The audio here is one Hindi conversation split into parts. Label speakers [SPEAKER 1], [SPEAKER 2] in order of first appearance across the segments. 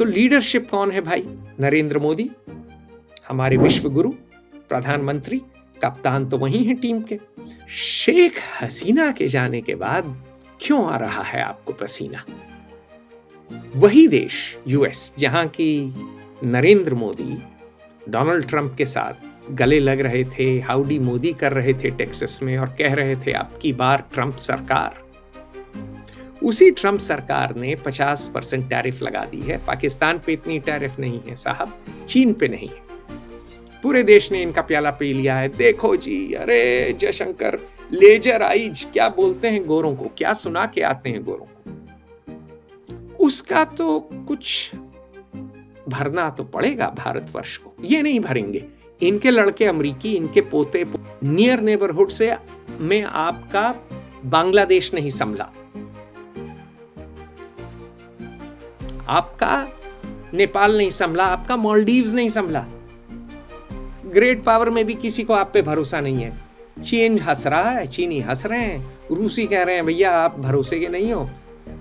[SPEAKER 1] तो लीडरशिप कौन है भाई? नरेंद्र मोदी, हमारे विश्व गुरु, प्रधानमंत्री, कप्तान तो वही हैं टीम के। शेख हसीना के जाने के बाद क्यों आ रहा है आपको पसीना? वही देश यूएस जहां की नरेंद्र मोदी डोनाल्ड ट्रंप के साथ गले लग रहे थे, हाउडी मोदी कर रहे थे टेक्सास में और कह रहे थे अब की बार ट्रंप सरकार। उसी ट्रंप सरकार ने 50% टैरिफ लगा दी है। पाकिस्तान पे इतनी टैरिफ नहीं है साहब, चीन पे नहीं है। पूरे देश ने इनका प्याला पी लिया है। देखो जी, अरे जयशंकर लेजर आइज क्या बोलते हैं गोरों को, क्या सुना के आते हैं गोरों को। उसका तो कुछ भरना तो पड़ेगा भारतवर्ष को, ये नहीं भरेंगे। इनके लड़के अमरीकी, इनके पोते नियर नेबरहुड से में आपका बांग्लादेश नहीं संभला, आपका नेपाल नहीं संभला, आपका मालदीव्स नहीं संभला। ग्रेट पावर में भी किसी को आप पे भरोसा नहीं है। चीन हंस रहा है, चीनी हंस रहे हैं, रूसी कह रहे हैं भैया आप भरोसे के नहीं हो,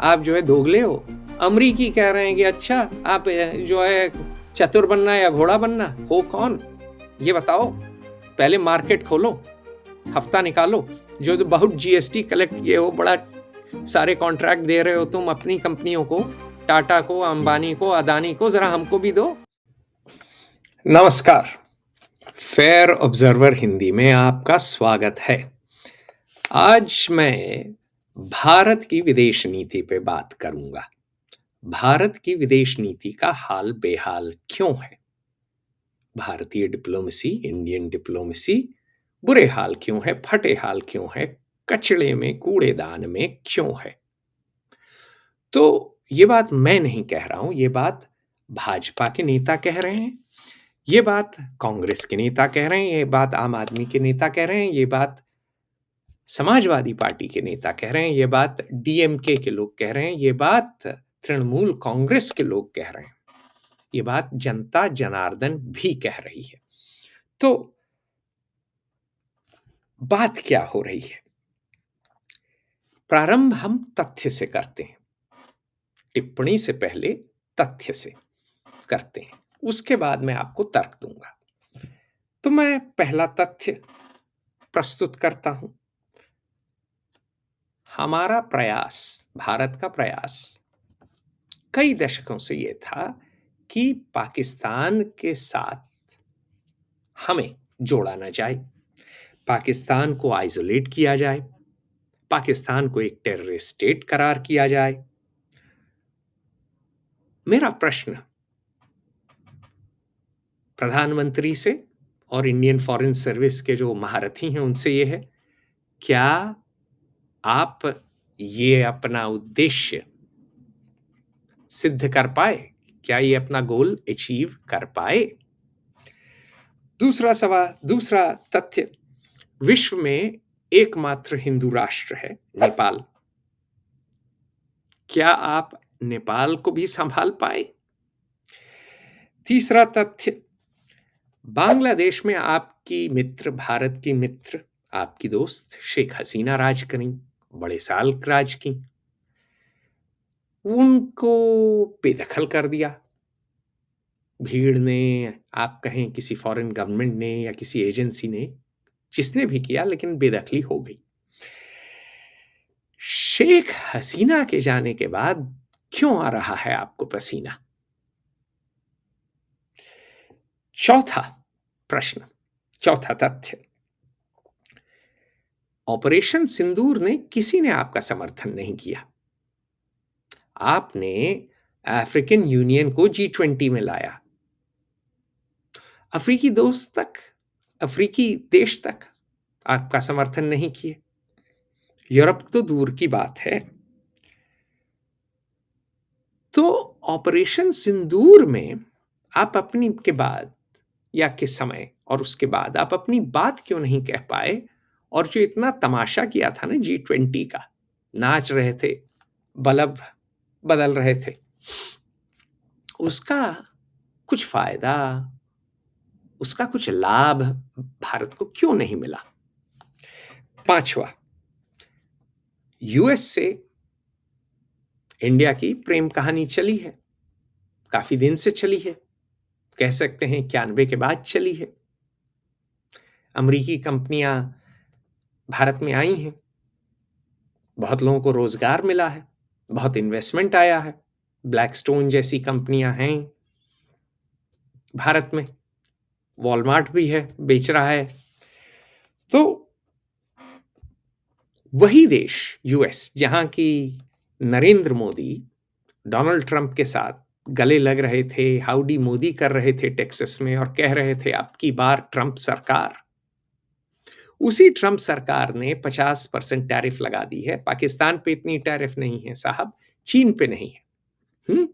[SPEAKER 1] आप जो है दोगले हो। अमरीकी कह रहे हैं कि अच्छा आप जो है चतुर बनना या घोड़ा बनना हो कौन, ये बताओ। पहले मार्केट खोलो, हफ्ता निकालो। जो बहुत जीएसटी कलेक्ट किए हो, बड़ा सारे कॉन्ट्रैक्ट दे रहे हो तुम अपनी कंपनियों को, टाटा को, अंबानी को, अदानी को, जरा हमको भी दो। नमस्कार, फेयर ऑब्जर्वर हिंदी में आपका स्वागत है। आज मैं भारत की विदेश नीति पे बात करूंगा। भारत की विदेश नीति का हाल बेहाल क्यों है? भारतीय डिप्लोमेसी, इंडियन डिप्लोमेसी बुरे हाल क्यों है, फटे हाल क्यों है, कचड़े में, कूड़ेदान में क्यों है? तो ये बात मैं नहीं कह रहा हूं, ये बात भाजपा के नेता कह रहे हैं, ये बात कांग्रेस के नेता कह रहे हैं, ये बात आम आदमी के नेता कह रहे हैं, ये बात समाजवादी पार्टी के नेता कह रहे हैं, ये बात डीएमके के लोग कह रहे हैं, ये बात तृणमूल कांग्रेस के लोग कह रहे हैं, ये बात जनता जनार्दन भी कह रही है। तो बात क्या हो रही है? प्रारंभ हम तथ्य से करते हैं, टिप्पणी से पहले तथ्य से करते हैं, उसके बाद मैं आपको तर्क दूंगा। तो मैं पहला तथ्य प्रस्तुत करता हूं। हमारा प्रयास, भारत का प्रयास कई दशकों से यह था कि पाकिस्तान के साथ हमें जोड़ा न जाए, पाकिस्तान को आइसोलेट किया जाए, पाकिस्तान को एक टेररिस्ट स्टेट करार किया जाए। मेरा प्रश्न प्रधानमंत्री से और इंडियन फॉरेन सर्विस के जो महारथी हैं उनसे यह है, क्या आप ये अपना उद्देश्य सिद्ध कर पाए? क्या ये अपना गोल अचीव कर पाए? दूसरा तथ्य, विश्व में एकमात्र हिंदू राष्ट्र है नेपाल। क्या आप नेपाल को भी संभाल पाए? तीसरा तथ्य, बांग्लादेश में आपकी मित्र, भारत की मित्र, आपकी दोस्त शेख हसीना राज करी, बड़े साल राज की, उनको बेदखल कर दिया भीड़ ने, आप कहें किसी फॉरेन गवर्नमेंट ने या किसी एजेंसी ने, जिसने भी किया, लेकिन बेदखली हो गई। शेख हसीना के जाने के बाद क्यों आ रहा है आपको पसीना? चौथा प्रश्न, चौथा तथ्य, ऑपरेशन सिंदूर ने किसी ने आपका समर्थन नहीं किया। आपने अफ्रीकन यूनियन को G20 में लाया, अफ्रीकी दोस्त तक, अफ्रीकी देश तक आपका समर्थन नहीं किए, यूरोप तो दूर की बात है। तो ऑपरेशन सिंदूर में आप अपनी के बाद या के समय और उसके बाद आप अपनी बात क्यों नहीं कह पाए? और जो इतना तमाशा किया था ना G20 का, नाच रहे थे, बल्ब बदल रहे थे, उसका कुछ फायदा, उसका कुछ लाभ भारत को क्यों नहीं मिला? पांचवा, यूएस से इंडिया की प्रेम कहानी चली है, काफी दिन से चली है, कह सकते हैं 91 के बाद चली है। अमेरिकी कंपनियां भारत में आई हैं, बहुत लोगों को रोजगार मिला है, बहुत इन्वेस्टमेंट आया है। ब्लैकस्टोन जैसी कंपनियां हैं भारत में, वॉलमार्ट भी है, बेच रहा है। तो वही देश यूएस, जहां की नरेंद्र मोदी डोनाल्ड ट्रंप के साथ गले लग रहे थे, हाउडी मोदी कर रहे थे टेक्सास में, और कह रहे थे अब की बार ट्रंप सरकार, उसी ट्रंप सरकार ने 50% टैरिफ लगा दी है। पाकिस्तान पे इतनी टैरिफ नहीं है साहब, चीन पे नहीं है।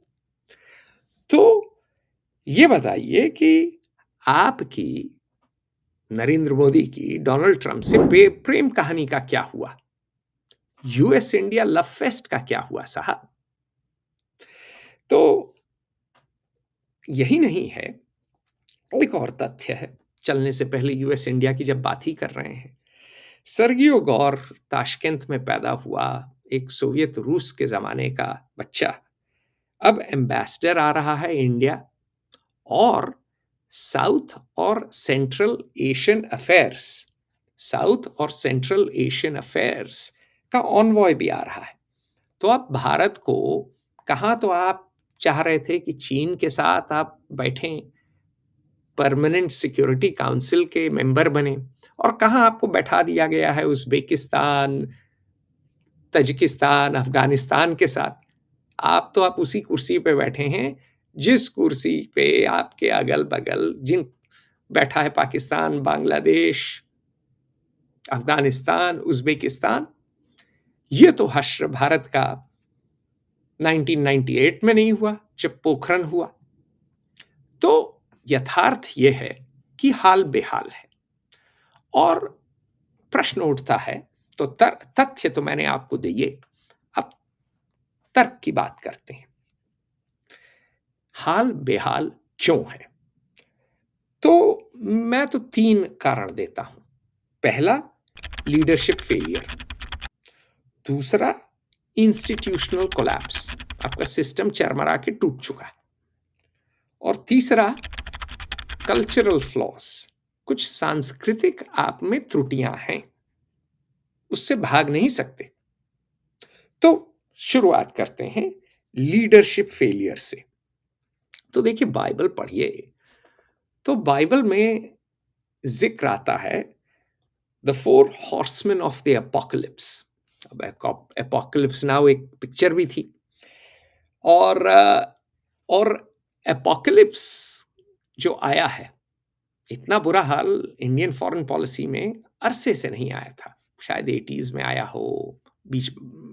[SPEAKER 1] तो ये बताइए कि आपकी नरेंद्र मोदी की डोनाल्ड ट्रंप से प्रेम कहानी का क्या हुआ? यूएस इंडिया लव फेस्ट का क्या हुआ साहब? तो यही नहीं है, एक और तथ्य है। चलने से पहले यूएस इंडिया की जब बात ही कर रहे हैं, सर्गियो गौर ताशकेंत में पैदा हुआ, एक सोवियत रूस के जमाने का बच्चा, अब एम्बेसडर आ रहा है इंडिया, और साउथ और सेंट्रल एशियन अफेयर्स, साउथ और सेंट्रल एशियन अफेयर्स का ऑनवॉय भी आ रहा है। तो अब भारत को कहाँ, तो आप चाह रहे थे कि चीन के साथ आप बैठें, परमानेंट सिक्योरिटी काउंसिल के मेंबर बने, और कहाँ आपको बैठा दिया गया है उज्बेकिस्तान, तजिकिस्तान, अफगानिस्तान के साथ। आप उसी कुर्सी पे बैठे हैं जिस कुर्सी पे आपके अगल बगल जिन बैठा है पाकिस्तान, बांग्लादेश, अफगानिस्तान, उज्बेकिस्तान। ये तो हश्र भारत का 1998 में नहीं हुआ जब पोखरण हुआ। तो यथार्थ यह है कि हाल बेहाल है, और प्रश्न उठता है, तो तथ्य तो मैंने आपको दिए, अब तर्क की बात करते हैं। हाल बेहाल क्यों है? तो मैं तो 3 कारण देता हूं। पहला, लीडरशिप फेलियर। दूसरा, इंस्टीट्यूशनल कोलैप्स, आपका सिस्टम चरमरा के टूट चुका है। और तीसरा, कल्चरल फ्लॉस, कुछ सांस्कृतिक आप में त्रुटियां हैं, उससे भाग नहीं सकते। तो शुरुआत करते हैं लीडरशिप फेलियर से। तो देखिए, बाइबल पढ़िए, तो बाइबल में जिक्र आता है the 4 horseman of the apocalypse. अब एपोकलिप्स नाउ एक पिक्चर भी थी, और एपोकलिप्स जो आया है, इतना बुरा हाल इंडियन फॉरेन पॉलिसी में अरसे से नहीं आया था। शायद 80s में आया हो, बीच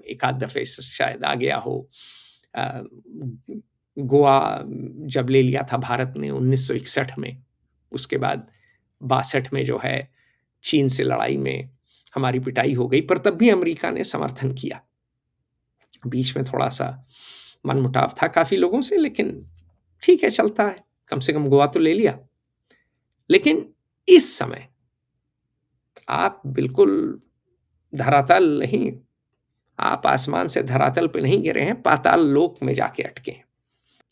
[SPEAKER 1] एक आध दफे शायद आ गया हो। गोवा जब ले लिया था भारत ने 1961 में, उसके बाद 62 में जो है चीन से लड़ाई में हमारी पिटाई हो गई, पर तब भी अमेरिका ने समर्थन किया। बीच में थोड़ा सा मनमुटाव था काफी लोगों से, लेकिन ठीक है, चलता है, कम से कम गोवा तो ले लिया। लेकिन इस समय आप बिल्कुल धरातल नहीं, आप आसमान से धरातल पे नहीं गिरे हैं, पाताल लोक में जाके अटके हैं।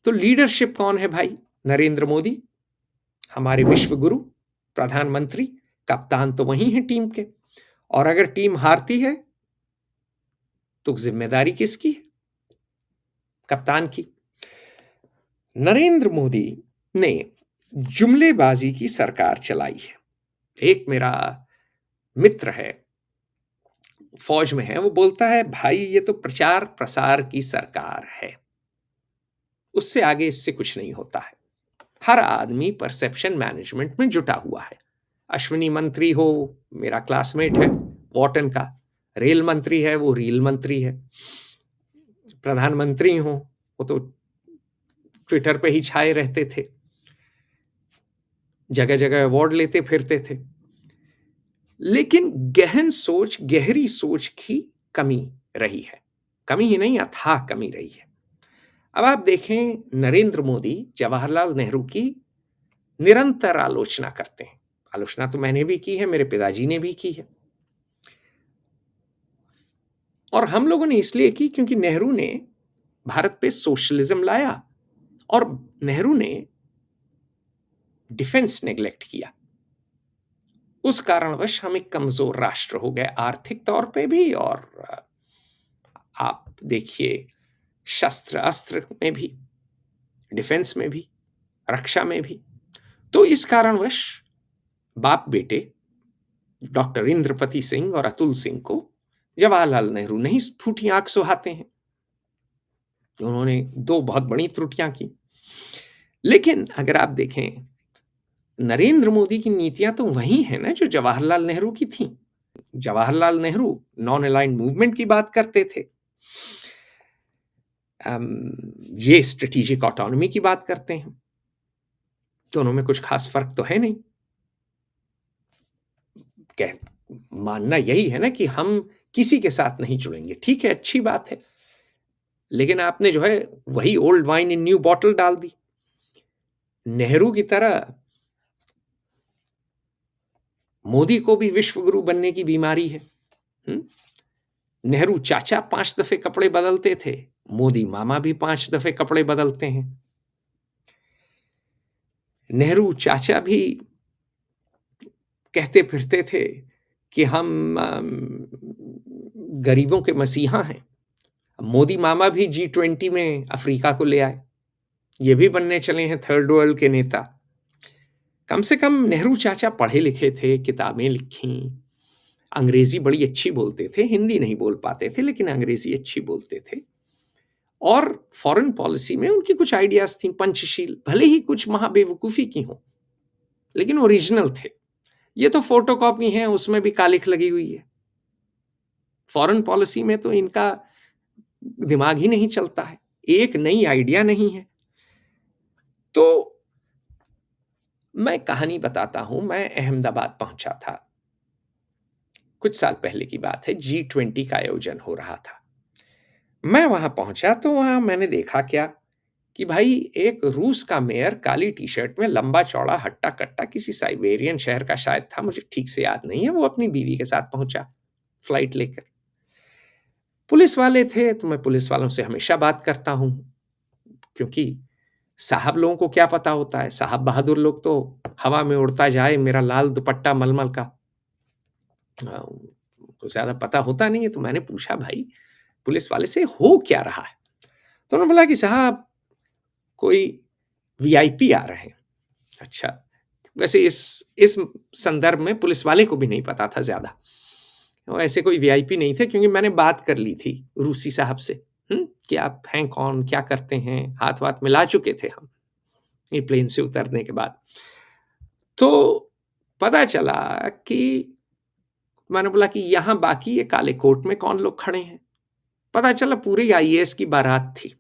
[SPEAKER 1] तो लीडरशिप कौन है भाई? नरेंद्र मोदी, हमारे विश्व गुरु, प्रधानमंत्री, कप्तान तो वही है टीम के। और अगर टीम हारती है तो जिम्मेदारी किसकी है? कप्तान की। नरेंद्र मोदी ने जुमलेबाजी की सरकार चलाई है। एक मेरा मित्र है, फौज में है, वो बोलता है, भाई ये तो प्रचार प्रसार की सरकार है, उससे आगे इससे कुछ नहीं होता है। हर आदमी परसेप्शन मैनेजमेंट में जुटा हुआ है। अश्विनी मंत्री हो, मेरा क्लासमेट है वॉटन का, रेल मंत्री है, वो रील मंत्री है। प्रधानमंत्री हो, वो तो ट्विटर पे ही छाए रहते थे, जगह जगह अवार्ड लेते फिरते थे। लेकिन गहन सोच, गहरी सोच की कमी रही है। कमी ही नहीं, अथाह कमी रही है। अब आप देखें, नरेंद्र मोदी जवाहरलाल नेहरू की निरंतर आलोचना करते हैं। आलोचना तो मैंने भी की है, मेरे पिताजी ने भी की है, और हम लोगों ने इसलिए की क्योंकि नेहरू ने भारत पे सोशलिज्म लाया और नेहरू ने डिफेंस नेग्लेक्ट किया। उस कारणवश हम एक कमजोर राष्ट्र हो गए, आर्थिक तौर पे भी और आप देखिए शस्त्र अस्त्र में भी, डिफेंस में भी, रक्षा में भी। तो इस कारणवश बाप बेटे डॉक्टर इंद्रपति सिंह और अतुल सिंह को जवाहरलाल नेहरू नहीं फूटी आंख सुहाते हैं। उन्होंने दो बहुत बड़ी त्रुटियां की। लेकिन अगर आप देखें, नरेंद्र मोदी की नीतियां तो वही हैं ना जो जवाहरलाल नेहरू की थी। Jawaharlal Nehru non aligned movement की बात करते थे, ये स्ट्रेटेजिक ऑटोनॉमी की बात करते हैं। दोनों में कुछ खास फर्क तो है नहीं। कह मानना यही है ना कि हम किसी के साथ नहीं जुड़ेंगे, ठीक है, अच्छी बात है, लेकिन आपने जो है वही old wine in new bottle डाल दी। नेहरू की तरह मोदी को भी विश्व गुरु बनने की बीमारी है। नेहरू चाचा 5 दफे कपड़े बदलते थे, मोदी मामा भी 5 दफे कपड़े बदलते हैं। नेहरू चाचा भी कहते फिरते थे कि हम गरीबों के मसीहा हैं। मोदी मामा भी G20 में अफ्रीका को ले आए, ये भी बनने चले हैं थर्ड वर्ल्ड के नेता। कम से कम नेहरू चाचा पढ़े लिखे थे, किताबें लिखी, अंग्रेजी बड़ी अच्छी बोलते थे, हिंदी नहीं बोल पाते थे लेकिन अंग्रेजी अच्छी बोलते थे। और फॉरेन पॉलिसी में उनकी कुछ आइडियाज थी, पंचशील, भले ही कुछ महाबेवकूफी की हो लेकिन ओरिजिनल थे। ये तो फोटोकॉपी है, उसमें भी कालिख लगी हुई है। फॉरेन पॉलिसी में तो इनका दिमाग ही नहीं चलता है, एक नई आइडिया नहीं है। तो मैं कहानी बताता हूं। मैं अहमदाबाद पहुंचा था, कुछ साल पहले की बात है, G20 का आयोजन हो रहा था। मैं वहां पहुंचा तो वहां मैंने देखा क्या कि भाई एक रूस का मेयर काली टी शर्ट में, लंबा चौड़ा हट्टा कट्टा, किसी साइबेरियन शहर का शायद था, मुझे ठीक से याद नहीं है, वो अपनी बीवी के साथ पहुंचा फ्लाइट लेकर। पुलिस वाले थे तो मैं पुलिस वालों से हमेशा बात करता हूं, क्योंकि साहब लोगों को क्या पता होता है, साहब बहादुर लोग तो हवा में उड़ता जाए, मेरा लाल दुपट्टा मलमल का, उनको ज्यादा पता होता नहीं है। तो मैंने पूछा भाई पुलिस वाले से हो क्या रहा है, तो उन्होंने बोला कि साहब कोई वीआईपी आ रहे हैं। अच्छा, वैसे इस संदर्भ में पुलिस वाले को भी नहीं पता था ज्यादा, ऐसे कोई वीआईपी नहीं थे, क्योंकि मैंने बात कर ली थी रूसी साहब से कि आप हैं कौन, क्या करते हैं, हाथ वाथ मिला चुके थे हम ये प्लेन से उतरने के बाद। तो पता चला कि मैंने बोला कि यहां बाकी ये काले कोट में कौन लोग खड़े हैं। पता चला पूरी आईएएस की बारात थी,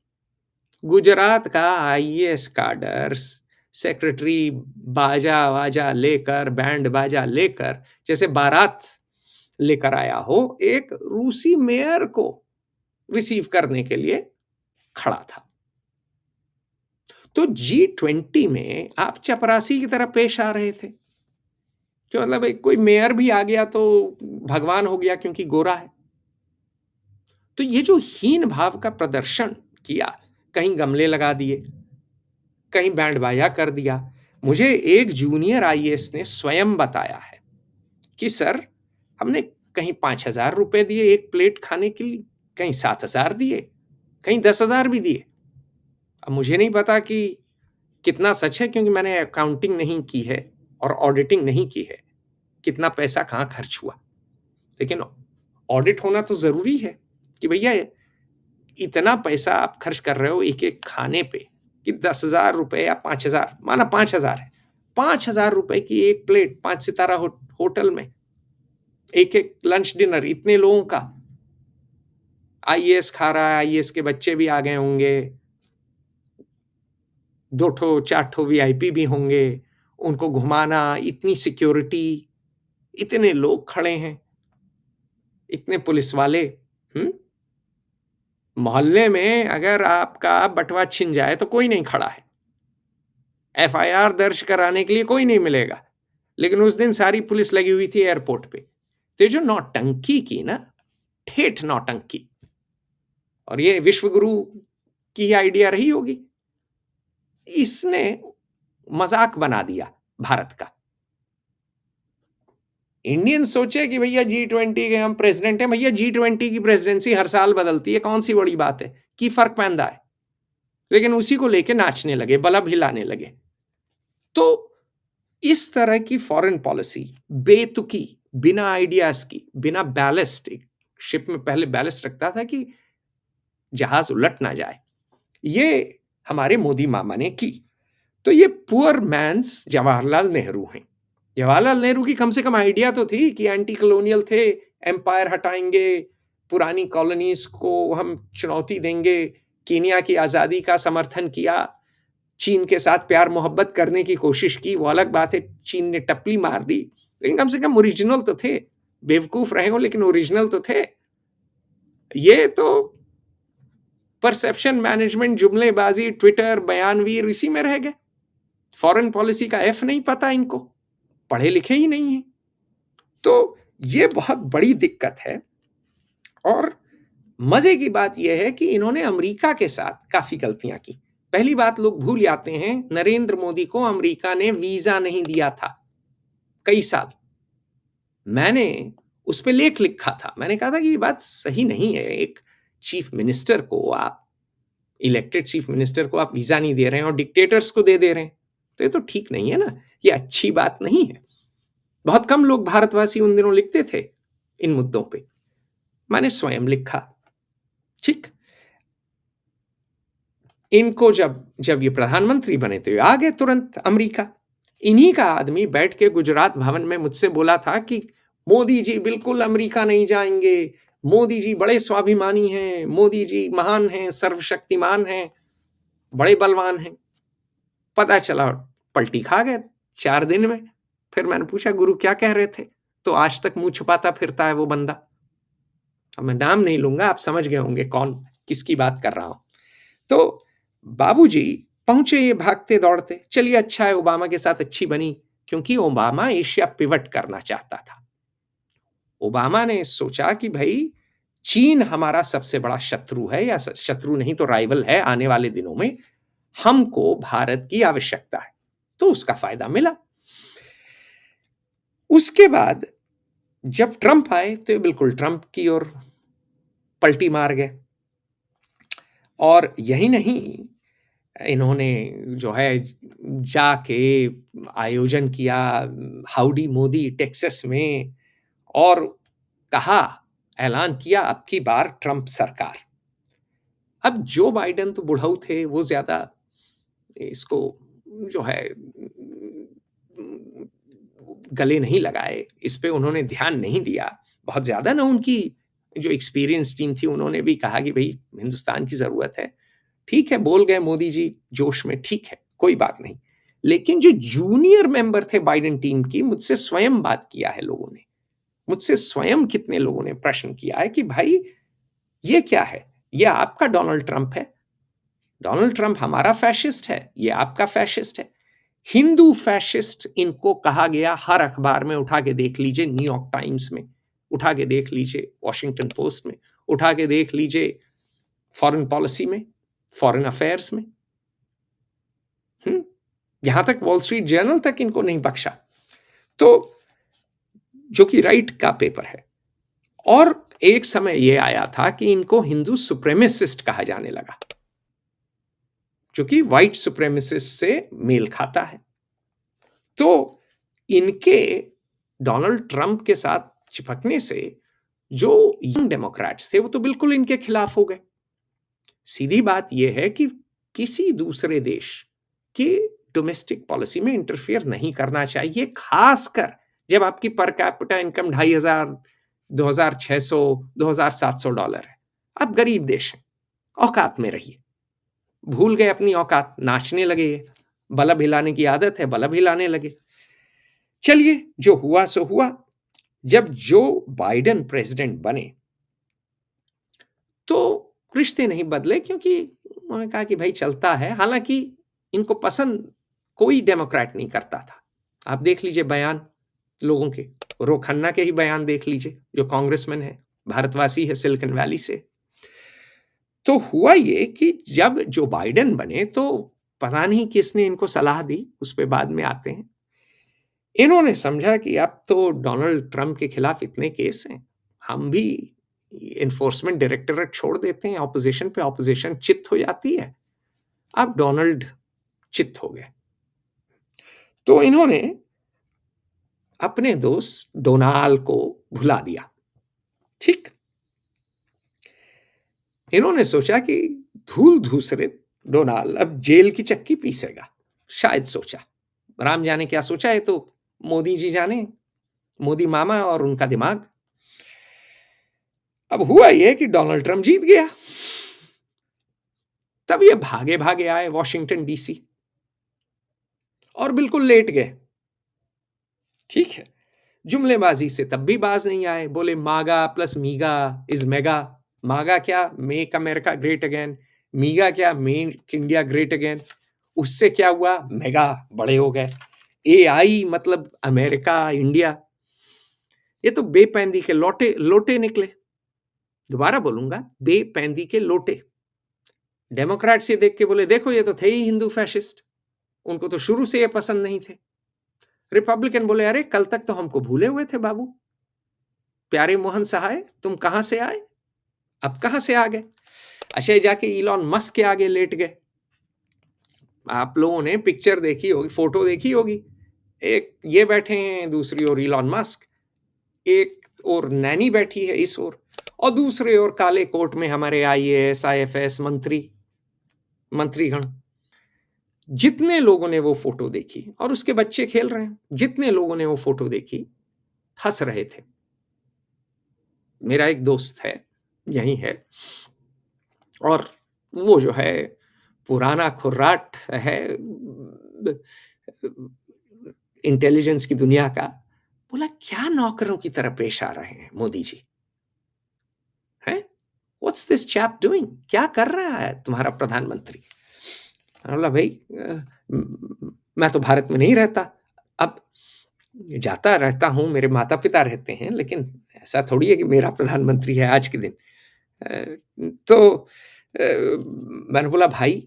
[SPEAKER 1] गुजरात का आईएएस काडर, सेक्रेटरी बाजा वाजा लेकर, बैंड बाजा लेकर, जैसे बारात लेकर आया हो, एक रूसी मेयर को रिसीव करने के लिए खड़ा था। तो G20 में आप चपरासी की तरह पेश आ रहे थे कि मतलब कोई मेयर भी आ गया तो भगवान हो गया क्योंकि गोरा है। तो ये जो हीन भाव का प्रदर्शन किया, कहीं गमले लगा दिए, कहीं बैंड बाजा कर दिया। मुझे एक जूनियर आईएएस ने स्वयं बताया है कि सर हमने कहीं 5,000 रुपए दिए एक प्लेट खाने के लिए, कहीं 7,000 दिए, कहीं 10,000 भी दिए। अब मुझे नहीं पता कि कितना सच है, क्योंकि मैंने अकाउंटिंग नहीं की है और ऑडिटिंग नहीं की है, कितना पैसा कहाँ खर्च हुआ। लेकिन ऑडिट होना तो जरूरी है कि भैया इतना पैसा आप खर्च कर रहे हो एक एक खाने पे, कि 10,000 रुपए या 5,000, माना 5,000 है, 5,000 रुपए की एक प्लेट 5 सितारा होटल में, एक एक लंच डिनर, इतने लोगों का आईएएस खा रहा है, आईएएस के बच्चे भी आ गए होंगे, 2-4 वीआईपी भी होंगे, उनको घुमाना, इतनी सिक्योरिटी, इतने लोग खड़े हैं, इतने पुलिस वाले। मोहल्ले में अगर आपका बटवा छिन जाए तो कोई नहीं खड़ा है, एफआईआर दर्ज कराने के लिए कोई नहीं मिलेगा, लेकिन उस दिन सारी पुलिस लगी हुई थी एयरपोर्ट पे। तो जो नौटंकी की ना, ठेठ नौटंकी, और ये विश्व गुरु की आइडिया रही होगी इसने मजाक बना दिया भारत का। इंडियन सोचे कि भैया G20 के हम प्रेसिडेंट हैं। भैया G20 की प्रेसिडेंसी हर साल बदलती है, कौन सी बड़ी बात है, की फर्क पैंदा है। लेकिन उसी को लेके नाचने लगे, बल्ब हिलाने लगे। तो इस तरह की फॉरेन पॉलिसी बेतुकी, बिना आइडियाज की, बिना बैलेस्ट, शिप में पहले बैलेस्ट रखता था कि जहाज उलट ना जाए, ये हमारे मोदी मामा ने की। तो ये पुअर मैंस जवाहरलाल नेहरू हैं। जवाहरलाल नेहरू की कम से कम आइडिया तो थी कि एंटी कॉलोनियल थे, एम्पायर हटाएंगे, पुरानी कॉलोनीज को हम चुनौती देंगे, केनिया की आजादी का समर्थन किया, चीन के साथ प्यार मोहब्बत करने की कोशिश की। वो अलग बात है चीन ने टपली मार दी, लेकिन कम से कम ओरिजिनल तो थे। बेवकूफ रहे हो लेकिन ओरिजिनल तो थे। ये तो परसेप्शन मैनेजमेंट, जुमलेबाजी, ट्विटर, बयानवीर इसी में रह गए। फॉरेन पॉलिसी का एफ नहीं पता इनको, पढ़े लिखे ही नहीं है। तो ये बहुत बड़ी दिक्कत है। और मजे की बात यह है कि इन्होंने अमेरिका के साथ काफी गलतियां की। पहली बात, लोग भूल जाते हैं, नरेंद्र मोदी को अमेरिका ने वीजा नहीं दिया था कई साल। मैंने उस पर लेख लिखा था, मैंने कहा था कि ये बात सही नहीं है। एक चीफ मिनिस्टर को आप, इलेक्टेड चीफ मिनिस्टर को आप वीजा नहीं दे रहे हैं और डिक्टेटर्स को दे रहे हैं, तो ये तो ठीक नहीं है ना, ये अच्छी बात नहीं है। बहुत कम लोग भारतवासी उन दिनों लिखते थे इन मुद्दों पे, मैंने स्वयं लिखा। ठीक, इनको जब ये प्रधानमंत्री बने तो ये आ गए तुरंत अमेरिका। इन्हीं का आदमी बैठ के गुजरात भवन में मुझसे बोला था कि मोदी जी बिल्कुल अमेरिका नहीं जाएंगे, मोदी जी बड़े स्वाभिमानी हैं, मोदी जी महान हैं, सर्वशक्तिमान हैं, बड़े बलवान हैं। पता चला पलटी खा गए 4 दिन में। फिर मैंने पूछा, गुरु क्या कह रहे थे? तो आज तक मुंह छुपाता फिरता है वो बंदा। अब मैं नाम नहीं लूंगा, आप समझ गए होंगे कौन किसकी बात कर रहा हूं। तो बाबूजी पहुंचे ये भागते दौड़ते। चलिए अच्छा है ओबामा के साथ अच्छी बनी, क्योंकि ओबामा एशिया पिवट करना चाहता था। ओबामा ने सोचा कि भाई चीन हमारा सबसे बड़ा शत्रु है, या शत्रु नहीं तो राइवल है आने वाले दिनों में, हमको भारत की आवश्यकता है। तो उसका फायदा मिला। उसके बाद जब ट्रंप आए तो बिल्कुल ट्रंप की ओर पलटी मार गए। और यही नहीं, इन्होंने जो है जाके आयोजन किया हाउडी मोदी टेक्सास में, और कहा, ऐलान किया अब की बार ट्रंप सरकार। अब जो बाइडेन तो बुढ़ऊ थे, वो ज्यादा इसको जो है गले नहीं लगाए, इस पे उन्होंने ध्यान नहीं दिया बहुत ज्यादा ना। उनकी जो एक्सपीरियंस टीम थी उन्होंने भी कहा कि भाई हिंदुस्तान की जरूरत है। ठीक है, बोल गए मोदी जी जोश में, ठीक है, कोई बात नहीं। लेकिन जो जूनियर मेंबर थे बाइडेन टीम की, मुझसे स्वयं बात किया है लोगों ने, मुझसे स्वयं कितने लोगों ने प्रश्न किया है कि भाई ये क्या है? ये आपका डोनाल्ड ट्रंप है, डोनाल्ड ट्रंप हमारा फैशिस्ट है, ये आपका फैशिस्ट है। हिंदू फैशिस्ट इनको कहा गया। हर अखबार में उठा के देख लीजिए, न्यूयॉर्क टाइम्स में उठा के देख लीजिए, वॉशिंगटन पोस्ट में उठा के देख लीजिए, फॉरेन पॉलिसी में, फॉरेन अफेयर्स में, यहां तक वॉल स्ट्रीट जर्नल तक इनको नहीं बख्शा। तो जो कि राइट का पेपर है। और एक समय यह आया था कि इनको हिंदू सुप्रेमिसिस्ट कहा जाने लगा, जो कि व्हाइट सुप्रेमिसिस्ट से मेल खाता है। तो इनके डोनाल्ड ट्रंप के साथ चिपकने से जो यंग डेमोक्रेट्स थे वो तो बिल्कुल इनके खिलाफ हो गए। सीधी बात यह है कि किसी दूसरे देश की डोमेस्टिक पॉलिसी में इंटरफियर नहीं करना चाहिए, खासकर जब आपकी पर कैपिटा इनकम $2,500, $2,600, $2,700 है। आप गरीब देश हैं, औकात में रहिए। भूल गए अपनी औकात, नाचने लगे, बल्ब हिलाने की आदत है, बल्ब हिलाने लगे। चलिए, जो हुआ सो हुआ। जब जो बाइडेन प्रेसिडेंट बने तो रिश्ते नहीं बदले, क्योंकि उन्होंने कहा कि भाई चलता है। हालांकि इनको पसंद कोई डेमोक्रेट नहीं करता था। आप देख लीजिए बयान लोगों के, रो खन्ना के ही बयान देख लीजिए, जो कांग्रेसमैन है, भारतवासी है, सिलिकॉन वैली से। तो हुआ ये कि जब जो बाइडेन बने तो पता नहीं किसने इनको सलाह दी, उस पे बाद में आते हैं। इन्होंने समझा कि अब तो डोनाल्ड ट्रंप के खिलाफ इतने केस हैं, हम भी एनफोर्समेंट डायरेक्टरेट छोड़ देते हैं, ऑपोजिशन पे ऑपोजिशन चित हो जाती है। अब डोनाल्ड चित हो गए, तो इन्होंने अपने दोस्त डोनाल्ड को भुला दिया। ठीक, इन्होंने सोचा कि धूल धूसरित डोनाल्ड अब जेल की चक्की पीसेगा, शायद सोचा। राम जाने क्या सोचा है, तो मोदी जी जाने, मोदी मामा और उनका दिमाग। अब हुआ यह कि डोनाल्ड ट्रंप जीत गया। तब ये भागे भागे आए वॉशिंगटन डीसी और बिल्कुल लेट गए। ठीक है, जुमलेबाजी से तब भी बाज नहीं आए, बोले मागा प्लस मीगा इज मेगा। मागा क्या, मेक अमेरिका ग्रेट अगेन। मीगा क्या, मेक इंडिया ग्रेट अगेन। उससे क्या हुआ, मेगा बड़े हो गए। AI मतलब अमेरिका इंडिया। ये तो बेपैंदी के लोटे लोटे निकले। दोबारा बोलूंगा, बेपैंदी के लोटे। डेमोक्रेट से देख के बोले देखो ये तो थे ही हिंदू फैशिस्ट, उनको तो शुरू से ये पसंद नहीं थे। रिपब्लिकन बोले अरे कल तक तो हमको भूले हुए थे बाबू, प्यारे मोहन सहाय तुम कहां से आए, अब कहां से आ गए। अच्छा, जाके इलॉन मस्क के आगे लेट गए। आप लोगों ने पिक्चर देखी होगी, फोटो देखी होगी, एक ये बैठे हैं, दूसरी ओर इलॉन मस्क, एक और नैनी बैठी है इस ओर, और दूसरे ओर काले कोट में हमारे IAS IFS मंत्रीगण। जितने लोगों ने वो फोटो देखी, और उसके बच्चे खेल रहे हैं, जितने लोगों ने वो फोटो देखी हंस रहे थे। मेरा एक दोस्त है, यही है, और वो जो है पुराना खुर्राट है इंटेलिजेंस की दुनिया का। बोला क्या नौकरों की तरह पेश आ रहे हैं मोदी जी, हैं? व्हाट्स दिस चैप डूइंग, क्या कर रहा है तुम्हारा प्रधानमंत्री। बोला भाई मैं तो भारत में नहीं रहता, अब जाता रहता हूं, मेरे माता पिता रहते हैं, लेकिन ऐसा थोड़ी है कि मेरा प्रधानमंत्री है आज के दिन। तो मैंने बोला भाई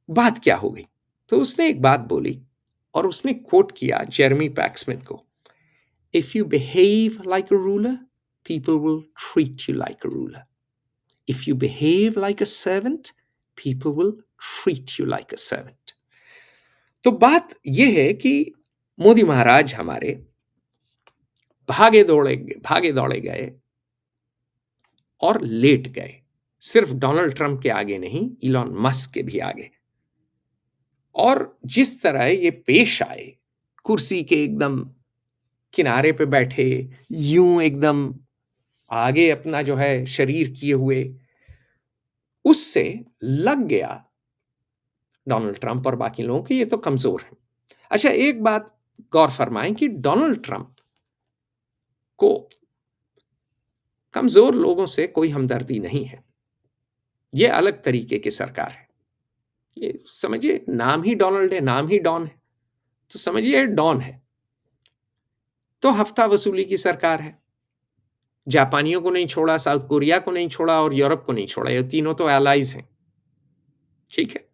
[SPEAKER 1] बात क्या हो गई। तो उसने एक बात बोली और उसने कोट किया जेरेमी पैक्समैन को, if you behave like a ruler people will treat you like a ruler. If you behave like a servant, people will treat you like a servant. तो बात यह है कि मोदी महाराज हमारे भागे दौड़े गए और लेट गए, सिर्फ डोनाल्ड ट्रंप के आगे नहीं, इलॉन मस्क के भी आगे। और जिस तरह ये पेश आए, कुर्सी के एकदम किनारे पे बैठे, यूं एकदम आगे अपना जो है शरीर किए हुए, उससे लग गया डोनाल्ड ट्रंप और बाकी लोगों के ये तो कमजोर हैं। अच्छा, एक बात गौर फरमाएं कि डोनाल्ड ट्रंप को कमजोर लोगों से कोई हमदर्दी नहीं है, ये अलग तरीके की सरकार है। ये समझिए, नाम ही डोनाल्ड है, नाम ही डॉन है, तो समझिए डॉन है। तो हफ्ता वसूली की सरकार है, जापानियों को नहीं छोड़ा, साउथ कोरिया को नहीं छोड़ा और यूरोप को नहीं छोड़ा, ये तीनों तो एलाइज हैं। ठीक है,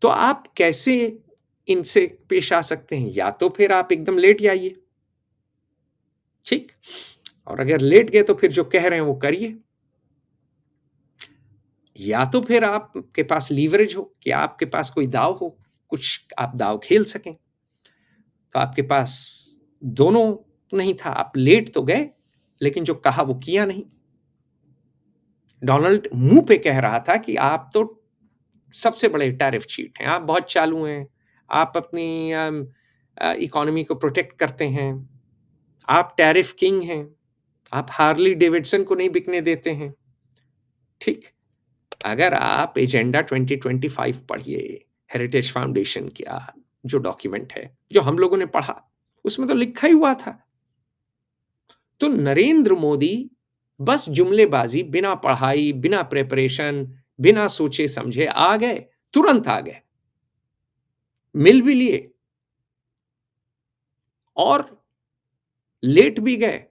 [SPEAKER 1] तो आप कैसे इनसे पेश आ सकते हैं, या तो फिर आप एकदम लेट जाइए, ठीक, और अगर लेट गए तो फिर जो कह रहे हैं वो करिए, या तो फिर आपके पास लीवरेज हो कि आपके पास कोई दाव हो, कुछ आप दाव खेल सकें। तो आपके पास दोनों नहीं था, आप लेट तो गए लेकिन जो कहा वो किया नहीं। डोनाल्ड मुंह पे कह रहा था कि आप तो सबसे बड़े टैरिफ चीट हैं, आप बहुत चालू हैं, आप अपनी इकोनॉमी को प्रोटेक्ट करते हैं, आप टैरिफ किंग हैं, आप हार्ली डेविडसन को नहीं बिकने देते हैं। ठीक, अगर आप एजेंडा 2025 पढ़िए, हेरिटेज फाउंडेशन का जो डॉक्यूमेंट है, जो हम लोगों ने पढ़ा, उसमें तो लिखा ही हुआ था। तो नरेंद्र मोदी बस जुमलेबाजी, बिना पढ़ाई, बिना प्रिपरेशन, बिना सोचे समझे आ गए, तुरंत आ गए, मिल भी लिए और लेट भी गए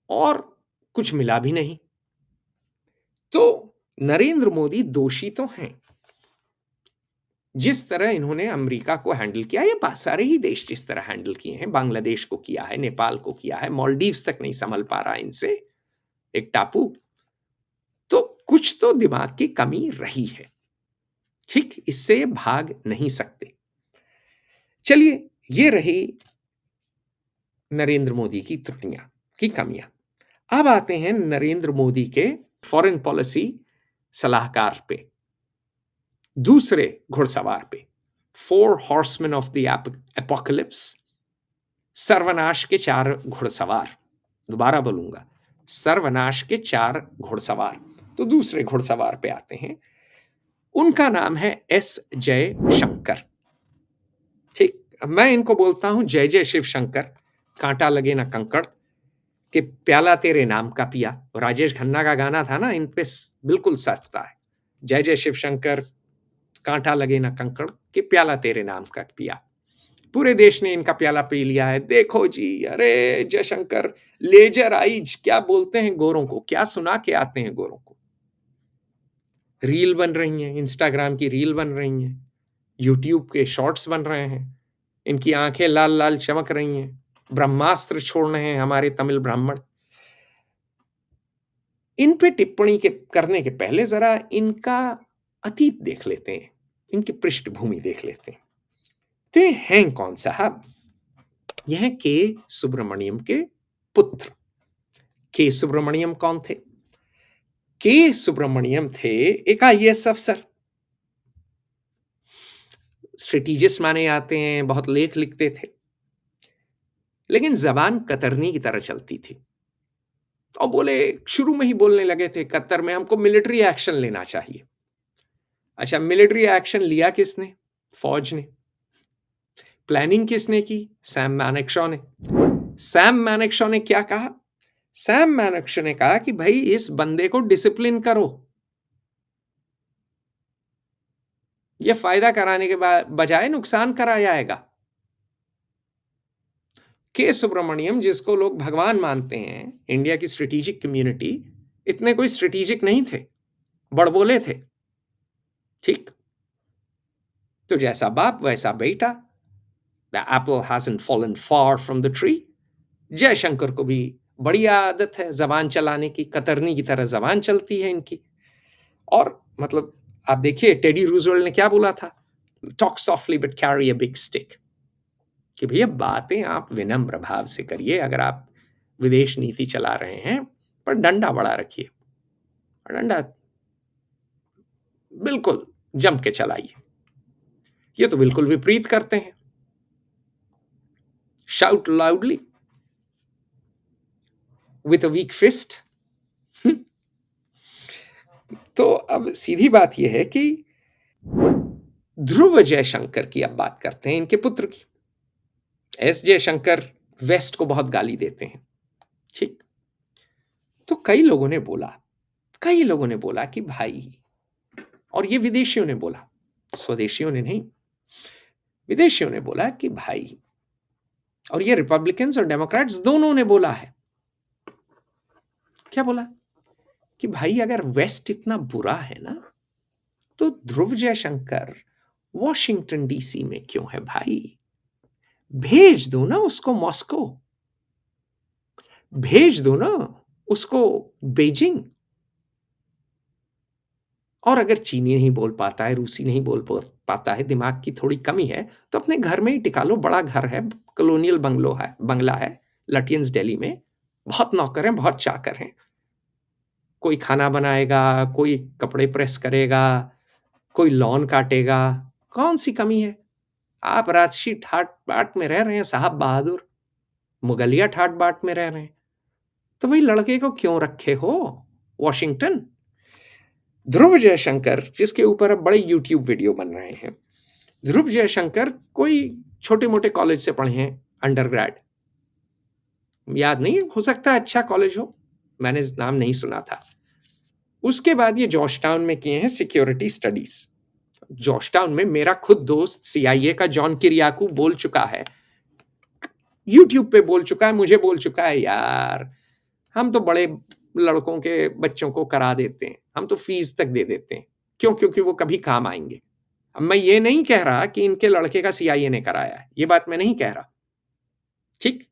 [SPEAKER 1] और कुछ मिला भी नहीं। तो नरेंद्र मोदी दोषी तो हैं, जिस तरह इन्होंने अमेरिका को हैंडल किया, ये सारे ही देश जिस तरह हैंडल किए हैं, बांग्लादेश को किया है, नेपाल को किया है, मालदीव्स तक नहीं संभल पा रहा इनसे, एक टापू, तो कुछ तो दिमाग की कमी रही है। ठीक, इससे भाग नहीं सकते। चलिए, ये रही नरेंद्र मोदी की त्रुटियां, की कमियां। अब आते हैं नरेंद्र मोदी के फॉरेन पॉलिसी सलाहकार पे, दूसरे घुड़सवार पे, 4 हॉर्समैन ऑफ द एपोकलिप्स, सर्वनाश के 4 घुड़सवार। दोबारा बोलूंगा, सर्वनाश के 4 घुड़सवार। तो दूसरे घुड़सवार पे आते हैं, उनका नाम है एस जयशंकर। ठीक, मैं इनको बोलता हूं जय जय शिव शंकर, कांटा लगे ना कंकड़, कि प्याला तेरे नाम का पिया। राजेश खन्ना का गाना था ना, इन पे बिल्कुल सचता है। जय जय शिव शंकर, कांटा लगे ना कंकड़, कि प्याला तेरे नाम का पिया। पूरे देश ने इनका प्याला पी लिया है। देखो जी, अरे जयशंकर लेजर आईज क्या बोलते हैं गोरों को, क्या सुना के आते हैं गोरों को। रील बन रही हैं, इंस्टाग्राम की रील बन रही हैं, यूट्यूब के शॉर्ट्स बन रहे हैं, इनकी आंखें लाल लाल चमक रही हैं, ब्रह्मास्त्र छोड़ रहे हैं हमारे तमिल ब्राह्मण। इन पे टिप्पणी करने के पहले जरा इनका अतीत देख लेते हैं, इनकी पृष्ठभूमि देख लेते हैं। तो ये हैं कौन साहब? यह के सुब्रमण्यम के पुत्र। के सुब्रमण्यम कौन थे? के सुब्रमण्यम थे एक आईएएस अफसर, स्ट्रेटेजिस्ट माने आते हैं, बहुत लेख लिखते थे, लेकिन जबान कतरनी की तरह चलती थी। और बोले, शुरू में ही बोलने लगे थे कतर में हमको मिलिट्री एक्शन लेना चाहिए। अच्छा, मिलिट्री एक्शन लिया किसने? फौज ने। प्लानिंग किसने की? सैम मैनेक्शॉ ने। सैम मैनेक्शॉ ने क्या कहा? सैम मैनेक्शॉ ने कहा कि भाई इस बंदे को डिसिप्लिन करो, यह फायदा कराने के बजाय नुकसान करा जाएगा। के सुब्रमण्यम, जिसको लोग भगवान मानते हैं, इंडिया की स्ट्रेटेजिक कम्युनिटी, इतने कोई स्ट्रेटेजिक नहीं थे, बड़बोले थे। ठीक, तो जैसा बाप वैसा बेटा, the Apple hasn't fallen far from the tree। Jaishankar को भी बड़ी आदत है जबान चलाने की, कतरनी की तरह जबान चलती है इनकी। और मतलब आप देखिए, टेडी रूजवेल्ट ने क्या बोला था, talk softly but carry a big stick, कि भैया बातें आप विनम्र भाव से करिए अगर आप विदेश नीति चला रहे हैं, पर डंडा बड़ा रखिए, डंडा बिल्कुल जम के चलाइए। ये तो बिल्कुल विपरीत करते हैं, shout loudly with a weak fist. तो अब सीधी बात यह है कि ध्रुव जयशंकर की अब बात करते हैं, इनके पुत्र की। एस जयशंकर वेस्ट को बहुत गाली देते हैं। ठीक, तो कई लोगों ने बोला कि भाई, और ये विदेशियों ने बोला, स्वदेशियों ने नहीं, विदेशियों ने बोला कि भाई, और ये रिपब्लिकन्स और डेमोक्रेट्स दोनों ने बोला है। क्या बोला? कि भाई अगर वेस्ट इतना बुरा है ना, तो ध्रुव जयशंकर वॉशिंगटन डीसी में क्यों है भाई? भेज दो ना उसको मॉस्को, भेज दो ना उसको बीजिंग। और अगर चीनी नहीं बोल पाता है, रूसी नहीं बोल पाता है, दिमाग की थोड़ी कमी है, तो अपने घर में ही टिका लो। बड़ा घर है, कॉलोनियल बंगला है लटियंस दिल्ली में, बहुत नौकर हैं, बहुत चाकर हैं। कोई खाना बनाएगा, कोई कपड़े प्रेस करेगा, कोई लॉन काटेगा, कौन सी कमी है? आप राजसी ठाट बाट में रह रहे हैं साहब बहादुर, मुगलिया ठाट बाट में रह रहे हैं, तो भाई लड़के को क्यों रखे हो वॉशिंगटन? ध्रुव जयशंकर, जिसके ऊपर अब बड़े यूट्यूब वीडियो बन रहे हैं, ध्रुव जयशंकर कोई छोटे मोटे कॉलेज से पढ़े हैं, अंडरग्रेड, याद नहीं, हो सकता है अच्छा कॉलेज हो, मैंने नाम नहीं सुना था। उसके बाद ये जॉर्जटाउन में किए हैं सिक्योरिटी स्टडीज। जॉर्जटाउन में मेरा खुद दोस्त सीआईए का जॉन किरियाकू बोल चुका है, यूट्यूब पे बोल चुका है, मुझे बोल चुका है, यार हम तो बड़े लड़कों के बच्चों को करा देते हैं, हम तो फीस तक दे देते हैं। क्यों? क्योंकि वो कभी काम आएंगे। अब मैं ये नहीं कह रहा कि इनके लड़के का CIA ने कराया है, ये बात मैं नहीं कह रहा, ठीक?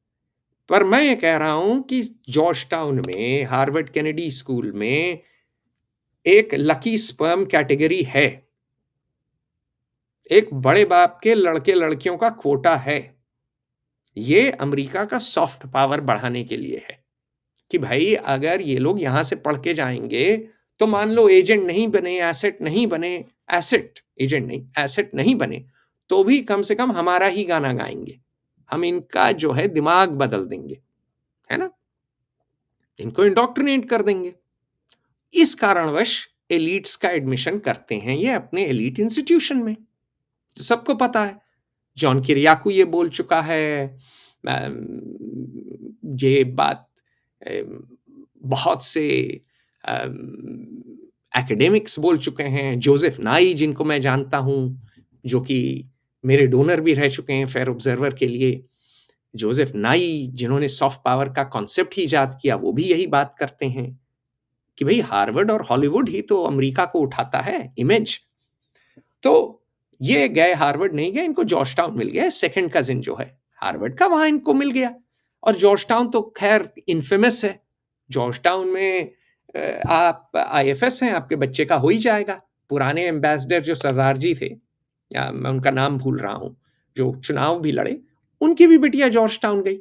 [SPEAKER 1] पर मैं ये कह रहा हूं कि जॉर्ज टाउन में, हार्वर्ड कैनेडी स्कूल में एक लकी स्पर्म कैटेगरी है। एक बड़े बाप के लड़के लड़कियों का कोटा है। ये अमेरिका का सॉफ्ट पावर बढ़ाने के लिए है कि भाई अगर ये लोग यहां से पढ़ के जाएंगे तो मान लो एजेंट नहीं बने, एसेट नहीं बने, एसेट एजेंट नहीं, एसेट नहीं बने, तो भी कम से कम हमारा ही गाना गाएंगे, हम इनका जो है दिमाग बदल देंगे, है ना, इनको इंडोक्ट्रिनेट कर देंगे। इस कारणवश एलिट्स का एडमिशन करते हैं ये अपने एलिट इंस्टीट्यूशन में, तो सबको पता है। जॉन किरियाकू ये बोल चुका है, ये बात बहुत से एकेडमिक्स बोल चुके हैं। जोसेफ नाई जिनको मैं जानता हूं, जो कि मेरे डोनर भी रह चुके हैं फेयर ऑब्जर्वर के लिए, जोसेफ नाई जिन्होंने सॉफ्ट पावर का कॉन्सेप्ट ही इजाद किया, वो भी यही बात करते हैं कि भाई हार्वर्ड और हॉलीवुड ही तो अमेरिका को उठाता है इमेज। तो ये गए हार्वर्ड नहीं गए, इनको जॉर्ज टाउन मिल गया, सेकंड कजिन जो है हार्वर्ड का, वहां इनको मिल गया। और जॉर्ज टाउन तो खैर इन्फेमस है। जॉर्ज टाउन में आप IFS हैं, आपके बच्चे का हो ही जाएगा। पुराने एम्बेसडर जो सरदार जी थे, या मैं उनका नाम भूल रहा हूं, जो चुनाव भी लड़े, उनकी भी बिटिया जॉर्ज टाउन गई।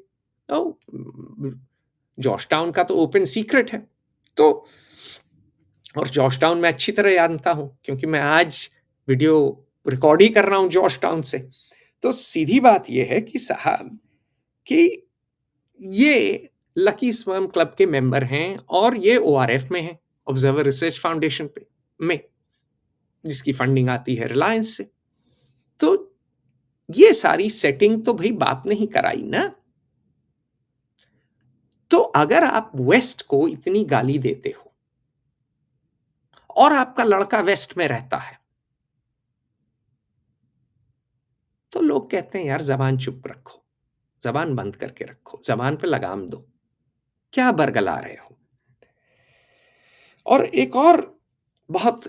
[SPEAKER 1] जॉर्ज टाउन का तो ओपन सीक्रेट है। तो और जॉर्ज टाउन में अच्छी तरह जानता हूं, क्योंकि मैं आज वीडियो रिकॉर्ड ही कर रहा हूं जॉर्ज टाउन से। तो सीधी बात यह है कि साहब कि ये लकी स्पर्म क्लब के मेंबर हैं और ये ORF में है, ऑब्जर्वर रिसर्च फाउंडेशन पे में, जिसकी फंडिंग आती है रिलायंस से। तो ये सारी सेटिंग तो भाई बाप ने ही कराई ना। तो अगर आप वेस्ट को इतनी गाली देते हो और आपका लड़का वेस्ट में रहता है, तो लोग कहते हैं यार जबान चुप रखो, जबान बंद करके रखो, जबान पे लगाम दो, क्या बरगला रहे हो। और एक और बहुत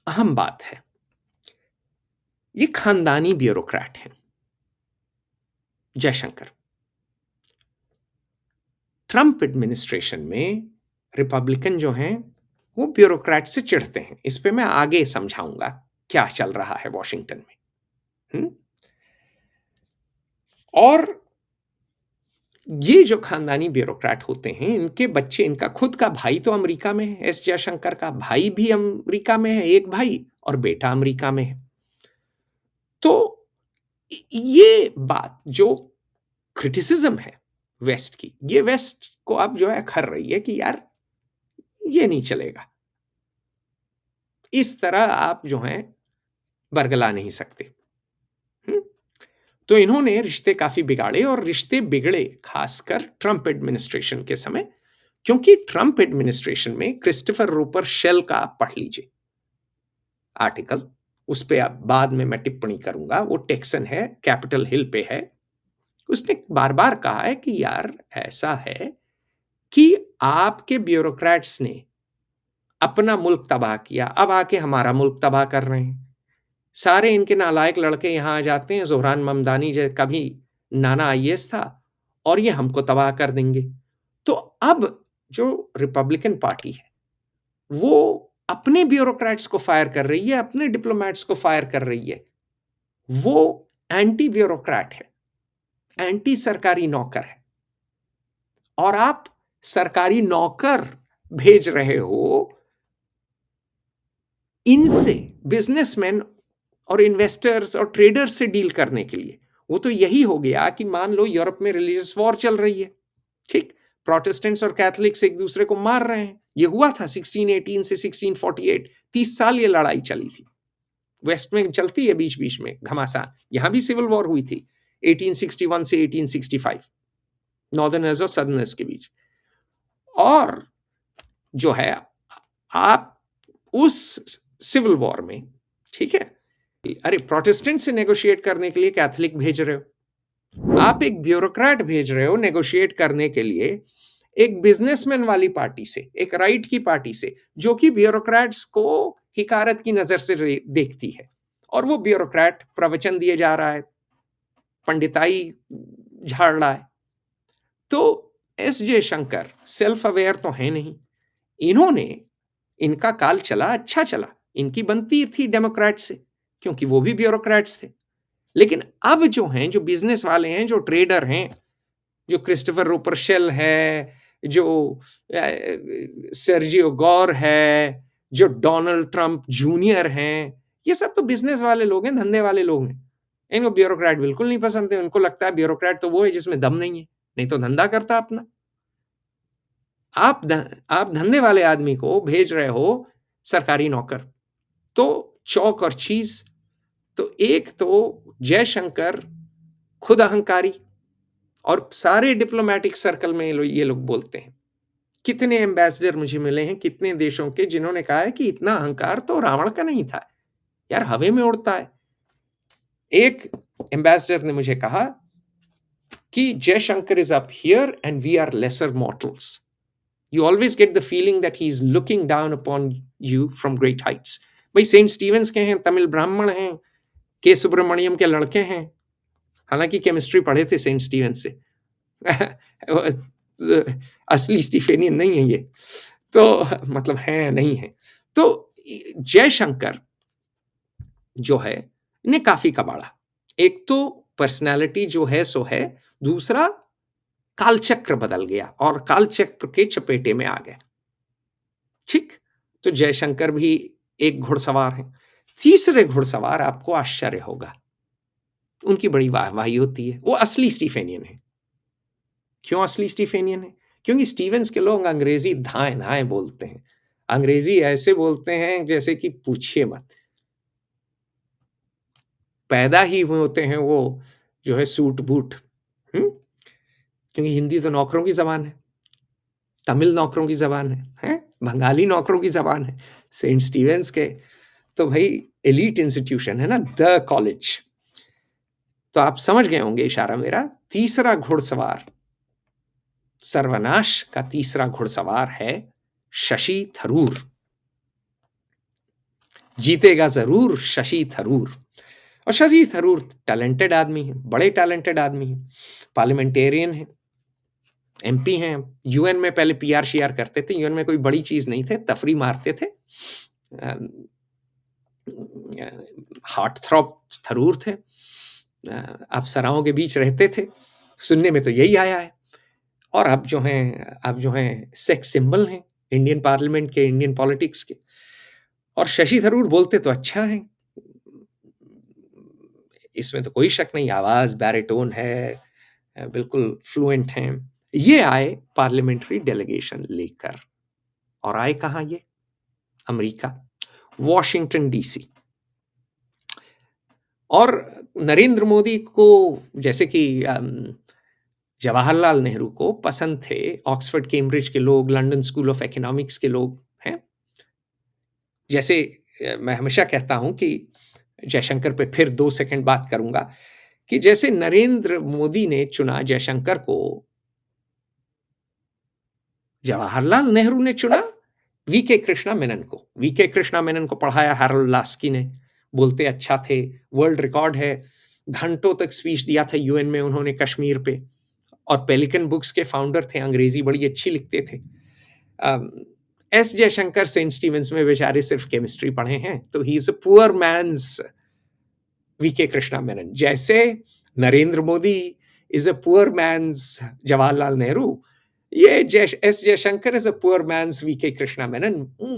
[SPEAKER 1] अहम बात है, ये खानदानी ब्यूरोक्रेट हैं जयशंकर। ट्रंप एडमिनिस्ट्रेशन में रिपब्लिकन जो हैं वो ब्यूरोक्रेट से चिढ़ते हैं। इस पे मैं आगे समझाऊंगा क्या चल रहा है वॉशिंगटन में। और ये जो खानदानी ब्यूरोक्रेट होते हैं, इनके बच्चे, इनका खुद का भाई तो अमेरिका में है, एस जयशंकर का भाई भी अमेरिका में है, एक भाई, और बेटा अमेरिका में है। तो ये बात जो क्रिटिसिज्म है वेस्ट की, ये वेस्ट को अब जो है खर रही है कि यार ये नहीं चलेगा, इस तरह आप जो है बरगला नहीं सकते। तो इन्होंने रिश्ते काफी बिगाड़े, और रिश्ते बिगड़े खासकर ट्रंप एडमिनिस्ट्रेशन के समय, क्योंकि ट्रंप एडमिनिस्ट्रेशन में क्रिस्टोफर रूपर शेल का आप पढ़ लीजिए आर्टिकल, उस पे अब बाद में मैं टिप्पणी करूंगा, वो टेक्सन है, कैपिटल हिल पे है। उसने बार बार कहा है कि यार ऐसा है कि आपके ब्यूरोक्रेट्स ने अपना मुल्क तबाह किया, अब आके हमारा मुल्क तबाह कर रहे हैं। सारे इनके नालायक लड़के यहां आ जाते हैं, जोहरान ममदानी जो कभी नाना IAS था, और ये हमको तबाह कर देंगे। तो अब जो रिपब्लिकन पार्टी है वो अपने ब्यूरोक्रेट्स को फायर कर रही है, अपने डिप्लोमेट्स को फायर कर रही है। वो एंटी ब्यूरोक्रेट है, एंटी सरकारी नौकर है, और आप सरकारी नौकर भेज रहे हो इनसे, बिजनेसमैन और इन्वेस्टर्स और ट्रेडर्स से डील करने के लिए। वो तो यही हो गया कि मान लो यूरोप में रिलीजियस वॉर चल रही है, ठीक, प्रोटेस्टेंट्स और कैथलिक्स एक दूसरे को मार रहे हैं। ये हुआ था 1618 से 1648, 30 साल ये लड़ाई चली थी। वेस्ट में चलती है बीच बीच में घमासान, यहां भी सिविल वॉर हुई थी 1861 से 1865, नॉर्दर्नर्स और सदर्नर्स के बीच। और जो है आप उस सिविल वॉर में, ठीक है, अरे प्रोटेस्टेंट से नेगोशिएट करने के लिए कैथलिक भेज रहे हो, आप एक ब्यूरोक्रेट भेज रहे हो नेगोशिएट करने के लिए एक बिजनेसमैन वाली पार्टी से, एक राइट की पार्टी से, जो कि ब्यूरोक्रेट्स को हिकारत की नजर से देखती है, और वो ब्यूरोक्रेट प्रवचन दिए जा रहा है, पंडिताई झाड़ रहा है। तो एस जयशंकर सेल्फ अवेयर तो है नहीं। इन्होंने, इनका काल चला, अच्छा चला, इनकी बनती थी डेमोक्रेट से, क्योंकि वो भी ब्यूरोक्रेट्स थे। लेकिन अब जो हैं, जो बिजनेस वाले हैं, जो ट्रेडर हैं, जो क्रिस्टोफर रोपरशेल है, जो सर्जियो गौर है, जो डोनाल्ड ट्रंप जूनियर हैं, ये सब तो बिजनेस वाले लोग हैं, धंधे वाले लोग हैं। इनको ब्यूरोक्रेट बिल्कुल नहीं पसंद है। उनको लगता है ब्यूरोक्रेट तो वो है जिसमें दम नहीं है, नहीं तो धंधा करता अपना। आप धंधे वाले आदमी को भेज रहे हो सरकारी नौकर, तो चौक और चीज। तो एक तो जयशंकर खुद अहंकारी, और सारे डिप्लोमेटिक सर्कल में ये लोग बोलते हैं। कितने एम्बेसडर मुझे मिले हैं कितने देशों के, जिन्होंने कहा है कि इतना अहंकार तो रावण का नहीं था यार, हवे में उड़ता है। एक एम्बेसडर ने मुझे कहा कि Jaishankar is up here and we are lesser mortals. You always get the feeling that he's looking down upon you from great heights. भाई सेंट स्टीवेंस के हैं, तमिल ब्राह्मण हैं, के सुब्रमण्यम के लड़के हैं, हालांकि केमिस्ट्री पढ़े थे सेंट स्टीवेंस से। असली स्टीफेनियन नहीं है ये तो, मतलब है नहीं है। तो जयशंकर जो है ने काफी कबाड़ा। एक तो पर्सनालिटी जो है सो है, दूसरा कालचक्र बदल गया और कालचक्र के चपेटे में आ गए। ठीक, तो जयशंकर भी एक घुड़सवार हैं। तीसरे घुड़सवार आपको आश्चर्य होगा, उनकी बड़ी वाहवाही होती है, वो असली स्टीफेनियन है। क्यों असली स्टीफेनियन है? क्योंकि स्टीवेंस के लोग अंग्रेजी धाएं धाएं बोलते हैं, अंग्रेजी ऐसे बोलते हैं जैसे कि पूछिए मत। पैदा ही हुए होते हैं वो जो है सूट बूट, क्योंकि हिंदी तो नौकरों की जबान है, तमिल नौकरों की जबान है, बंगाली नौकरों की जबान है। सेंट स्टीवेंस के तो भाई एलीट इंस्टीट्यूशन है ना, द कॉलेज। तो आप समझ गए होंगे इशारा मेरा। तीसरा घुड़सवार, सर्वनाश का तीसरा घुड़सवार है शशि थरूर। जीतेगा जरूर शशि थरूर। और शशि थरूर टैलेंटेड आदमी है, बड़े टैलेंटेड आदमी है, पार्लियामेंटेरियन है, एमपी हैं। यूएन में पहले पीआर शीआर करते थे, यूएन में कोई बड़ी चीज नहीं थे, तफरी मारते थे। हार्ट थ्रॉप थरूर थे, अप्सराओं के बीच रहते थे, सुनने में तो यही आया है। और अब जो हैं सेक्स सिंबल हैं इंडियन पार्लियामेंट के, इंडियन पॉलिटिक्स के। और शशि थरूर बोलते तो अच्छा है, इसमें तो कोई शक नहीं, आवाज बैरिटोन है, बिल्कुल फ्लुएंट हैं। ये आए पार्लियामेंट्री डेलीगेशन लेकर, और आए कहाँ ये? America, Washington DC. और नरेंद्र मोदी को, जैसे कि जवाहरलाल नेहरू को पसंद थे ऑक्सफोर्ड कैम्ब्रिज के लोग, लंदन स्कूल ऑफ इकोनॉमिक्स के लोग हैं। जैसे मैं हमेशा कहता हूं कि जयशंकर पे फिर 2 सेकंड बात करूंगा, कि जैसे नरेंद्र मोदी ने चुना जयशंकर को, जवाहरलाल नेहरू ने चुना वीके कृष्णा मेनन को। वीके कृष्णा मेनन को पढ़ाया हैरोल्ड लास्की ने, बोलते अच्छा थे, वर्ल्ड रिकॉर्ड है, घंटों तक स्पीच दिया था यूएन में उन्होंने कश्मीर पे, और पेलिकन बुक्स के फाउंडर थे, अंग्रेजी बड़ी अच्छी लिखते थे। एस जयशंकर सेंट स्टीवेंस में बेचारे सिर्फ केमिस्ट्री पढ़े हैं, तो he is a poor man's VK Krishna Menon. जैसे Narendra Modi is a poor man's Jawaharlal Nehru, ये S Jaishankar is a poor man's VK Krishna Menon.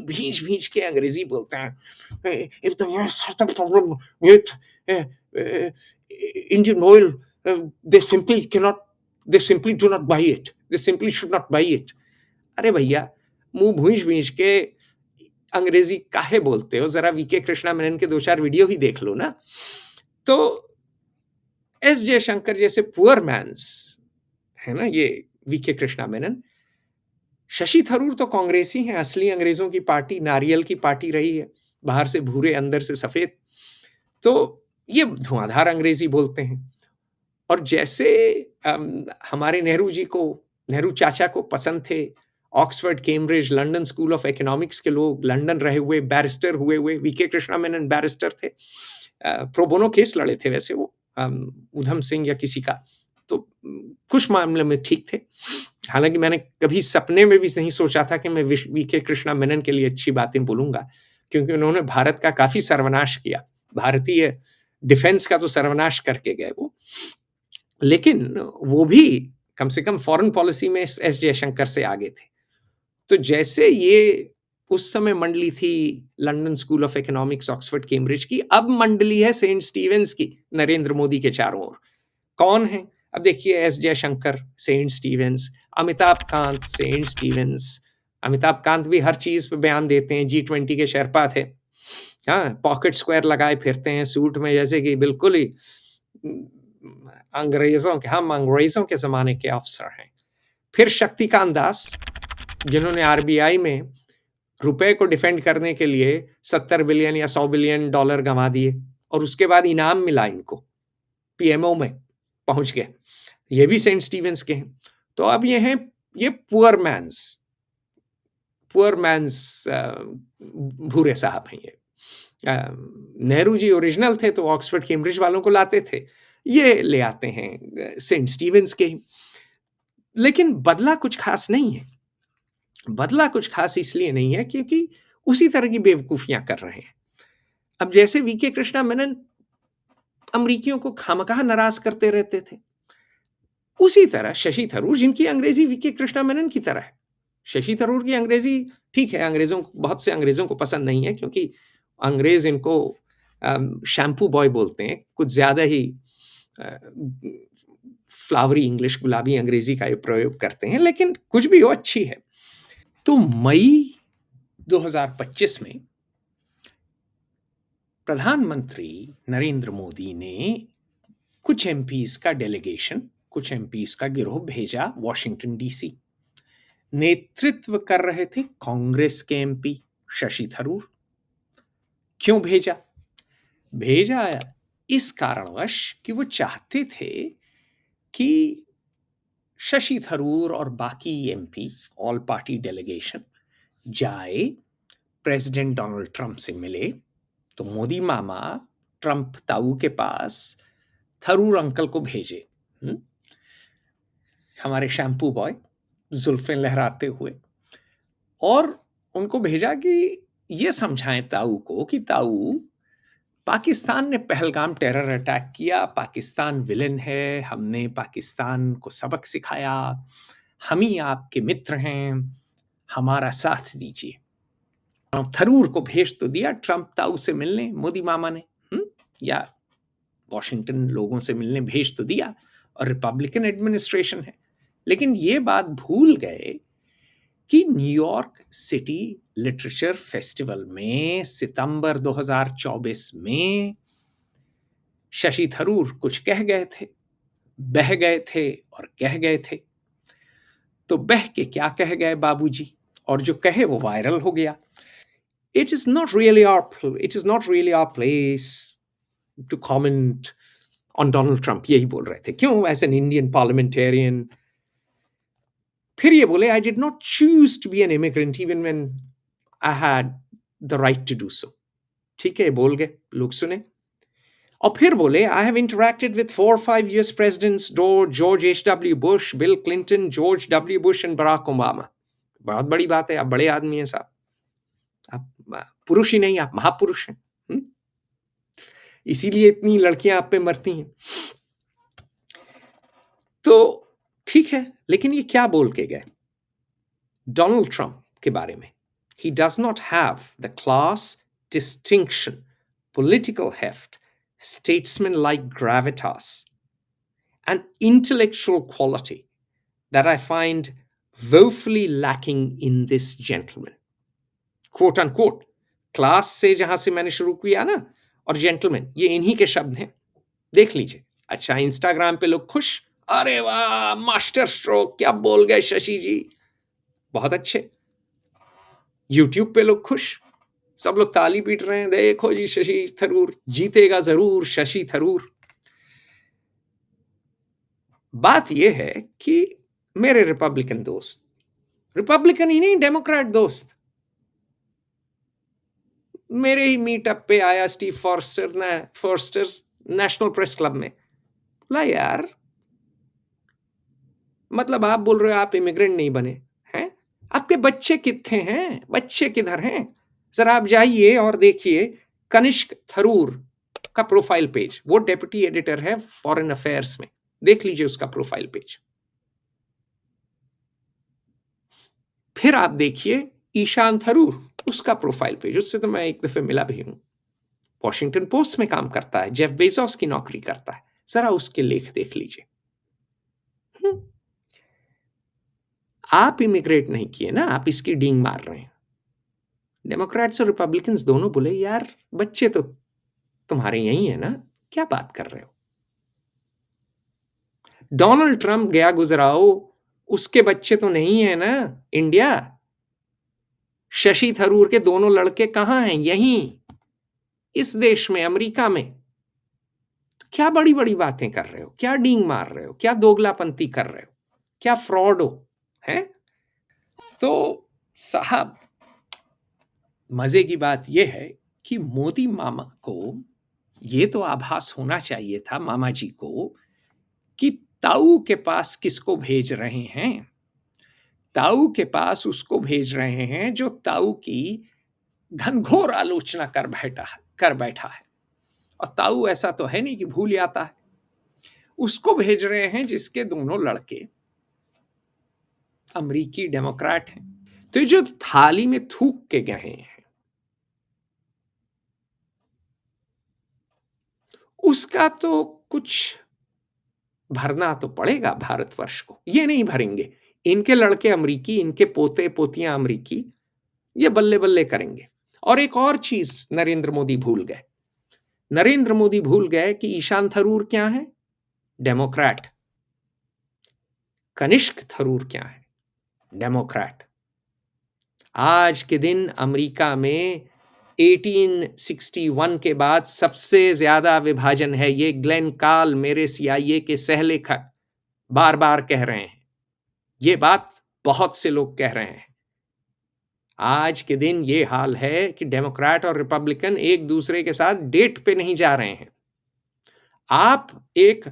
[SPEAKER 1] भींच भींच के अंग्रेजी बोलते हैं। If the problem with Indian Oil, they simply do not buy it, they simply should not buy it। अरे भैया, मुंह भूंज भूंज के अंग्रेजी काहे बोलते हो? जरा वीके कृष्णा मेनन के 2-4 वीडियो ही देख लो ना। तो एस जयशंकर जैसे पुअर मैन्स है ना ये वीके कृष्णा मेनन। शशि थरूर तो कांग्रेसी हैं, असली अंग्रेजों की पार्टी, नारियल की पार्टी रही है, बाहर से भूरे अंदर से सफेद। तो ये धुआंधार अंग्रेजी बोलते हैं। और जैसे हमारे नेहरू जी को नेहरू चाचा को पसंद थे Oxford, Cambridge, London school of economics के लोग, लंदन रहे हुए, बैरिस्टर हुए वीके कृष्णा मेनन बैरिस्टर थे, प्रो बोनो केस लड़े थे वैसे वो, उधम सिंह या किसी का, तो कुछ मामले में ठीक थे। हालांकि मैंने कभी सपने में भी नहीं सोचा था कि मैं वीके कृष्णा मेनन के लिए अच्छी बातें बोलूंगा, क्योंकि उन्होंने भारत का काफी सर्वनाश किया, भारतीय डिफेंस का तो सर्वनाश करके गए वो, लेकिन वो भी कम से कम फॉरेन पॉलिसी में एस जयशंकर से आगे थे। तो जैसे ये उस समय मंडली थी London school of economics, Oxford, Cambridge की, अब मंडली है सेंट स्टीवेंस की, नरेंद्र मोदी के चारों ओर। कौन है? अब देखिए, S Jaishankar Saint Stephen's, Amitabh Kant Saint Stephen's. Amitabh Kant भी हर चीज पे बयान देते हैं, G20 के शेरपा थे, हाँ, पॉकेट स्क्वायर लगाए फिरते हैं सूट में, जैसे कि बिल्कुल ही हम अंग्रेजों के जमाने के अफसर हैं। फिर शक्तिकांत दास, जिन्होंने आरबीआई में रुपए को डिफेंड करने के लिए 70 बिलियन या 100 बिलियन डॉलर गंवा दिए, और उसके बाद इनाम मिला इनको, पीएमओ में पहुंच गए, ये भी सेंट स्टीवेंस के हैं। तो अब ये हैं, ये पुअर मैंस भूरे साहब हैं ये। नेहरू जी ओरिजिनल थे तो ऑक्सफोर्ड कैम्ब्रिज वालों को लाते थे, ये ले आते हैं सेंट स्टीवेंस के ही। लेकिन बदला कुछ खास नहीं है, बदला कुछ खास इसलिए नहीं है क्योंकि उसी तरह की बेवकूफियां कर रहे हैं। अब जैसे वीके कृष्णा मेनन अमरीकियों को खामखा नाराज करते रहते थे, उसी तरह शशि थरूर, जिनकी अंग्रेजी वीके कृष्णा मेनन की तरह है। शशि थरूर की अंग्रेजी ठीक है, बहुत से अंग्रेजों को पसंद नहीं है, क्योंकि अंग्रेज इनको शैम्पू बॉय बोलते हैं, कुछ ज्यादा ही फ्लावरी इंग्लिश, गुलाबी अंग्रेजी का प्रयोग करते हैं, लेकिन कुछ भी हो, अच्छी है। तो मई 2025 में प्रधानमंत्री नरेंद्र मोदी ने कुछ एमपीज का डेलीगेशन, कुछ एमपीज का गिरोह भेजा वॉशिंगटन डीसी। नेतृत्व कर रहे थे कांग्रेस के एमपी शशि थरूर। क्यों भेजा? भेजा इस कारणवश कि वो चाहते थे कि शशि थरूर और बाकी एमपी, ऑल पार्टी डेलीगेशन जाए, प्रेसिडेंट डोनाल्ड ट्रंप से मिले। तो मोदी मामा ट्रंप ताऊ के पास थरूर अंकल को भेजे, हमारे शैम्पू बॉय, जुल्फें लहराते हुए, और उनको भेजा कि ये समझाएं ताऊ को कि ताऊ, पाकिस्तान ने पहलगाम टेरर अटैक किया, पाकिस्तान विलेन है, हमने पाकिस्तान को सबक सिखाया, हम ही आपके मित्र हैं, हमारा साथ दीजिए। थरूर को भेज तो दिया ट्रंप ताऊ से मिलने, मोदी मामा ने, या वॉशिंगटन लोगों से मिलने भेज तो दिया, और रिपब्लिकन एडमिनिस्ट्रेशन है। लेकिन ये बात भूल गए कि न्यूयॉर्क सिटी लिटरेचर फेस्टिवल में सितंबर 2024 में शशि थरूर कुछ कह गए थे, बह गए थे और कह गए थे। तो बह के क्या कह गए बाबूजी, और जो कहे वो वायरल हो गया। It is not really our place to comment on Donald Trump, यही बोल रहे थे। क्यों? As an Indian parliamentarian। फिर ये बोले, I did not choose to be an immigrant even when I had the right to do so। ठीक है, बोल गए, लोग सुने। और फिर बोले, I have interacted with 4 or 5 US presidents, George H.W. Bush, Bill Clinton, George W. Bush and Barack Obama। बहुत बड़ी बात है, आप बड़े आदमी हैं साहब, आप पुरुष ही नहीं, आप महापुरुष हैं, इसीलिए इतनी लड़कियां आप पे मरती हैं। तो ठीक है, लेकिन ये क्या बोल के गए डोनाल्ड ट्रंप के बारे में? He does not have the class, distinction, political heft, statesman-like gravitas, and intellectual quality that I find woefully lacking in this gentleman। quote unquote, class से जहां से मैंने शुरू किया ना, और जेंटलमैन, ये इन्हीं के शब्द हैं, देख लीजिए। अच्छा, इंस्टाग्राम पे लोग खुश, अरे वाह मास्टर स्ट्रोक, क्या बोल गए शशि जी, बहुत अच्छे। यूट्यूब पे लोग खुश, सब लोग ताली पीट रहे हैं, देखो जी शशि थरूर जीतेगा जरूर, शशि थरूर। बात यह है कि मेरे रिपब्लिकन दोस्त, रिपब्लिकन ही नहीं, डेमोक्रेट दोस्त, मेरे ही मीटअप पे आया Steve Forster national press club में। बोला यार, मतलब आप बोल रहे हो आप इमिग्रेंट नहीं बने हैं, आपके बच्चे कितने हैं, बच्चे किधर हैं? जरा आप जाइए और देखिए कनिष्क थरूर का प्रोफाइल पेज, वो डेप्यूटी एडिटर है फॉरेन अफेयर्स में, देख लीजिए उसका प्रोफाइल पेज। फिर आप देखिए ईशान थरूर, उसका प्रोफाइल पेज, उससे तो मैं एक दफे मिला भी हूं, वॉशिंगटन पोस्ट में काम करता है, जेफ बेजोस की नौकरी करता है, जरा उसके लेख देख लीजिए। आप इमिग्रेट नहीं किए ना, आप इसकी डींग मार रहे हैं। डेमोक्रेट्स और रिपब्लिकन्स दोनों बोले यार बच्चे तो तुम्हारे यही है ना, क्या बात कर रहे हो? डोनाल्ड ट्रंप गया गुजराओ, उसके बच्चे तो नहीं है ना इंडिया। शशि थरूर के दोनों लड़के कहां हैं? यहीं इस देश में, अमेरिका में। तो क्या बड़ी बड़ी बातें कर रहे हो, क्या डींग मार रहे हो, क्या दोगलापंती कर रहे हो, क्या फ्रॉड हो, हैं? तो साहब, मजे की बात यह है कि मोदी मामा को ये तो आभास होना चाहिए था, मामा जी को, कि ताऊ के पास किसको भेज रहे हैं। ताऊ के पास उसको भेज रहे हैं जो ताऊ की घनघोर आलोचना कर बैठा है। और ताऊ ऐसा तो है नहीं कि भूल जाता है। उसको भेज रहे हैं जिसके दोनों लड़के अमरीकी डेमोक्रेट हैं। तो ये जो थाली में थूक के गए हैं, उसका तो कुछ भरना तो पड़ेगा भारतवर्ष को। ये नहीं भरेंगे, इनके लड़के अमरीकी, इनके पोते पोतियां अमरीकी, ये बल्ले बल्ले करेंगे। और एक और चीज नरेंद्र मोदी भूल गए, नरेंद्र मोदी भूल गए कि ईशान थरूर क्या है? डेमोक्रेट। कनिष्क थरूर क्या है? डेमोक्रेट। आज के दिन अमेरिका में 1861 के बाद सबसे ज्यादा विभाजन है। ये ग्लेन काल, मेरे सीआईए के सहलेखक, बार बार कह रहे हैं। ये बात बहुत से लोग कह रहे हैं। आज के दिन ये हाल है कि डेमोक्रेट और रिपब्लिकन एक दूसरे के साथ डेट पे नहीं जा रहे हैं। आप एक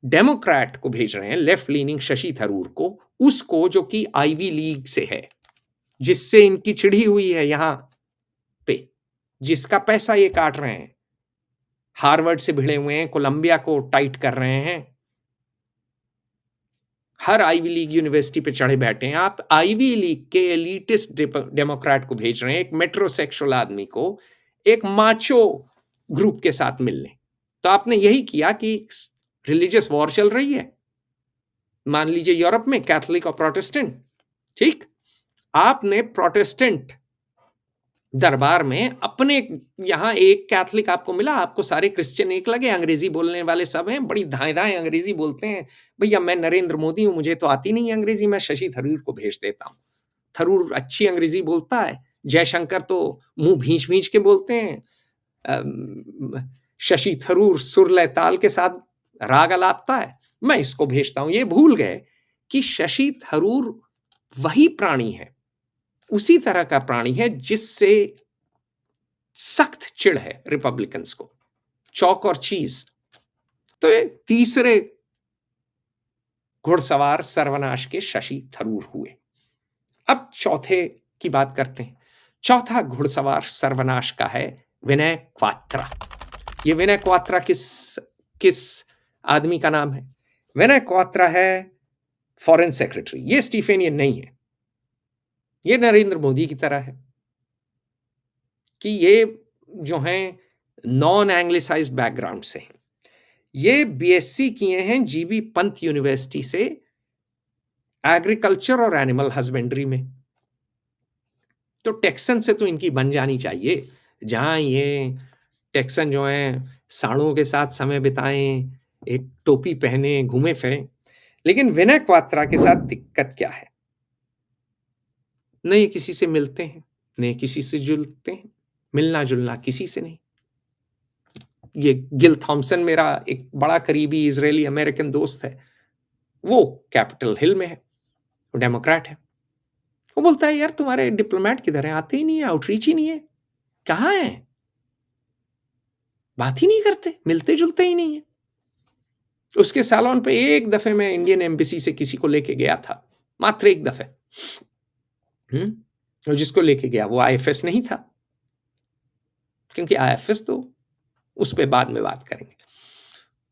[SPEAKER 1] डेमोक्रेट को भेज रहे हैं, लेफ्ट लीनिंग शशि थरूर को, उसको जो कि आईवी लीग से है, जिससे इनकी चिढ़ी हुई है यहां पे, जिसका पैसा ये काट रहे हैं, हार्वर्ड से भिड़े हुए हैं, कोलंबिया को टाइट कर रहे हैं, हर आईवी लीग यूनिवर्सिटी पे चढ़े बैठे हैं। आप आईवी लीग के एलिटिस्ट डेमोक्रेट को भेज रहे हैं, एक मेट्रोसेक्सुअल आदमी को, एक माचो ग्रुप के साथ मिलने। तो आपने यही किया कि रिलीजियस वॉर चल रही है, मान लीजिए यूरोप में, कैथोलिक और प्रोटेस्टेंट, ठीक? आपने प्रोटेस्टेंट दरबार में अपने, यहां एक कैथलिक आपको मिला, आपको सारे क्रिश्चियन एक लगे, अंग्रेजी बोलने वाले सब हैं, बड़ी धाए धाए अंग्रेजी बोलते हैं। भैया मैं नरेंद्र मोदी हूं, मुझे तो आती नहीं अंग्रेजी, मैं शशि थरूर को भेज देता हूं। थरूर अच्छी अंग्रेजी बोलता है, जयशंकर तो मुंह भींच भींच के बोलते हैं, शशि थरूर सुर लय ताल के साथ राग अलापता है, मैं इसको भेजता हूं। ये भूल गए कि शशि थरूर वही प्राणी है, उसी तरह का प्राणी है जिससे सख्त चिढ़ है रिपब्लिकन्स को, चौक और चीज। तो ये तीसरे घुड़सवार सर्वनाश के शशि थरूर हुए। अब चौथे की बात करते हैं। चौथा घुड़सवार सर्वनाश का है विनय क्वात्रा। ये विनय क्वात्रा किस किस आदमी का नाम है? विनय क्वात्रा है फॉरेन सेक्रेटरी। ये स्टीफेनियन नहीं है, ये नरेंद्र मोदी की तरह है कि ये जो हैं नॉन एंग्लिसाइज्ड बैकग्राउंड से हैं। ये बीएससी किए हैं जीबी पंत यूनिवर्सिटी से, एग्रीकल्चर और एनिमल हस्बेंड्री में। तो टेक्सन से तो इनकी बन जानी चाहिए, जहां ये टेक्सन जो हैं सांडों के साथ समय बिताएं, एक टोपी पहने, घूमे फिरें। लेकिन विनय क्वात्रा के साथ दिक्कत क्या है? न ये किसी से मिलते हैं, न ये किसी से जुलते हैं, मिलना जुलना किसी से नहीं। ये गिल थॉम्सन मेरा एक बड़ा करीबी इजरायली अमेरिकन दोस्त है, वो कैपिटल हिल में है, वो डेमोक्रेट है। वो बोलता है यार तुम्हारे डिप्लोमेट किधर हैं, आते ही नहीं है, आउटरीच ही नहीं है, कहाँ हैं, बात ही नहीं करते, मिलते जुलते ही नहीं है। उसके सैलून पे एक दफे मैं इंडियन एम्बेसी से किसी को लेके गया था, मात्र एक दफे। और जिसको लेके गया वो आईएफएस नहीं था, क्योंकि आईएफएस तो उस पर बाद में बात करेंगे।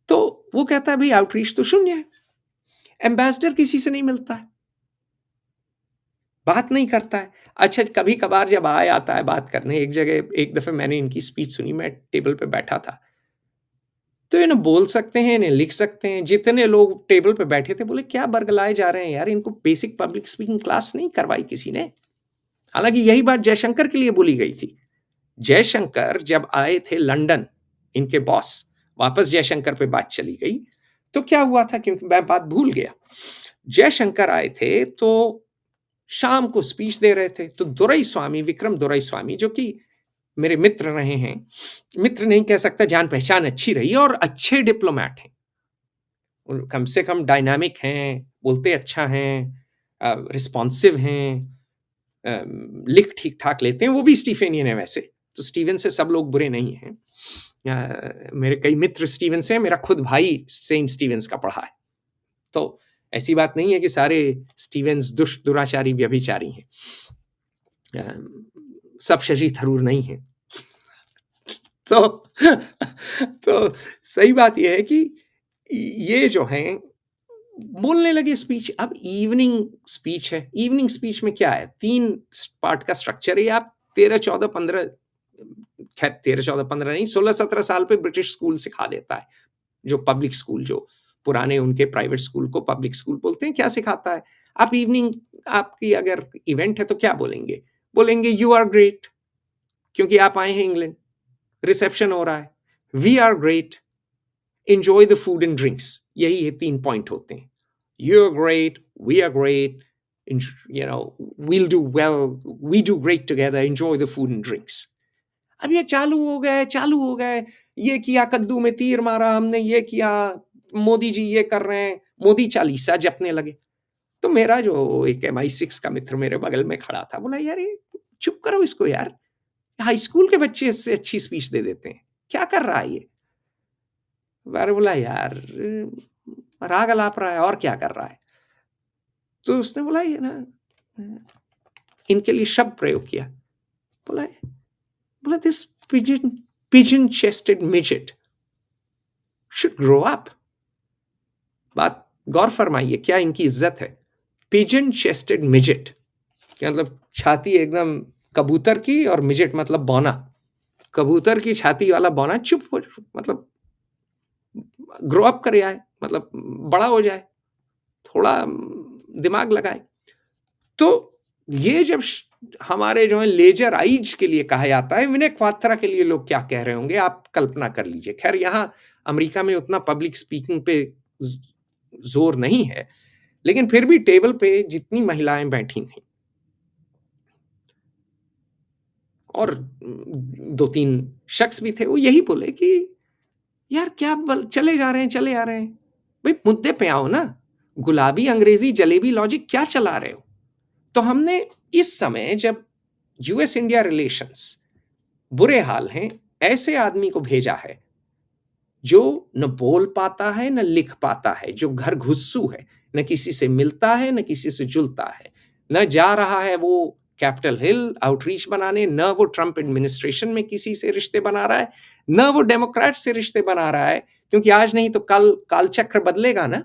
[SPEAKER 1] तो वो कहता है भाई आउटरीच तो शून्य है, एम्बेसडर किसी से नहीं मिलता है, बात नहीं करता है। अच्छा कभी कभार जब आता है बात करने, एक जगह एक दफे मैंने इनकी स्पीच सुनी, मैं टेबल पे बैठा था, तो इन्हें बोल सकते हैं, इन्हें लिख सकते हैं। जितने लोग टेबल पे बैठे थे बोले क्या बरगलाए जा रहे हैं यार, इनको बेसिक पब्लिक स्पीकिंग क्लास नहीं करवाई किसी ने। हालांकि यही बात जयशंकर के लिए बोली गई थी। जयशंकर जब आए थे लंदन, इनके बॉस, वापस जयशंकर पे बात चली गई, तो क्या हुआ था, क्योंकि मैं बात भूल गया। जयशंकर आए थे तो शाम को स्पीच दे रहे थे, तो दुरई स्वामी, विक्रम दुरई स्वामी, जो कि मेरे मित्र रहे हैं, मित्र नहीं कह सकता, जान पहचान अच्छी रही और अच्छे डिप्लोमेट हैं, कम से कम डायनामिक हैं, बोलते अच्छा हैं, रिस्पॉन्सिव हैं, लिख ठीक ठाक लेते हैं। वो भी स्टीफेनियन है वैसे, तो स्टीवन से सब लोग बुरे नहीं हैं। मेरे कई मित्र स्टीवन से हैं, मेरा खुद भाई सेंट स्टीवेंस का पढ़ा है, तो ऐसी बात नहीं है कि सारे स्टीवेंस दुष्ट दुराचारी व्यभिचारी हैं, सब शशि थरूर नहीं है। तो तो सही बात यह है कि ये जो हैं बोलने लगे स्पीच। अब इवनिंग स्पीच है, इवनिंग स्पीच में क्या है, 3 पार्ट का स्ट्रक्चर है। आप 13, 14, 15, खैर 13, 14, 15 नहीं, 16, 17 साल पे ब्रिटिश स्कूल सिखा देता है, जो पब्लिक स्कूल, जो पुराने उनके प्राइवेट स्कूल को पब्लिक स्कूल बोलते हैं। क्या सिखाता है, आप इवनिंग, आपकी अगर इवेंट है तो क्या बोलेंगे, बोलेंगे यू आर ग्रेट, क्योंकि आप आए हैं इंग्लैंड, रिसेप्शन हो रहा है, we are great, enjoy the food and drinks, यही ये 3 पॉइंट होते हैं। You're great, we are great, you know, we'll do well, we do great together, enjoy the food and drinks। अब ये चालू हो गए, ये किया, कद्दू में तीर मारा हमने, ये किया, मोदी जी ये कर रहे हैं, मोदी चालीसा जपने लगे। तो मेरा जो एक MI6 का मित्र मेरे बगल में खड़ा था, बोला यार ये चुप करो इसको यार, हाई स्कूल के बच्चे इससे अच्छी स्पीच दे देते हैं, क्या कर रहा है ये। मैंने बोला यार राग अलाप रहा है और क्या कर रहा है। तो उसने बोला ये ना, इनके लिए शब्द प्रयोग किया, बोला this pigeon chested midget should grow up। बात गौर फरमाइए, क्या इनकी इज्जत है। pigeon chested midget क्या मतलब, छाती एकदम कबूतर की, और मिजेट मतलब बौना, कबूतर की छाती वाला बौना चुप हो, मतलब ग्रो अप कर जाए, मतलब बड़ा हो जाए, थोड़ा दिमाग लगाए। तो ये जब हमारे जो है लेजर आइज के लिए कहा जाता है, विनय क्वात्रा के लिए लोग क्या कह रहे होंगे, आप कल्पना कर लीजिए। खैर यहाँ अमेरिका में उतना पब्लिक स्पीकिंग पे जोर नहीं है, लेकिन फिर भी टेबल पे जितनी महिलाएं बैठी थी और 2-3 शख्स भी थे, वो यही बोले कि यार क्या चले जा रहे हैं भाई, मुद्दे पे आओ ना, गुलाबी अंग्रेजी जलेबी लॉजिक क्या चला रहे हो। तो हमने इस समय जब यूएस इंडिया रिलेशंस बुरे हाल हैं, ऐसे आदमी को भेजा है जो न बोल पाता है न लिख पाता है, जो घर घुस्सू है, न किसी से मिलता है न किसी से जुलता है, न जा रहा है वो कैपिटल हिल आउटरीच बनाने, न वो ट्रंप एडमिनिस्ट्रेशन में किसी से रिश्ते बना रहा है, न वो डेमोक्रेट से रिश्ते बना रहा है, क्योंकि आज नहीं तो कल कालचक्र बदलेगा ना,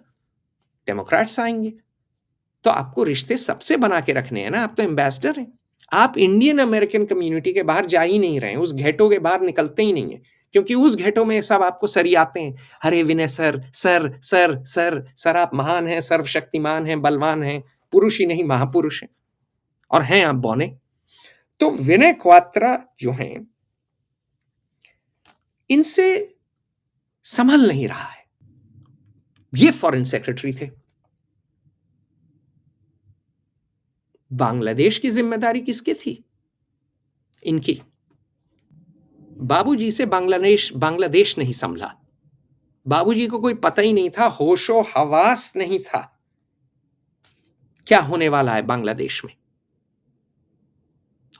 [SPEAKER 1] डेमोक्रेट्स आएंगे। तो आपको रिश्ते सबसे बना के रखने हैं ना, आप तो एम्बेसडर हैं। आप इंडियन अमेरिकन कम्युनिटी के बाहर जा ही नहीं रहे हैं, उस घेटों के बाहर निकलते ही नहीं है, क्योंकि उस घेटों में सब आपको सरियाते हैं। अरे Vinay sir sir sir sir sir, आप महान हैं, सर्वशक्तिमान हैं, बलवान हैं, पुरुष ही नहीं महापुरुष हैं, और हैं आप बौने। तो विनय क्वात्रा जो हैं, इनसे संभल नहीं रहा है। ये फॉरेन सेक्रेटरी थे, बांग्लादेश की जिम्मेदारी किसकी थी, इनकी। बाबूजी से बांग्लादेश नहीं संभला, बाबूजी को कोई पता ही नहीं था, होशो हवास नहीं था क्या होने वाला है बांग्लादेश में।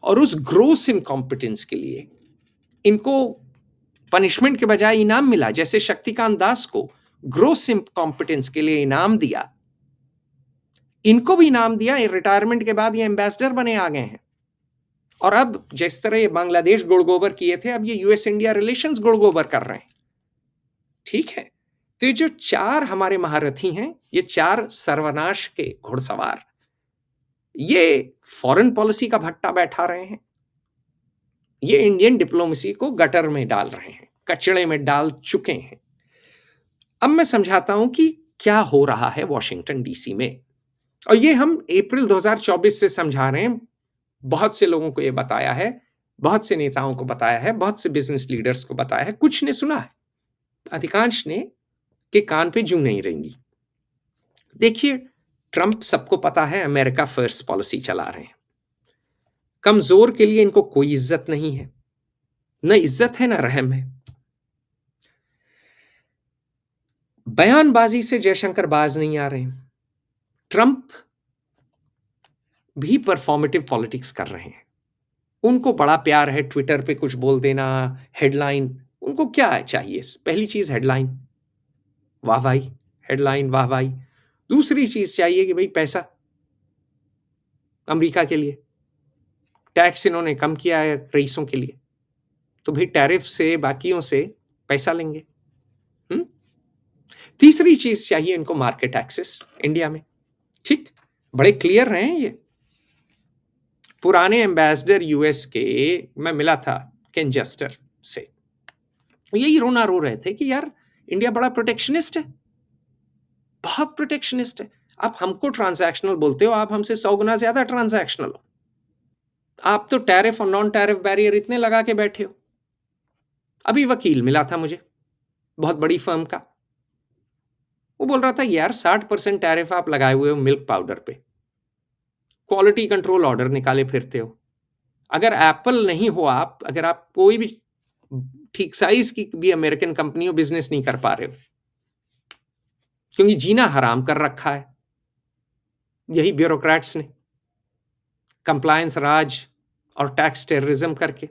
[SPEAKER 1] और उस ग्रोस इनकॉम्पिटेंस के लिए इनको पनिशमेंट के बजाय इनाम मिला। जैसे शक्तिकांत दास को ग्रोस इनकॉम्पिटेंस के लिए इनाम दिया, इनको भी इनाम दिया। रिटायरमेंट के बाद ये एम्बेसडर बने आ गए हैं। और अब जिस तरह ये बांग्लादेश गुड़गोबर किए थे, अब ये यूएस इंडिया रिलेशंस गुड़गोबर कर रहे हैं। ठीक है, तो ये जो चार हमारे महारथी हैं, ये चार सर्वनाश के घुड़सवार, ये फॉरेन पॉलिसी का भट्टा बैठा रहे हैं। ये इंडियन डिप्लोमेसी को गटर में डाल रहे हैं, कचड़े में डाल चुके हैं। अब मैं समझाता हूं कि क्या हो रहा है वॉशिंगटन डीसी में। और ये हम अप्रैल 2024 से समझा रहे हैं। बहुत से लोगों को ये बताया है, बहुत से नेताओं को बताया है, बहुत से बिजनेस लीडर्स को बताया है, कुछ ने सुना है, अधिकांश ने के कान पे जूं नहीं रहेंगी। देखिए, ट्रंप, सबको पता है, अमेरिका फर्स्ट पॉलिसी चला रहे हैं। कमजोर के लिए इनको कोई इज्जत नहीं है, न इज्जत है न रहम है। बयानबाजी से जयशंकर बाज नहीं आ रहे हैं। ट्रंप भी परफॉर्मेटिव पॉलिटिक्स कर रहे हैं। उनको बड़ा प्यार है ट्विटर पे कुछ बोल देना, हेडलाइन। उनको क्या है चाहिए? पहली चीज हेडलाइन, वाह भाई, हेडलाइन वाह भाई। दूसरी चीज चाहिए कि भाई पैसा। अमेरिका के लिए टैक्स इन्होंने कम किया है रईसों के लिए, तो भाई टैरिफ से, बाकियों से पैसा लेंगे। तीसरी चीज चाहिए इनको मार्केट एक्सेस इंडिया में। ठीक, बड़े क्लियर रहे हैं ये। पुराने एम्बेसडर यूएस के मैं मिला था केन जेस्टर से, यही रोना रो रहे थे कि यार इंडिया बड़ा प्रोटेक्शनिस्ट है, बहुत प्रोटेक्शनिस्ट है। आप हमको ट्रांजैक्शनल बोलते हो, आप हमसे 100 गुना ज्यादा ट्रांजैक्शनल हो। आप तो टैरिफ और नॉन टैरिफ बैरियर इतने लगा के बैठे हो। अभी वकील मिला था मुझे, बहुत बड़ी फर्म का, वो बोल रहा था यार 60% टैरिफ आप लगाए हुए हो मिल्क पाउडर पे, क्वालिटी कंट्रोल ऑर्डर निकाले फिरते हो। अगर एप्पल नहीं हो आप, अगर आप कोई भी ठीक साइज की भी अमेरिकन कंपनी हो, बिजनेस नहीं कर पा रहे हो, क्योंकि जीना हराम कर रखा है यही ब्यूरोक्रेट्स ने, कंप्लायंस राज और टैक्स टेररिज्म करके।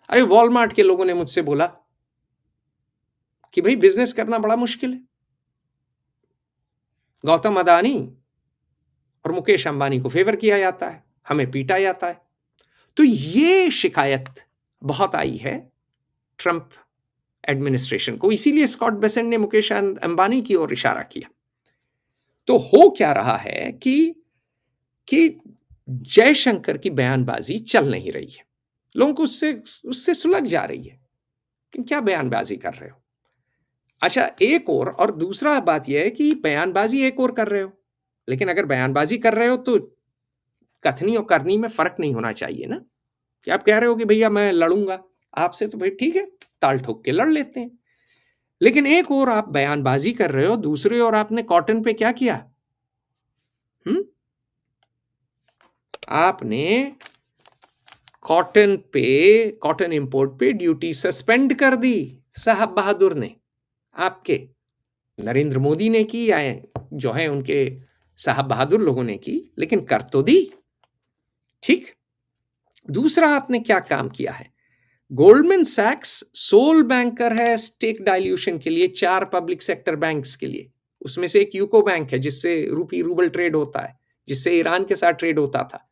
[SPEAKER 1] अरे वॉलमार्ट के लोगों ने मुझसे बोला कि भाई बिजनेस करना बड़ा मुश्किल है, गौतम अदानी और मुकेश अंबानी को फेवर किया जाता है, हमें पीटा जाता है। तो ये शिकायत बहुत आई है ट्रंप एडमिनिस्ट्रेशन को, इसीलिए स्कॉट बेसेंट ने मुकेश अंबानी की ओर इशारा किया। तो हो क्या रहा है कि जयशंकर की बयानबाजी चल नहीं रही है, लोगों को उससे सुलग जा रही है कि क्या बयानबाजी कर रहे हो। अच्छा, एक और दूसरा बात यह है कि बयानबाजी एक और कर रहे हो, लेकिन अगर बयानबाजी कर रहे हो तो कथनी और करनी में फर्क नहीं होना चाहिए ना। कि आप कह रहे हो कि भैया मैं लड़ूंगा आपसे, तो भाई ठीक है, ताल ठोक के लड़ लेते हैं। लेकिन एक और आप बयानबाजी कर रहे हो, दूसरी ओर आपने कॉटन पे क्या किया? आपने कॉटन इंपोर्ट पे ड्यूटी सस्पेंड कर दी, साहब बहादुर ने, आपके नरेंद्र मोदी ने की, या जो है उनके साहब बहादुर लोगों ने की, लेकिन कर तो दी। ठीक, दूसरा आपने क्या काम किया है? गोल्डमैन सैक्स सोल बैंकर है स्टेक डाइल्यूशन के लिए 4 पब्लिक सेक्टर बैंक्स के लिए। उसमें से एक यूको बैंक है जिससे रूबल ट्रेड होता है, जिससे ईरान के साथ ट्रेड होता था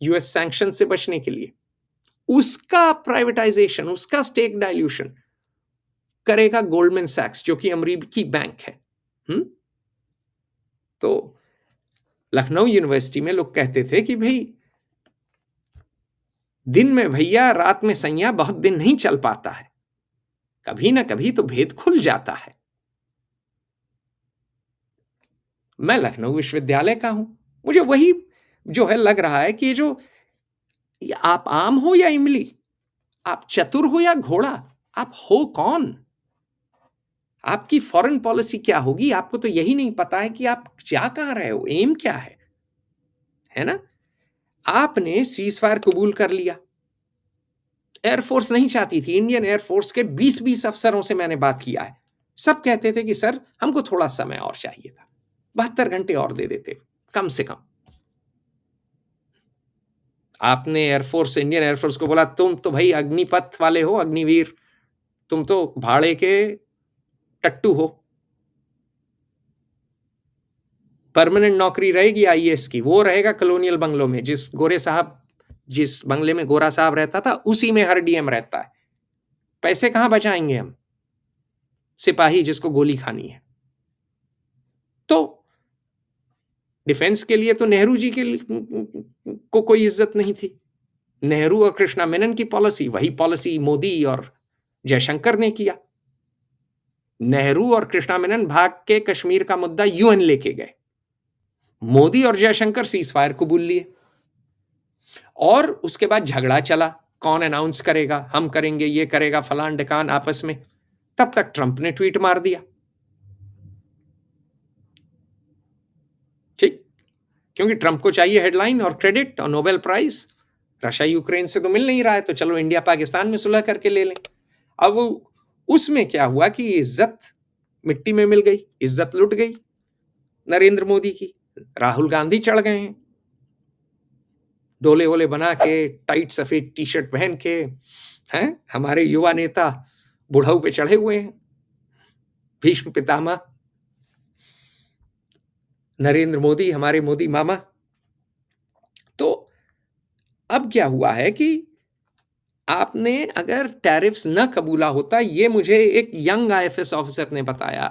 [SPEAKER 1] यूएस सैंक्शन से बचने के लिए। उसका प्राइवेटाइजेशन, उसका स्टेक डाइल्यूशन करेगा गोल्डमैन सैक्स, जो कि अमेरिकी बैंक है। तो लखनऊ यूनिवर्सिटी में लोग कहते थे कि भाई दिन में भैया, रात में सैया, बहुत दिन नहीं चल पाता है, कभी ना कभी तो भेद खुल जाता है। मैं लखनऊ विश्वविद्यालय का हूं, मुझे वही जो है लग रहा है कि जो आप आम हो या इमली, आप चतुर हो या घोड़ा, आप हो कौन? आपकी फॉरेन पॉलिसी क्या होगी? आपको तो यही नहीं पता है कि आप जा कहां रहे हो, एम क्या है ना? आपने सीजफायर कबूल कर लिया। एयरफोर्स नहीं चाहती थी, इंडियन एयरफोर्स के 20 अफसरों से मैंने बात किया है, सब कहते थे कि सर हमको थोड़ा समय और चाहिए था, 72 घंटे और दे देते, कम से कम। आपने एयरफोर्स, इंडियन एयरफोर्स को बोला तुम तो भाई अग्निपथ वाले हो, अग्निवीर, तुम तो भाड़े के टट्टू हो। परमानेंट नौकरी रहेगी आईएएस की, वो रहेगा कॉलोनियल बंगलों में, जिस बंगले में गोरा साहब रहता था उसी में हर डीएम रहता है। पैसे कहां बचाएंगे हम? सिपाही जिसको गोली खानी है। तो डिफेंस के लिए तो नेहरू जी के को कोई इज्जत नहीं थी। नेहरू और कृष्णा मेनन की पॉलिसी, वही पॉलिसी मोदी और जयशंकर ने किया। नेहरू और कृष्णा मेनन भाग के कश्मीर का मुद्दा यूएन लेके गए, मोदी और जयशंकर सीज फायर कबूल लिए, और उसके बाद झगड़ा चला, कौन अनाउंस करेगा, हम करेंगे, ये करेगा, फलान ढिकान आपस में। तब तक ट्रंप ने ट्वीट मार दिया। ठीक, क्योंकि ट्रंप को चाहिए हेडलाइन और क्रेडिट और नोबेल प्राइज। रशिया यूक्रेन से तो मिल नहीं रहा है, तो चलो इंडिया पाकिस्तान में सुलह करके ले लें। अब उसमें क्या हुआ कि इज्जत मिट्टी में मिल गई, इज्जत लुट गई नरेंद्र मोदी की। राहुल गांधी चढ़ गए हैं, डोले वोले बना के, टाइट सफेद टी शर्ट पहन के, हैं हमारे युवा नेता बुढ़ाऊ पे चढ़े हुए हैं, भीष्म पितामह नरेंद्र मोदी, हमारे मोदी मामा। तो अब क्या हुआ है कि आपने अगर टैरिफ्स न कबूला होता, ये मुझे एक यंग आईएफएस ऑफिसर ने बताया,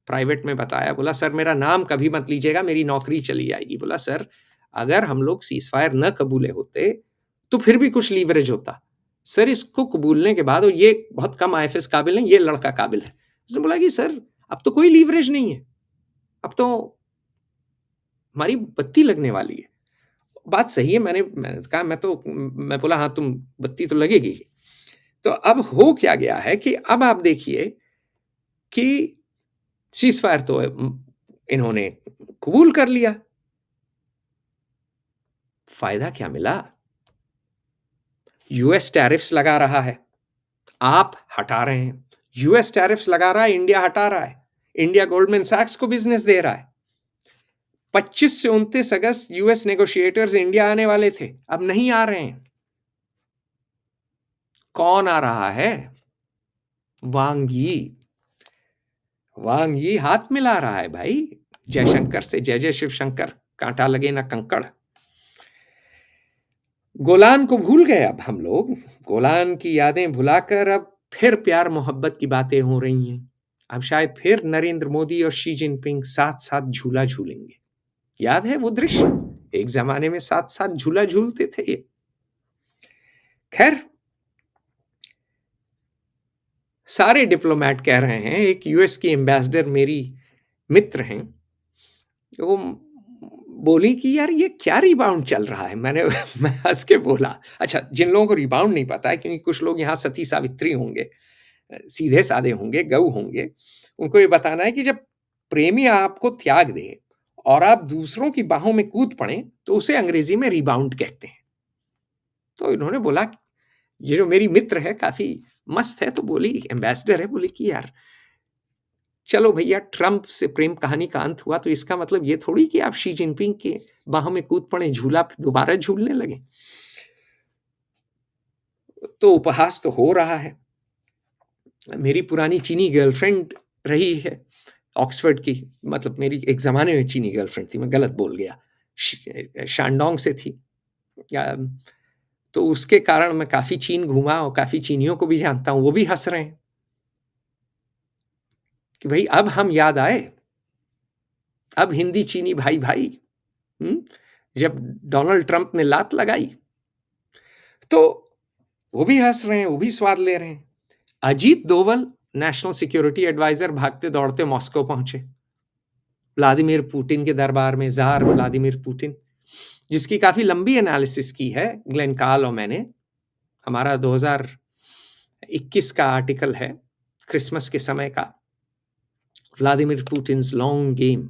[SPEAKER 1] प्राइवेट में बताया, बोला सर मेरा नाम कभी मत लीजिएगा, मेरी नौकरी चली जाएगी। बोला सर अगर हम लोग सीज फायर न कबूले होते तो फिर भी कुछ लीवरेज होता। सर इसको कबूलने के बाद, और ये बहुत कम आईएफएस काबिल है, ये लड़का काबिल है। उसने बोला कि सर अब तो कोई लीवरेज नहीं है, अब तो हमारी बत्ती लगने वाली है। बात सही है, मैंने कहा, मैं बोला हाँ तुम बत्ती तो लगेगी। तो अब हो क्या गया है कि अब आप देखिए कि सीज फायर तो इन्होंने कबूल कर लिया, फायदा क्या मिला? यूएस टैरिफ्स लगा रहा है, आप हटा रहे हैं। यूएस टैरिफ्स लगा रहा है, इंडिया हटा रहा है। इंडिया गोल्डमैन सैक्स को बिजनेस दे रहा है। 25 से 29 अगस्त यूएस नेगोशिएटर्स इंडिया आने वाले थे, अब नहीं आ रहे हैं। कौन आ रहा है? वांग यी। वांग यी हाथ मिला रहा है भाई जयशंकर से। जय जय शिव शंकर, कांटा लगे ना कंकड़। गोलान को भूल गए अब हम लोग, गोलान की यादें भुलाकर अब फिर प्यार मोहब्बत की बातें हो रही हैं। अब शायद फिर नरेंद्र मोदी और शी जिनपिंग साथ साथ झूला झूलेंगे। याद है वो दृश्य? एक जमाने में साथ साथ झूला झूलते थे ये। खैर, सारे डिप्लोमेट कह रहे हैं, एक यूएस की एम्बेसडर मेरी मित्र हैं, वो बोली कि यार ये क्या रिबाउंड चल रहा है। मैं हंस के बोला, अच्छा जिन लोगों को रिबाउंड नहीं पता है, क्योंकि कुछ लोग यहाँ सती सावित्री होंगे, सीधे साधे होंगे, गऊ होंगे, उनको ये बताना है कि जब प्रेमी आपको त्याग दे और आप दूसरों की बाहों में कूद पड़े तो उसे अंग्रेजी में रिबाउंड कहते हैं। तो इन्होंने बोला, ये जो मेरी मित्र है काफी मस्त है, तो बोली, एम्बेसडर है, बोली कि यार चलो भैया, ट्रंप से प्रेम कहानी का अंत हुआ तो इसका मतलब ये थोड़ी कि आप शी जिनपिंग के बाहों में कूद पड़े, झूला दोबारा झूलने लगे। तो उपहास तो हो रहा है। मेरी पुरानी चीनी गर्लफ्रेंड रही है ऑक्सफोर्ड की, मतलब मेरी एक जमाने में चीनी गर्लफ्रेंड थी, मैं गलत बोल गया, शानडोंग से थी। तो उसके कारण मैं काफी चीन घूमा और काफी चीनियों को भी जानता हूं। वो भी हंस रहे हैं कि भाई अब हम याद आए, अब हिंदी चीनी भाई भाई। जब डोनाल्ड ट्रंप ने लात लगाई तो वो भी हंस रहे हैं, वो भी स्वाद ले रहे हैं। Ajit Doval national security adviser भागते दौड़ते मॉस्को पहुंचे, व्लादिमीर पुतिन के दरबार में, जार व्लादिमीर पुतिन, जिसकी काफी लंबी एनालिसिस की है ग्लेन काल और मैंने। हमारा 2021 का आर्टिकल है, क्रिसमस के समय का, व्लादिमीर पुतिन्स लॉन्ग गेम,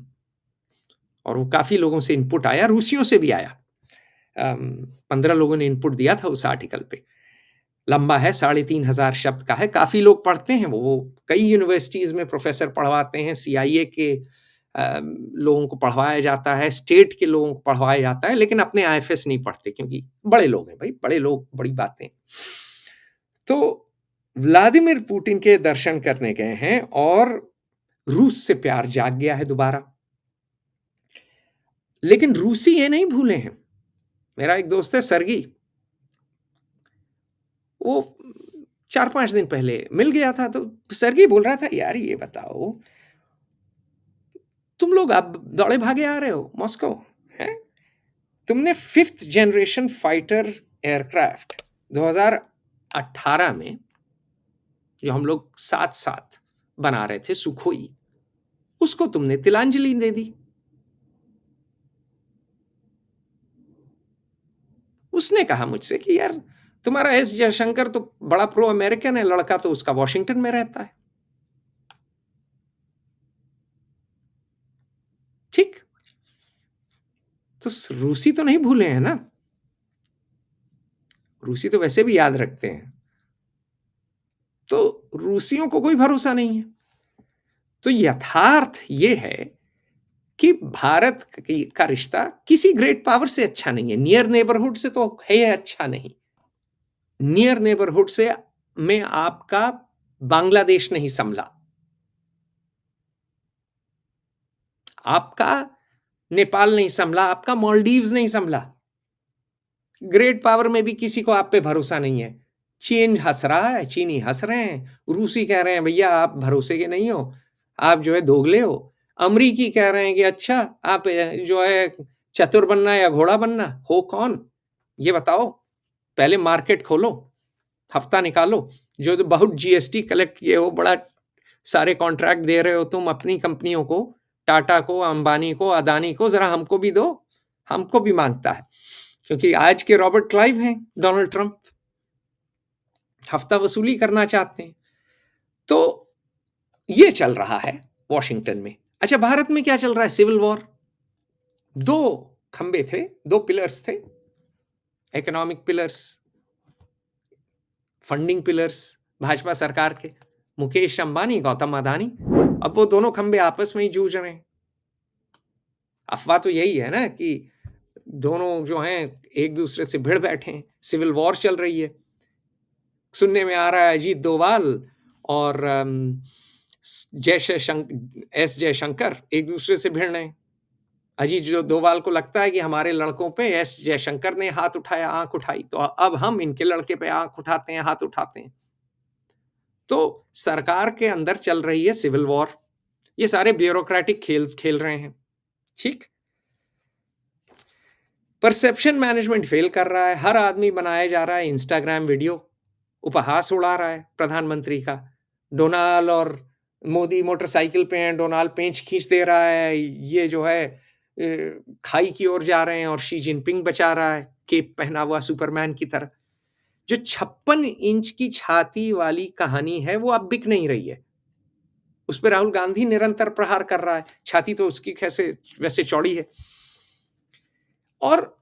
[SPEAKER 1] और वो काफी लोगों से इनपुट आया, रूसियों से भी आया। 15 लोगों ने इनपुट दिया था उस आर्टिकल पे। लंबा है, 3,500 शब्द का है, काफी लोग पढ़ते हैं वो कई यूनिवर्सिटीज में प्रोफेसर पढ़वाते हैं, CIA के लोगों को पढ़वाया जाता है, स्टेट के लोगों को पढ़वाया जाता है, लेकिन अपने आईएफएस नहीं पढ़ते क्योंकि बड़े लोग हैं भाई, बड़े लोग, बड़ी बातें। तो व्लादिमीर पुतिन के दर्शन करने गए हैं और रूस से प्यार जाग गया है दोबारा। लेकिन रूसी ये नहीं भूले हैं। मेरा एक दोस्त है सर्गी, वो 4-5 दिन पहले मिल गया था, तो सर्गी बोल रहा था, यार ये बताओ, तुम लोग अब दौड़े भागे आ रहे हो मॉस्को, हैं? तुमने 5th जनरेशन फाइटर एयरक्राफ्ट 2018 में जो हम लोग साथ साथ बना रहे थे सुखोई, उसको तुमने तिलांजलि दे दी। उसने कहा मुझसे कि यार तुम्हारा एस जयशंकर तो बड़ा प्रो अमेरिकन है, लड़का तो उसका वॉशिंगटन में रहता है। ठीक, तो रूसी तो नहीं भूले हैं ना, रूसी तो वैसे भी याद रखते हैं। तो रूसियों को कोई भरोसा नहीं है। तो यथार्थ ये है कि भारत का रिश्ता किसी ग्रेट पावर से अच्छा नहीं है, नियर नेबरहुड से तो है अच्छा नहीं। नियर नेबरहुड से में आपका बांग्लादेश नहीं संभला, आपका नेपाल नहीं संभला, आपका मालदीव्स नहीं संभला। ग्रेट पावर में भी किसी को आप पे भरोसा नहीं है। चीन हंस रहा है, चीनी हंस रहे हैं, रूसी कह रहे हैं भैया आप भरोसे के नहीं हो, आप जो है दोगले हो। अमरीकी कह रहे हैं कि अच्छा आप जो है चतुर बनना है या घोड़ा बनना हो, कौन ये बताओ, पहले मार्केट खोलो, हफ्ता निकालो। जो बहुत जीएसटी कलेक्ट किए हो, बड़ा सारे कॉन्ट्रैक्ट दे रहे हो तुम अपनी कंपनियों को, टाटा को, अंबानी को, अदानी को, जरा हमको भी दो, हमको भी मांगता है। क्योंकि आज के रॉबर्ट क्लाइव हैं डोनाल्ड ट्रंप, हफ्ता वसूली करना चाहते हैं। तो ये चल रहा है वॉशिंगटन में। अच्छा, भारत में क्या चल रहा है? Civil war. 2 खंबे थे, 2 पिलर्स थे, economic pillars, funding pillars Bhajpa सरकार के, मुकेश अंबानी, गौतम अदानी। अब वो दोनों खंबे आपस में ही जूझ रहे हैं। अफवाह तो यही है ना कि दोनों जो हैं एक दूसरे से भिड़ बैठे हैं, सिविल वॉर चल रही है। सुनने में आ रहा है अजीत डोभाल और एस जयशंकर एक दूसरे से भिड़ रहे हैं। अजीत डोभाल को लगता है कि हमारे लड़कों पे एस जयशंकर ने हाथ उठाया, आंख उठाई, तो अब हम इनके लड़के पे आंख उठाते हैं, हाथ उठाते हैं। तो सरकार के अंदर चल रही है सिविल वॉर। ये सारे ब्यूरोक्रेटिक खेल खेल रहे हैं। ठीक, परसेप्शन मैनेजमेंट फेल कर रहा है। हर आदमी बनाया जा रहा है इंस्टाग्राम वीडियो, उपहास उड़ा रहा है प्रधानमंत्री का। डोनाल्ड और मोदी मोटरसाइकिल पे हैं, डोनाल्ड पेंच खींच दे रहा है, ये जो है खाई की ओर जा रहे हैं और शी जिनपिंग बचा रहा है केप पहना हुआ सुपरमैन की तरह। जो 56 इंच की छाती वाली कहानी है वो अब बिक नहीं रही है। उस पर राहुल गांधी निरंतर प्रहार कर रहा है, छाती तो उसकी कैसे वैसे चौड़ी है। और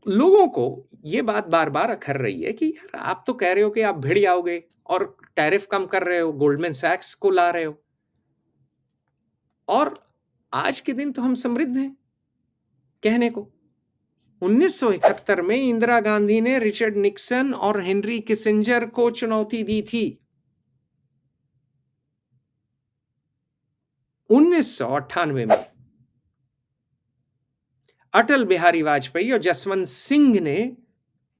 [SPEAKER 1] लोगों को ये बात बार बार अखर रही है कि यार आप तो कह रहे हो कि आप भिड़ जाओगे और टैरिफ कम कर रहे हो, गोल्डमैन सैक्स को ला रहे हो, और आज के दिन तो हम समृद्ध हैं कहने को। 1971 में इंदिरा गांधी ने रिचर्ड निक्सन और हेनरी किसिंजर को चुनौती दी थी। 1998 में अटल बिहारी वाजपेयी और जसवंत सिंह ने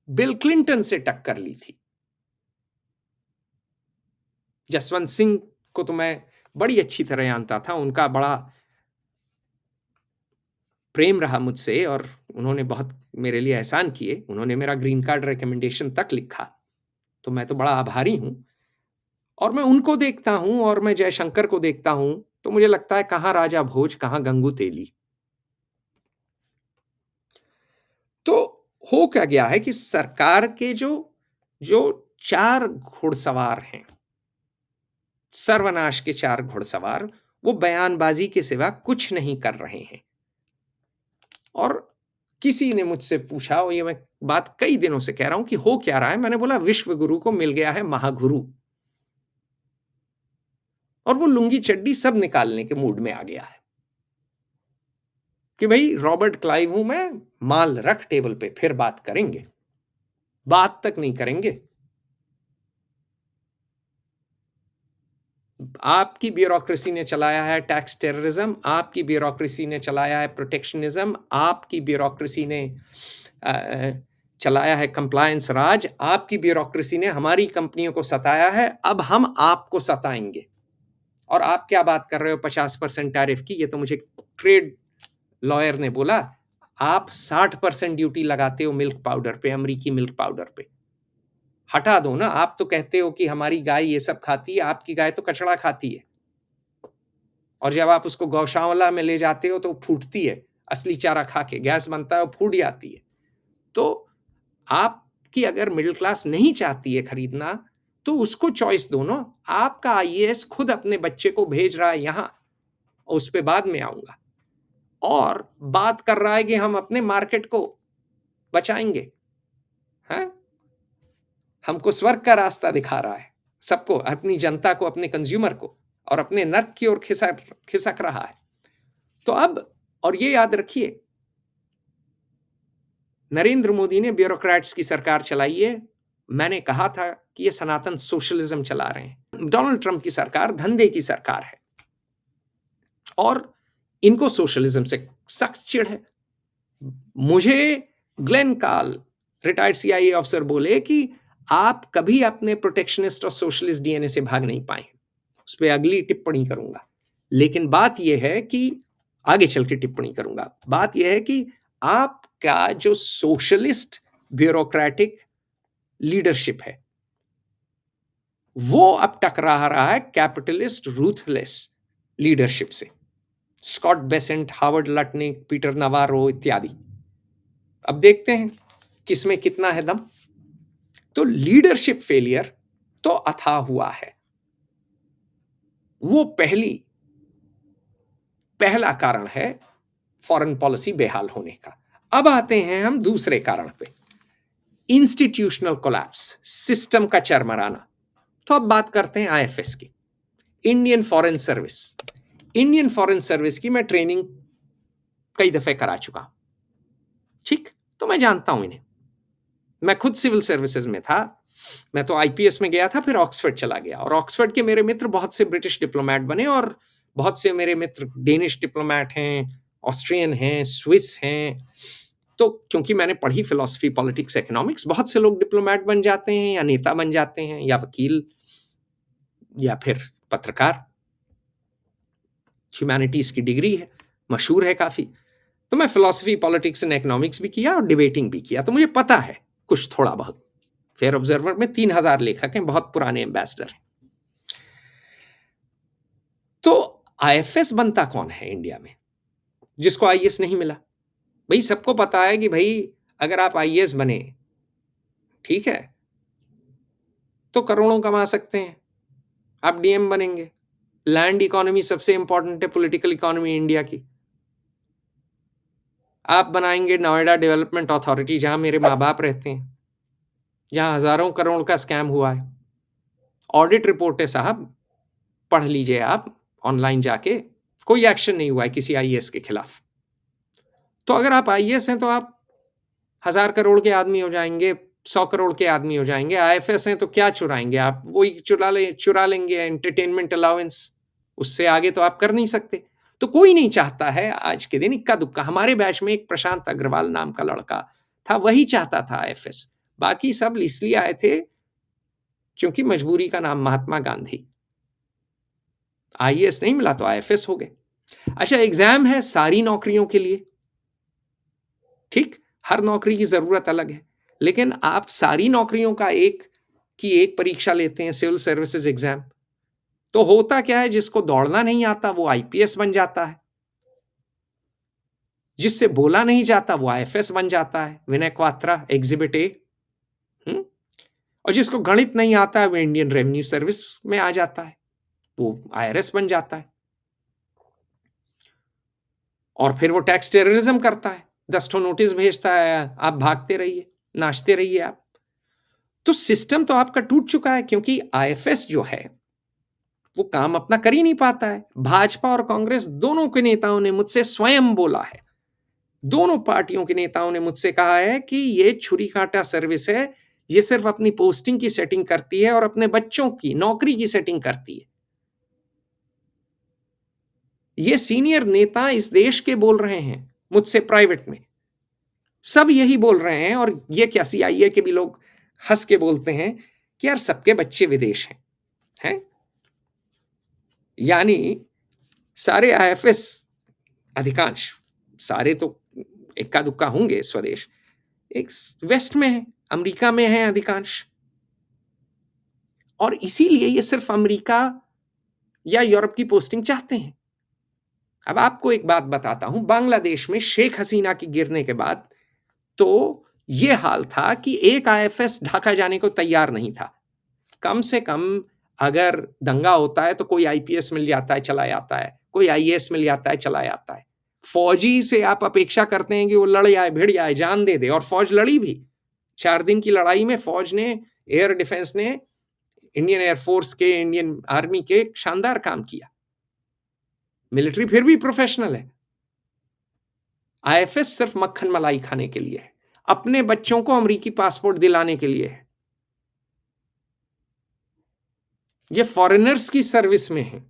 [SPEAKER 1] बिल क्लिंटन से टक्कर ली थी। जसवंत सिंह को तो मैं बड़ी अच्छी तरह जानता था, उनका बड़ा प्रेम रहा मुझसे और उन्होंने बहुत मेरे लिए एहसान किए। उन्होंने मेरा ग्रीन कार्ड रिकमेंडेशन तक लिखा, तो मैं तो बड़ा आभारी हूं। और मैं उनको देखता हूं और मैं जयशंकर को देखता हूं, तो मुझे लगता है कहां राजा भोज, कहां गंगू तेली। तो हो क्या गया है कि सरकार के जो जो 4 घुड़सवार हैं, सर्वनाश के 4 घुड़सवार, वो बयानबाजी के सिवा कुछ नहीं कर रहे हैं। और किसी ने मुझसे पूछा, और ये मैं बात कई दिनों से कह रहा हूं कि हो क्या रहा है। मैंने बोला विश्व गुरु को मिल गया है महागुरु, और वो लुंगी चड्डी सब निकालने के मूड में आ गया है कि भाई रॉबर्ट क्लाइव हूं मैं, माल रख टेबल पे, फिर बात करेंगे। बात तक नहीं करेंगे। आपकी ब्यूरोक्रेसी ने चलाया है टैक्स टेररिज्म, आपकी ब्यूरोक्रेसी ने चलाया है प्रोटेक्शनिज्म, आपकी ब्यूरोक्रेसी ने चलाया है कंप्लायंस राज, आपकी ब्यूरोक्रेसी ने हमारी कंपनियों को सताया है, अब हम आपको सताएंगे। और आप क्या बात कर रहे हो 50% टैरिफ की? ये तो मुझे ट्रेड लॉयर ने बोला, आप 60% ड्यूटी लगाते हो मिल्क पाउडर पे, अमरीकी मिल्क पाउडर पे। हटा दो ना। आप तो कहते हो कि हमारी गाय ये सब खाती है, आपकी गाय तो कचड़ा खाती है, और जब आप उसको गौशाला में ले जाते हो तो फूटती है, असली चारा खा के गैस बनता है, वो फूट जाती है। तो आपकी अगर मिडिल क्लास नहीं चाहती है खरीदना, तो उसको चॉइस दो ना। आपका आईएएस खुद अपने बच्चे को भेज रहा है यहां, उस पर बाद में आऊंगा, और बात कर रहा है कि हम अपने मार्केट को बचाएंगे। हैं? हमको स्वर्ग का रास्ता दिखा रहा है सबको, अपनी जनता को, अपने कंज्यूमर को, और अपने नर्क की ओर खिसक रहा है। तो अब, और ये याद रखिए, नरेंद्र मोदी ने ब्यूरोक्रेट्स की सरकार चलाई है। मैंने कहा था कि ये सनातन सोशलिज्म चला रहे हैं। डोनाल्ड ट्रंप की सरकार धंधे की सरकार है, और इनको सोशलिज्म से सख्त चिढ़ है। मुझे ग्लेन काल, रिटायर्ड सीआईए ऑफिसर, बोले कि आप कभी अपने प्रोटेक्शनिस्ट और सोशलिस्ट डीएनए से भाग नहीं पाए। उस पर अगली टिप्पणी करूंगा, लेकिन बात यह है कि आगे चल के टिप्पणी करूंगा। बात यह है कि आपका जो सोशलिस्ट ब्यूरोक्रेटिक लीडरशिप है, वो अब टकरा रहा है कैपिटलिस्ट रूथलेस लीडरशिप से। Scott Bessent, Howard Lutnick, Peter Navarro इत्यादि। अब देखते हैं किसमें कितना है दम। तो लीडरशिप फेलियर तो अथाह हुआ है, वो पहला कारण है फॉरेन पॉलिसी बेहाल होने का। अब आते हैं हम दूसरे कारण पे, इंस्टीट्यूशनल कोलैप्स, सिस्टम का चरमराना। तो अब बात करते हैं आईएफएस की, Indian foreign service. Indian foreign service की मैं ट्रेनिंग कई दफे करा चुका हूं, ठीक, तो मैं जानता हूं इन्हें। मैं खुद सिविल सर्विसेज में था, मैं तो आईपीएस में गया था, फिर ऑक्सफोर्ड चला गया, और ऑक्सफोर्ड के मेरे मित्र बहुत से ब्रिटिश डिप्लोमेट बने, और बहुत से मेरे मित्र डेनिश डिप्लोमेट हैं, ऑस्ट्रियन हैं, स्विस हैं। तो क्योंकि मैंने पढ़ी फिलॉसफी, पॉलिटिक्स, इकोनॉमिक्स, बहुत से लोग डिप्लोमेट बन जाते हैं, या नेता बन जाते हैं, या वकील, या फिर पत्रकार। ह्यूमैनिटीज की डिग्री है, मशहूर है काफी। तो मैं फिलॉसफी, पॉलिटिक्स एंड इकोनॉमिक्स भी किया, और डिबेटिंग भी किया, तो मुझे पता है कुछ थोड़ा बहुत। फेयर ऑब्जर्वर में 3000 लेखक हैं, बहुत पुराने एम्बेसडर हैं। तो आईएफएस बनता कौन है इंडिया में जिसको आईएएस नहीं मिला? भाई सबको पता है कि भाई अगर आप आईएएस बने, ठीक है, तो करोड़ों कमा सकते हैं। आप डीएम बनेंगे, लैंड इकोनॉमी सबसे इंपॉर्टेंट है पॉलिटिकल इकोनॉमी इंडिया की। आप बनाएंगे नोएडा डेवलपमेंट अथॉरिटी, जहां मेरे माँ बाप रहते हैं, जहां हजारों करोड़ का स्कैम हुआ है। ऑडिट रिपोर्ट है साहब, पढ़ लीजिए आप ऑनलाइन जाके, कोई एक्शन नहीं हुआ है किसी आईएएस के खिलाफ। तो अगर आप आईएएस हैं तो आप 1000 करोड़ के आदमी हो जाएंगे, 100 करोड़ के आदमी हो जाएंगे। आईएफएस हैं तो क्या चुराएंगे आप? वही चुरा लेंगे एंटरटेनमेंट अलाउंस, उससे आगे तो आप कर नहीं सकते। तो कोई नहीं चाहता है आज के दिन, इक्का दुक्का। हमारे बैच में एक प्रशांत अग्रवाल नाम का लड़का था, वही चाहता था आईएफएस। बाकी सब इसलिए आए थे क्योंकि मजबूरी का नाम महात्मा गांधी। आईएएस नहीं मिला तो आईएफएस हो गए। अच्छा, एग्जाम है सारी नौकरियों के लिए, ठीक, हर नौकरी की जरूरत अलग है, लेकिन आप सारी नौकरियों का एक परीक्षा लेते हैं, सिविल सर्विसेज एग्जाम। तो होता क्या है, जिसको दौड़ना नहीं आता वो आईपीएस बन जाता है, जिससे बोला नहीं जाता वो आईएफएस बन जाता है, विनय क्वात्रा एग्जिबिट ए। और जिसको गणित नहीं आता है वो इंडियन रेवेन्यू सर्विस में आ जाता है, वो आईआरएस बन जाता है। और फिर वो टैक्स टेररिज्म करता है, 10 ठो नोटिस भेजता है, आप भागते रहिए, नाचते रहिए आप। तो सिस्टम तो आपका टूट चुका है, क्योंकि आईएफएस जो है वो काम अपना कर ही नहीं पाता है। भाजपा और कांग्रेस दोनों के नेताओं ने मुझसे स्वयं बोला है, दोनों पार्टियों के नेताओं ने मुझसे कहा है कि ये छुरी कांटा सर्विस है, ये सिर्फ अपनी पोस्टिंग की सेटिंग करती है और अपने बच्चों की नौकरी की सेटिंग करती है। ये सीनियर नेता इस देश के बोल रहे हैं मुझसे प्राइवेट में, सब यही बोल रहे हैं। और ये क्या, सीआईए के भी लोग हंस के बोलते हैं कि यार सबके बच्चे विदेश हैं। यानी सारे आईएफएस, अधिकांश, सारे तो इक्का दुक्का होंगे स्वदेश, एक वेस्ट में है, अमेरिका में है अधिकांश। और इसीलिए ये सिर्फ अमेरिका या यूरोप की पोस्टिंग चाहते हैं। अब आपको एक बात बताता हूं, बांग्लादेश में शेख हसीना की गिरने के बाद तो ये हाल था कि एक आईएफएस ढाका जाने को तैयार नहीं था। कम से कम अगर दंगा होता है तो कोई आईपीएस मिल जाता है, चला जाता है, कोई आईएएस मिल जाता है, चला जाता है। फौजी से आप अपेक्षा करते हैं कि वो लड़ जाए, भिड़ जाए, जान दे दे, और फौज लड़ी भी। 4 दिन की लड़ाई में फौज ने, एयर डिफेंस ने, इंडियन एयरफोर्स के, इंडियन आर्मी के शानदार काम किया। मिलिट्री फिर भी प्रोफेशनल है। आईएफएस सिर्फ मक्खन मलाई खाने के लिए है, अपने बच्चों को अमेरिकी पासपोर्ट दिलाने के लिए है। ये फॉरेनर्स की सर्विस में है।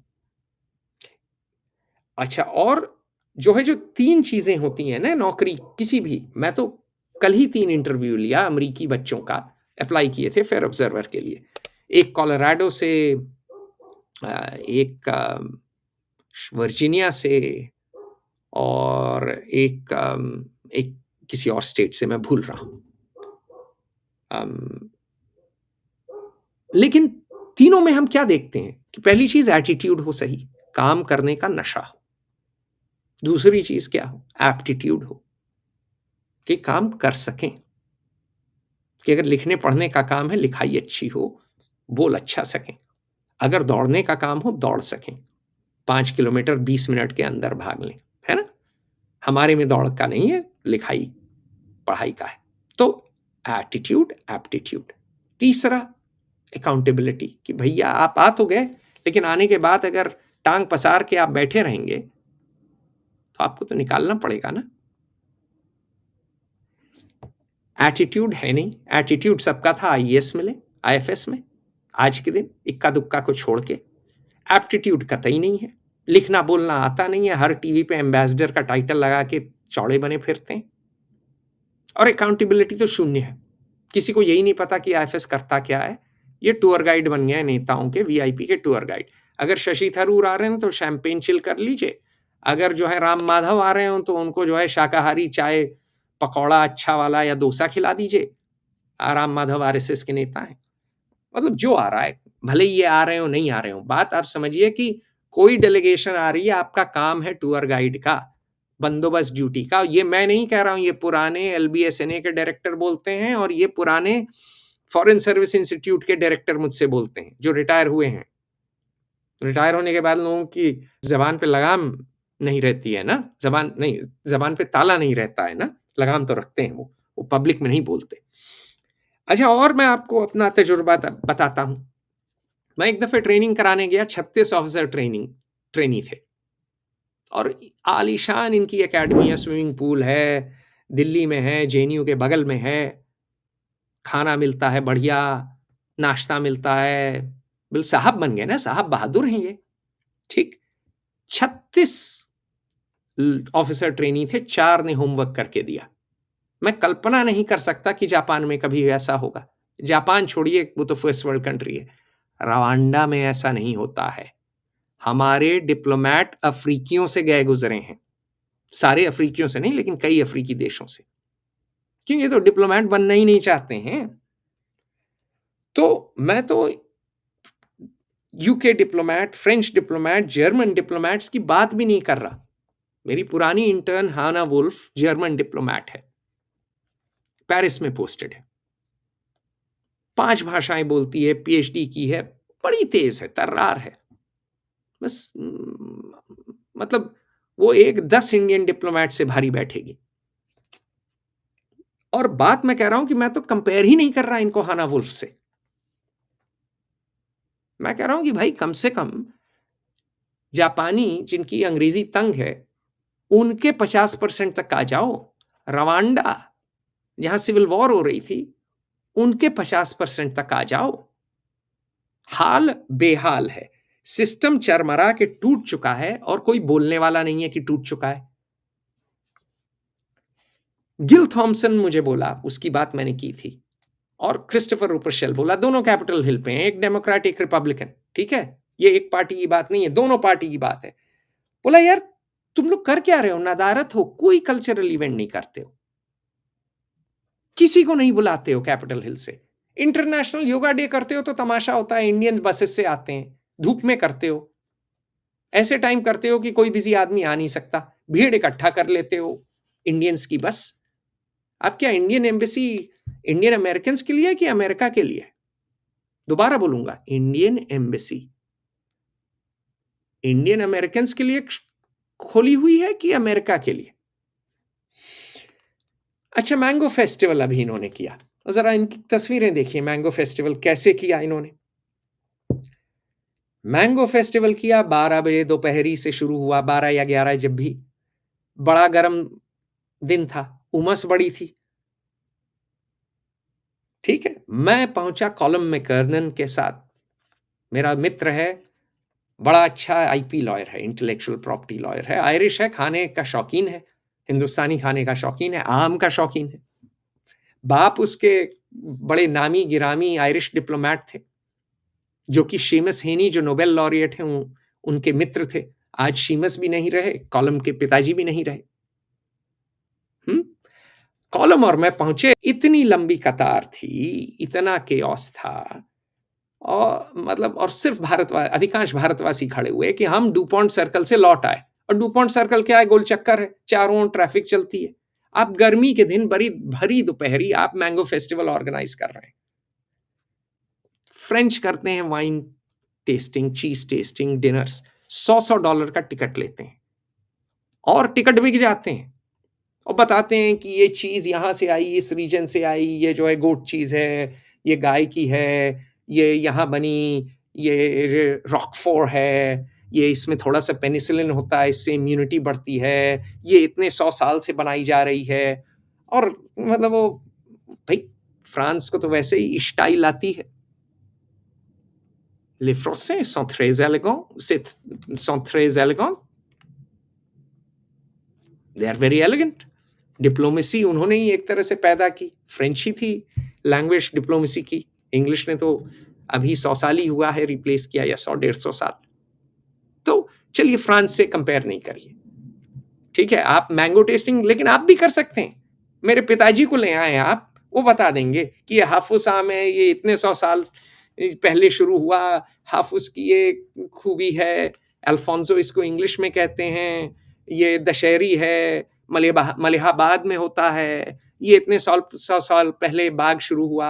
[SPEAKER 1] अच्छा, और जो है, जो 3 चीजें होती हैं ना नौकरी किसी भी, मैं तो कल ही 3 इंटरव्यू लिया अमेरिकी बच्चों का, अप्लाई किए थे फेयर ऑब्जर्वर के लिए। एक कोलोराडो से, एक वर्जीनिया से, और एक किसी और स्टेट से, मैं भूल रहा हूं। लेकिन तीनों में हम क्या देखते हैं कि पहली चीज एटीट्यूड हो सही, काम करने का नशा हो। दूसरी चीज क्या हो, एप्टीट्यूड हो, कि काम कर सकें, कि अगर लिखने पढ़ने का काम है, लिखाई अच्छी हो, बोल अच्छा सकें। अगर दौड़ने का काम हो, दौड़ सकें, 5 किलोमीटर 20 मिनट के अंदर भाग लें, है ना। हमारे में दौड़ का नहीं है, लिखाई पढ़ाई का है। तो एटीट्यूड, एप्टीट्यूड। तीसरा अकाउंटेबिलिटी, कि भैया आप आ तो गए, लेकिन आने के बाद अगर टांग पसार के आप बैठे रहेंगे तो आपको तो निकालना पड़ेगा ना। एटीट्यूड है नहीं। एटीट्यूड सबका था आईएएस मिले, आईएफएस में, आज के दिन इक्का दुक्का को छोड़ के। एप्टीट्यूड कतई नहीं है, लिखना बोलना आता नहीं है, हर टीवी पे एम्बेसडर का टाइटल लगा के चौड़े बने फिरते हैं। और अकाउंटेबिलिटी तो शून्य है, किसी को यही नहीं पता कि आईएफएस करता क्या है। ये टूर गाइड बन गए नेताओं के, वीआईपी के टूर गाइड। अगर शशि थरूर आ रहे हैं तो शैंपेन चिल कर लीजिए, अगर जो है राम माधव आ रहे हो तो उनको जो है शाकाहारी चाय पकौड़ा अच्छा वाला या डोसा खिला दीजिए। राम माधव आरएसएस के नेता हैं। मतलब जो आ रहा है, भले ही ये आ रहे हो नहीं आ रहे हो, बात आप समझिए कि कोई डेलीगेशन आ रही है, आपका काम है टूर गाइड का, बंदोबस्त ड्यूटी का। ये मैं नहीं कह रहा हूं, ये पुराने एलबीएसएनए के डायरेक्टर बोलते हैं, और ये पुराने फॉरेन सर्विस इंस्टीट्यूट के डायरेक्टर मुझसे बोलते हैं, जो रिटायर हुए हैं। रिटायर होने के बाद लोगों की जबान पे लगाम नहीं रहती है ना, जबान पे ताला नहीं रहता है ना, लगाम तो रखते हैं वो पब्लिक में नहीं बोलते। अच्छा, और मैं आपको अपना तजुर्बा बताता हूं। मैं एक दफे ट्रेनिंग कराने गया, 36 ऑफिसर ट्रेनी थे, और आलीशान इनकी एकेडमी है, स्विमिंग पूल है, दिल्ली में है, जेएनयू के बगल में है, खाना मिलता है बढ़िया, नाश्ता मिलता है, बिल साहब बन गए ना, साहब बहादुर हैं ये। ठीक, 36 ऑफिसर ट्रेनी थे, 4 ने होमवर्क करके दिया। मैं कल्पना नहीं कर सकता कि जापान में कभी ऐसा होगा। जापान छोड़िए, वो तो फर्स्ट वर्ल्ड कंट्री है। रवांडा में ऐसा नहीं होता है। हमारे डिप्लोमेट अफ्रीकियों से गए गुजरे हैं, सारे अफ्रीकियों से नहीं, लेकिन कई अफ्रीकी देशों से, क्योंकि ये तो डिप्लोमेट बनना ही नहीं चाहते हैं। तो मैं तो UK diplomat, French diplomat, German diplomats की बात भी नहीं कर रहा। मेरी पुरानी इंटर्न हाना वुल्फ जर्मन डिप्लोमेट है, पेरिस में पोस्टेड है, 5 भाषाएं बोलती है, पीएचडी की है, बड़ी तेज है, तर्रार है। बस मतलब वो एक 10 इंडियन डिप्लोमेट से भारी बैठेगी। और बात मैं कह रहा हूं कि मैं तो कंपेयर ही नहीं कर रहा इनको हाना वुल्फ से। मैं कह रहा हूं कि भाई कम से कम जापानी जिनकी अंग्रेजी तंग है उनके 50% तक आ जाओ। रवांडा जहां सिविल वॉर हो रही थी उनके 50% तक आ जाओ। हाल बेहाल है, सिस्टम चरमरा के टूट चुका है और कोई बोलने वाला नहीं है कि टूट चुका है। गिल थॉमसन मुझे बोला, उसकी बात मैंने की थी, और क्रिस्टोफर रूपरशेल बोला, दोनों कैपिटल हिल पे हैं, एक डेमोक्रेट एक रिपब्लिकन, ठीक है, ये एक पार्टी की बात नहीं है, दोनों पार्टी की बात है। बोला यार तुम लोग कर क्या रहे हो, नदारत हो, कोई कल्चरल इवेंट नहीं करते हो, किसी को नहीं बुलाते हो कैपिटल हिल से, इंटरनेशनल योगा डे करते हो तो तमाशा होता है, इंडियन बसेस से आते हैं, धूप में करते हो, ऐसे टाइम करते हो कि कोई बिजी आदमी आ नहीं सकता, भीड़ इकट्ठा कर लेते हो इंडियंस की बस। अब क्या इंडियन एम्बेसी इंडियन अमेरिकन के लिए कि अमेरिका के लिए? दोबारा बोलूंगा, इंडियन एम्बेसी इंडियन अमेरिकन के लिए खोली हुई है कि अमेरिका के लिए? अच्छा, मैंगो फेस्टिवल अभी इन्होंने किया, जरा इनकी तस्वीरें देखिए, मैंगो फेस्टिवल कैसे किया इन्होंने। मैंगो फेस्टिवल किया 12 बजे दोपहरी से शुरू हुआ, 12 या 11, जब भी, बड़ा गर्म दिन था, उमस बड़ी थी, ठीक है। मैं पहुंचा कॉलम में कर्नन के साथ, मेरा मित्र है, बड़ा अच्छा आईपी लॉयर है, इंटेलेक्चुअल प्रॉपर्टी लॉयर है, आयरिश है, खाने का शौकीन है, हिंदुस्तानी खाने का शौकीन है, आम का शौकीन है। बाप उसके बड़े नामी गिरामी आयरिश डिप्लोमैट थे, जो कि शेमस हेनी जो नोबेल लॉरिएट हैं उनके मित्र थे। आज शेमस भी नहीं रहे, कॉलम के पिताजी भी नहीं रहे। कॉलम और मैं पहुंचे, इतनी लंबी कतार थी, इतना केओस था, और मतलब, और सिर्फ अधिकांश भारतवासी खड़े हुए कि हम डुपॉन्ट सर्कल से लौट आए, और डुपॉन्ट सर्कल क्या है, गोल चक्कर है, चारों ओर ट्रैफिक चलती है। आप गर्मी के दिन भरी दोपहरी आप मैंगो फेस्टिवल ऑर्गेनाइज कर रहे हैं। फ्रेंच करते हैं वाइन टेस्टिंग, चीज टेस्टिंग, डिनर्स, $100 का टिकट लेते हैं, और टिकट बिक जाते हैं, और बताते हैं कि ये चीज यहां से आई, इस रीजन से आई, ये जो है गोट चीज है, ये गाय की है, ये यहां बनी, ये रॉकफोर है, ये इसमें थोड़ा सा पेनिसिलिन होता है, इससे इम्यूनिटी बढ़ती है, ये इतने 100 साल से बनाई जा रही है। और मतलब वो, भाई फ्रांस को तो वैसे ही स्टाइल आती है। Les Français sont très élégants, sont très élégants, they are very elegant। Diplomacy उन्होंने ही एक तरह से पैदा की, फ्रेंच ही थी लैंग्वेज डिप्लोमेसी की, इंग्लिश ने तो अभी 100 साल ही हुआ है रिप्लेस किया, या 100-150 साल। तो चलिए फ्रांस से कंपेयर नहीं करिए, ठीक है। आप मैंगो टेस्टिंग लेकिन आप भी कर सकते हैं, मेरे पिताजी को ले आए आप, वो बता देंगे कि ये हाफुस आम है, ये इतने 100 साल पहले शुरू हुआ, हाफुस की ये खूबी है, अल्फोंसो इसको इंग्लिश में कहते हैं, ये दशहरी है, मलिहाबाद में होता है, ये इतने 100 साल पहले बाग शुरू हुआ,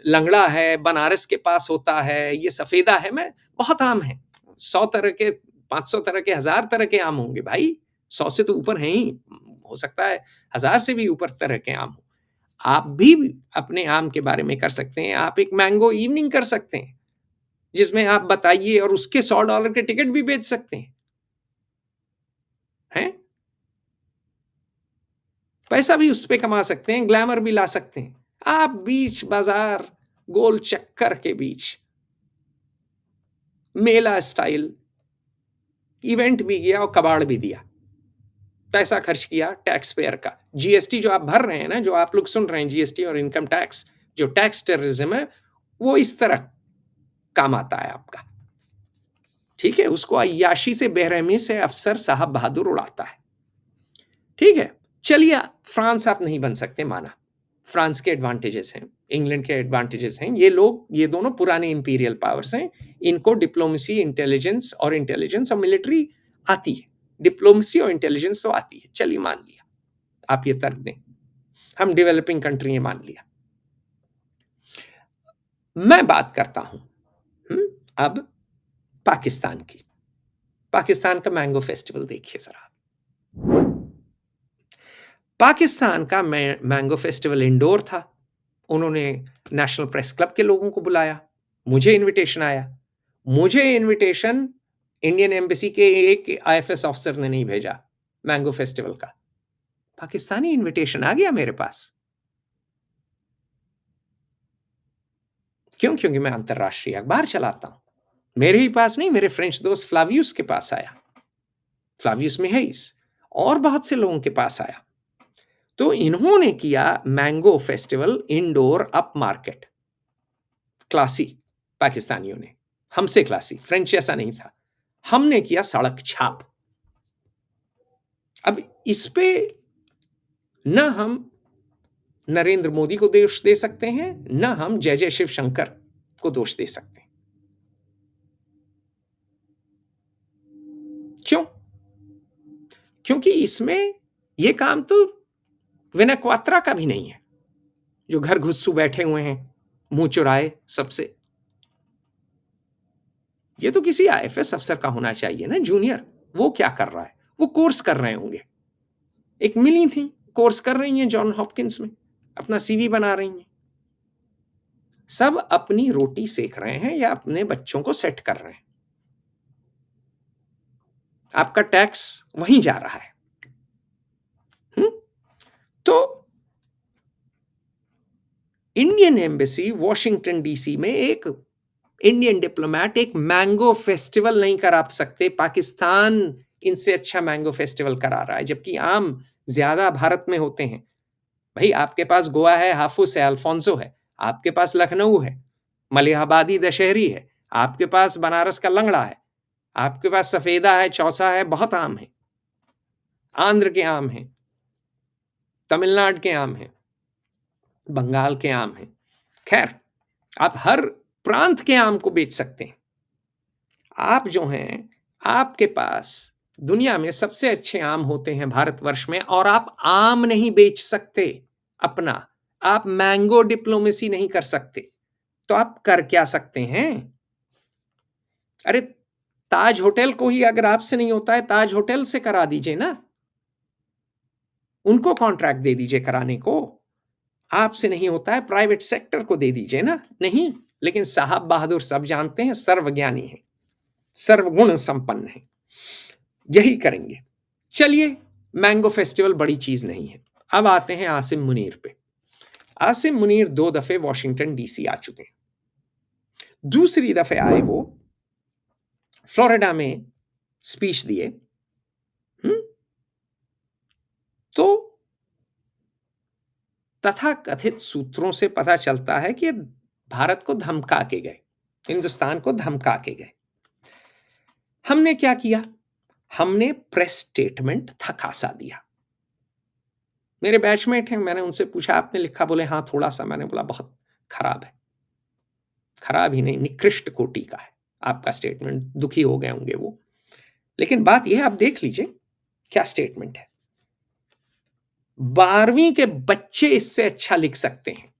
[SPEAKER 1] लंगड़ा है बनारस के पास होता है, ये सफेदा है, मैं बहुत आम है, 100 तरह के, 500 तरह के, 1000 तरह के आम होंगे भाई, 100 से तो ऊपर हैं ही, हो सकता है 1000 से भी ऊपर तरह के आम हो। आप भी अपने आम के बारे में कर सकते हैं, आप एक मैंगो इवनिंग कर सकते हैं, जिसमें आप बताइए, और उसके $100 के टिकट भी बेच सकते हैं, हैं? पैसा भी उस पे कमा सकते हैं, ग्लैमर भी ला सकते हैं। आप बीच बाजार, गोल चक्कर के बीच, मेला स्टाइल इवेंट भी किया और कबाड़ भी दिया, पैसा खर्च किया टैक्स पेयर का। जीएसटी जो आप भर रहे हैं ना, जो आप लोग सुन रहे हैं, जीएसटी और इनकम टैक्स, जो टैक्स टेररिज्म है, वो इस तरह काम आता है आपका, ठीक है। उसको अय्याशी से, बेरहमी से अफसर साहब बहादुर उड़ाता है, ठीक है। चलिए, फ्रांस आप नहीं बन सकते, माना, फ्रांस के एडवांटेजेस हैं, इंग्लैंड के एडवांटेजेस हैं, ये लोग, ये दोनों पुराने इंपीरियल पावर्स हैं, इनको डिप्लोमेसी, इंटेलिजेंस और मिलिट्री आती है, डिप्लोमेसी और इंटेलिजेंस तो आती है, चलिए मान लिया, आप ये तर्क दें, हम डेवलपिंग कंट्री है, मान लिया। मैं बात करता हूं अब पाकिस्तान की। पाकिस्तान का मैंगो फेस्टिवल देखिए जरा। पाकिस्तान का मैंगो फेस्टिवल इंडोर था, उन्होंने नेशनल प्रेस क्लब के लोगों को बुलाया, मुझे इनविटेशन आया, मुझे इनविटेशन इंडियन एम्बेसी के एक आईएफएस ऑफिसर ने नहीं भेजा मैंगो फेस्टिवल का, पाकिस्तानी इनविटेशन आ गया मेरे पास। क्यों? क्योंकि मैं अंतरराष्ट्रीय अखबार चलाता हूं। मेरे ही पास नहीं, मेरे फ्रेंच दोस्त फ्लावियस के पास आया, फ्लावियस मिहेइस, और बहुत से लोगों के पास आया। तो इन्होंने किया mango festival indoor up market, classy पाकिस्तानियों ने, हमसे क्लासी, फ्रेंच ऐसा नहीं था। हमने किया सड़क छाप। अब इस पे न हम नरेंद्र मोदी को दोष दे सकते हैं, न हम जय जय शिव शंकर को दोष दे सकते हैं। क्यों? क्योंकि इसमें यह काम तो विनय क्वात्रा का भी नहीं है, जो घर घुस्सू बैठे हुए हैं मुंह चुराए सबसे। ये तो किसी आईएफएस अफसर का होना चाहिए ना, जूनियर। वो क्या कर रहा है? वो कोर्स कर रहे होंगे। एक मिली थी, कोर्स कर रही हैं जॉन हॉपकिंस में, अपना सीवी बना रही हैं। सब अपनी रोटी सेक रहे हैं या अपने बच्चों को सेट कर रहे हैं। आपका टैक्स वहीं जा रहा है। तो इंडियन एम्बेसी वॉशिंगटन डीसी में एक इंडियन डिप्लोमेट एक मैंगो फेस्टिवल नहीं करा सकते। पाकिस्तान इनसे अच्छा मैंगो फेस्टिवल करा रहा है, जबकि आम ज्यादा भारत में होते हैं। भाई, आपके पास गोवा है, हाफुस है, अल्फोंसो है, आपके पास लखनऊ है, मलिहाबादी दशहरी है, आपके पास बनारस का लंगड़ा है, आपके पास सफेदा है, चौसा है, बहुत आम है। आंध्र के आम हैं, तमिलनाडु के आम हैं, बंगाल के आम हैं। खैर, आप हर प्रांत के आम को बेच सकते हैं। आप जो हैं, आपके पास दुनिया में सबसे अच्छे आम होते हैं भारतवर्ष में, और आप आम नहीं बेच सकते अपना, आप मैंगो डिप्लोमेसी नहीं कर सकते। तो आप कर क्या सकते हैं? अरे, ताज होटल को ही अगर आपसे नहीं होता है, ताज होटल से करा दीजिए ना, उनको कॉन्ट्रैक्ट दे दीजिए कराने को। आपसे नहीं होता है, प्राइवेट सेक्टर को दे दीजिए ना। नहीं, लेकिन साहब बहादुर सब जानते हैं, सर्वज्ञानी है, सर्वगुण संपन्न है, यही करेंगे। चलिए, मैंगो फेस्टिवल बड़ी चीज नहीं है। अब आते हैं आसिम मुनीर पे। आसिम मुनीर 2 दफे वॉशिंगटन डीसी आ चुके हैं। दूसरी दफे आए वो फ्लोरिडा में स्पीच दिए। तो तथाकथित सूत्रों से पता चलता है कि भारत को धमका के गए, हिंदुस्तान को धमका के गए। हमने क्या किया? हमने प्रेस स्टेटमेंट थकासा दिया। मेरे बैचमेट हैं, मैंने उनसे पूछा आपने लिखा? बोले हाँ थोड़ा सा। मैंने बोला बहुत खराब है। खराब ही नहीं, निकृष्ट कोटि का है आपका स्टेटमेंट। दुखी हो गए होंगे वो, लेकिन बात यह है, आप देख लीजिए क्या स्टेटमेंट है। 12वीं के बच्चे इससे अच्छा लिख सकते हैं।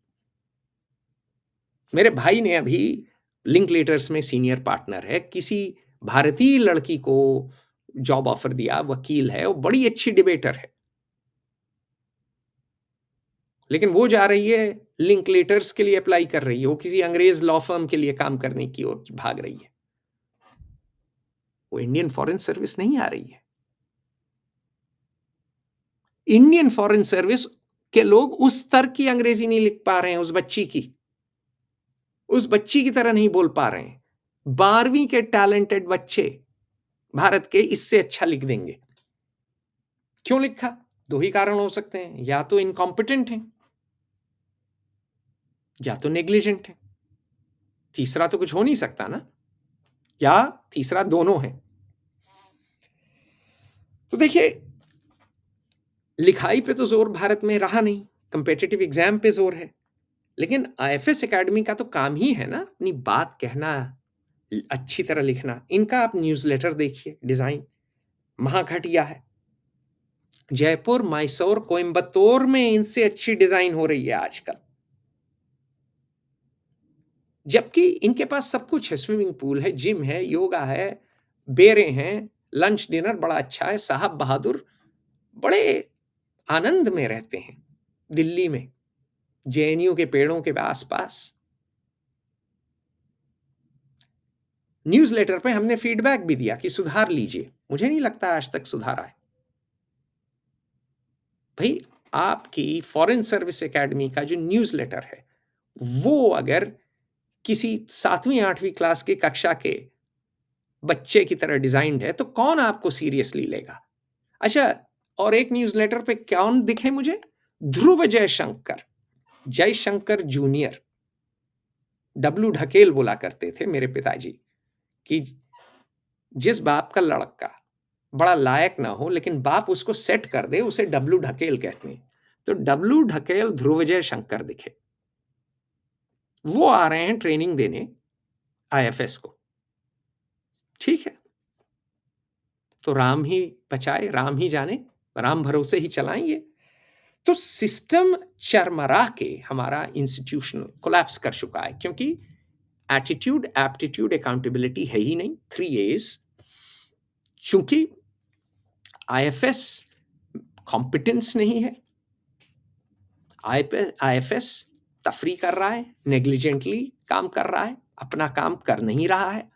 [SPEAKER 1] मेरे भाई ने अभी लिंकलेटर्स में सीनियर पार्टनर है, किसी भारतीय लड़की को जॉब ऑफर दिया, वकील है, वो बड़ी अच्छी डिबेटर है, लेकिन वो जा रही है लिंकलेटर्स के लिए अप्लाई कर रही है, वो किसी अंग्रेज लॉ फर्म के लिए काम करने की ओर भाग रही है। वो इंडियन फॉरेन सर्विस नहीं आ रही है। इंडियन फॉरेन सर्विस के लोग उस स्तर की अंग्रेजी नहीं लिख पा रहे हैं, उस बच्ची की तरह नहीं बोल पा रहे हैं। 12वीं के टैलेंटेड बच्चे भारत के इससे अच्छा लिख देंगे। क्यों लिखा? 2 ही कारण हो सकते हैं, या तो इनकॉम्पिटेंट हैं या तो नेग्लिजेंट हैं। तीसरा तो कुछ हो नहीं सकता ना, या तीसरा दोनों है। तो देखिए, लिखाई पे तो जोर भारत में रहा नहीं, कंपेटिटिव एग्जाम पे जोर है, लेकिन आईएफएस एकेडमी का तो काम ही है ना अपनी बात कहना, अच्छी तरह लिखना। इनका आप न्यूज़लेटर देखिए, डिजाइन महाघटिया है। जयपुर, मैसूर, कोयंबतूर में इनसे अच्छी डिजाइन हो रही है आजकल, जबकि इनके पास सब कुछ है। स्विमिंग पूल है, जिम है, योगा है, बेरे हैं, लंच डिनर बड़ा अच्छा है। साहब बहादुर बड़े आनंद में रहते हैं दिल्ली में, जेएनयू के पेड़ों के आसपास। न्यूज़लेटर पे हमने फीडबैक भी दिया कि सुधार लीजिए। मुझे नहीं लगता आज तक सुधार आए। भाई, आपकी फॉरेन सर्विस एकेडमी का जो न्यूज़लेटर है, वो अगर किसी 7वीं 8वीं क्लास की कक्षा के बच्चे की तरह डिजाइन्ड है तो कौन आपको सीरियसली लेगा? अच्छा, और एक न्यूज़लेटर पे कौन दिखे मुझे? ध्रुव जयशंकर जूनियर। डब्लू ढकेल बोला करते थे मेरे पिताजी कि जिस बाप का लड़का बड़ा लायक ना हो लेकिन बाप उसको सेट कर दे, उसे डब्लू ढकेल कहते हैं। तो डब्लू ढकेल ध्रुवजय शंकर दिखे। वो आ रहे हैं ट्रेनिंग देने आईएफएस को। ठीक है, तो राम ही बचाए, राम ही जाने, राम भरोसे ही चलाएंगे। तो सिस्टम चरमरा के हमारा इंस्टीट्यूशन कोलैप्स कर चुका है, क्योंकि एटीट्यूड, एप्टीट्यूड, अकाउंटेबिलिटी है ही नहीं, 3 A's। चूंकि आईएफएस कॉम्पिटेंस नहीं है, आईएफएस तफरी कर रहा है, नेग्लिजेंटली काम कर रहा है, अपना काम कर नहीं रहा है,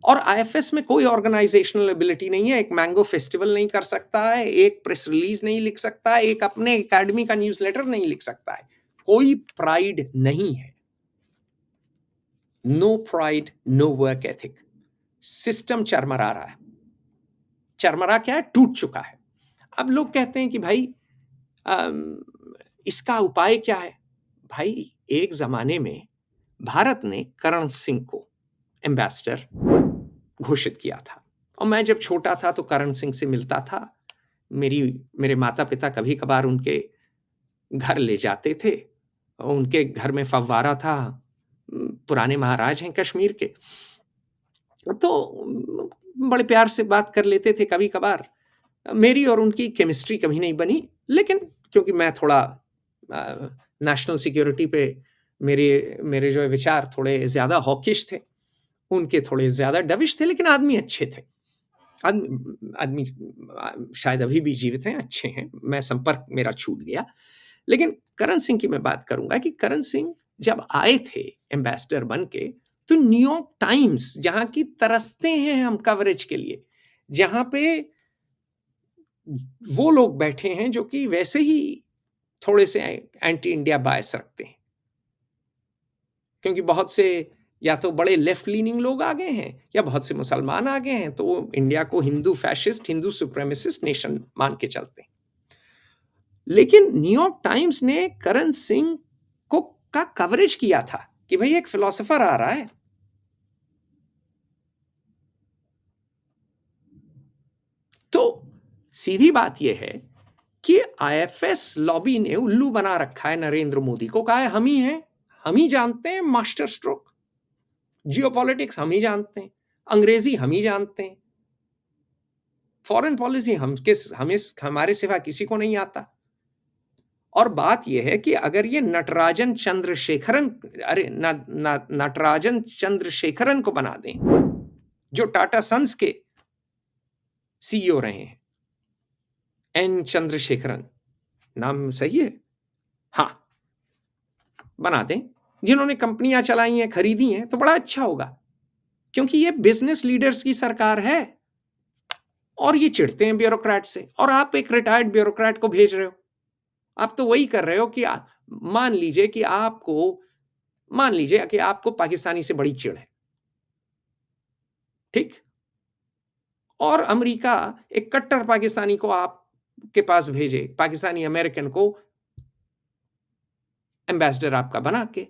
[SPEAKER 1] और आईएफएस में कोई ऑर्गेनाइजेशनल एबिलिटी नहीं है। एक मैंगो फेस्टिवल नहीं कर सकता है, एक प्रेस रिलीज नहीं लिख सकता है, एक अपने एकेडमी का न्यूज़लेटर नहीं लिख सकता है। कोई प्राइड नहीं है। No pride, no work ethic. System चरमरा रहा है। चरमरा क्या है? टूट चुका है। अब लोग कहते हैं कि भाई इसका उपाय क्या है? भाई, एक जमाने में भारत ने करण सिंह को एम्बेसडर घोषित किया था, और मैं जब छोटा था तो करण सिंह से मिलता था। मेरे माता पिता कभी कभार उनके घर ले जाते थे, और उनके घर में फव्वारा था, पुराने महाराज हैं कश्मीर के, तो बड़े प्यार से बात कर लेते थे। कभी कभार मेरी और उनकी केमिस्ट्री कभी नहीं बनी, लेकिन क्योंकि मैं थोड़ा नेशनल सिक्योरिटी पे मेरे जो विचार थोड़े ज़्यादा हॉकिश थे, उनके थोड़े ज़्यादा डविश थे, लेकिन आदमी अच्छे थे। आदमी शायद अभी भी जीवित हैं, अच्छे हैं। मैं संपर्क मेरा छूट गया। लेकिन करण सिंह की मैं बात करूंगा कि करण सिंह जब आए थे एम्बेसडर बन के, तो न्यूयॉर्क टाइम्स, जहां की तरसते हैं हम कवरेज के लिए, जहां पे वो लोग बैठे हैं जो कि वैसे ही थोड़े से एंटी इंडिया बायस रखते हैं, क्योंकि बहुत से या तो बड़े लेफ्ट लीनिंग लोग आ गए हैं, या बहुत से मुसलमान आ गए हैं, तो वो इंडिया को Hindu fascist, Hindu supremacist nation मान के चलते हैं। लेकिन न्यूयॉर्क टाइम्स ने करण सिंह को का कवरेज किया था कि भाई एक फिलोसोफर आ रहा है। तो सीधी बात यह है कि आईएफएस लॉबी ने उल्लू बना रखा है नरेंद्र मोदी को। कहा है हम ही हैं, हम ही जानते हैं मास्टर स्ट्रोक, जियोपॉलिटिक्स हम ही जानते हैं, अंग्रेजी हम ही जानते हैं, फॉरेन पॉलिसी हमारे सिवा किसी को नहीं आता। और बात यह है कि अगर ये नटराजन चंद्रशेखरन को बना दें, जो टाटा सन्स के सीईओ रहे हैं, एन चंद्रशेखरन, नाम सही है? हाँ, बना दें, जिन्होंने कंपनियां चलाई हैं, खरीदी हैं, तो बड़ा अच्छा होगा, क्योंकि ये बिजनेस लीडर्स की सरकार है और ये चिढ़ते हैं ब्यूरोक्रेट से। और आप एक रिटायर्ड ब्यूरोक्रेट को भेज रहे हो। आप तो वही कर रहे हो कि मान लीजिए कि आपको पाकिस्तानी से बड़ी चिढ़ है, ठीक, और अमेरिका एक कट्टर पाकिस्तानी को आपके पास भेजे, पाकिस्तानी अमेरिकन को एम्बेसडर आपका बना के,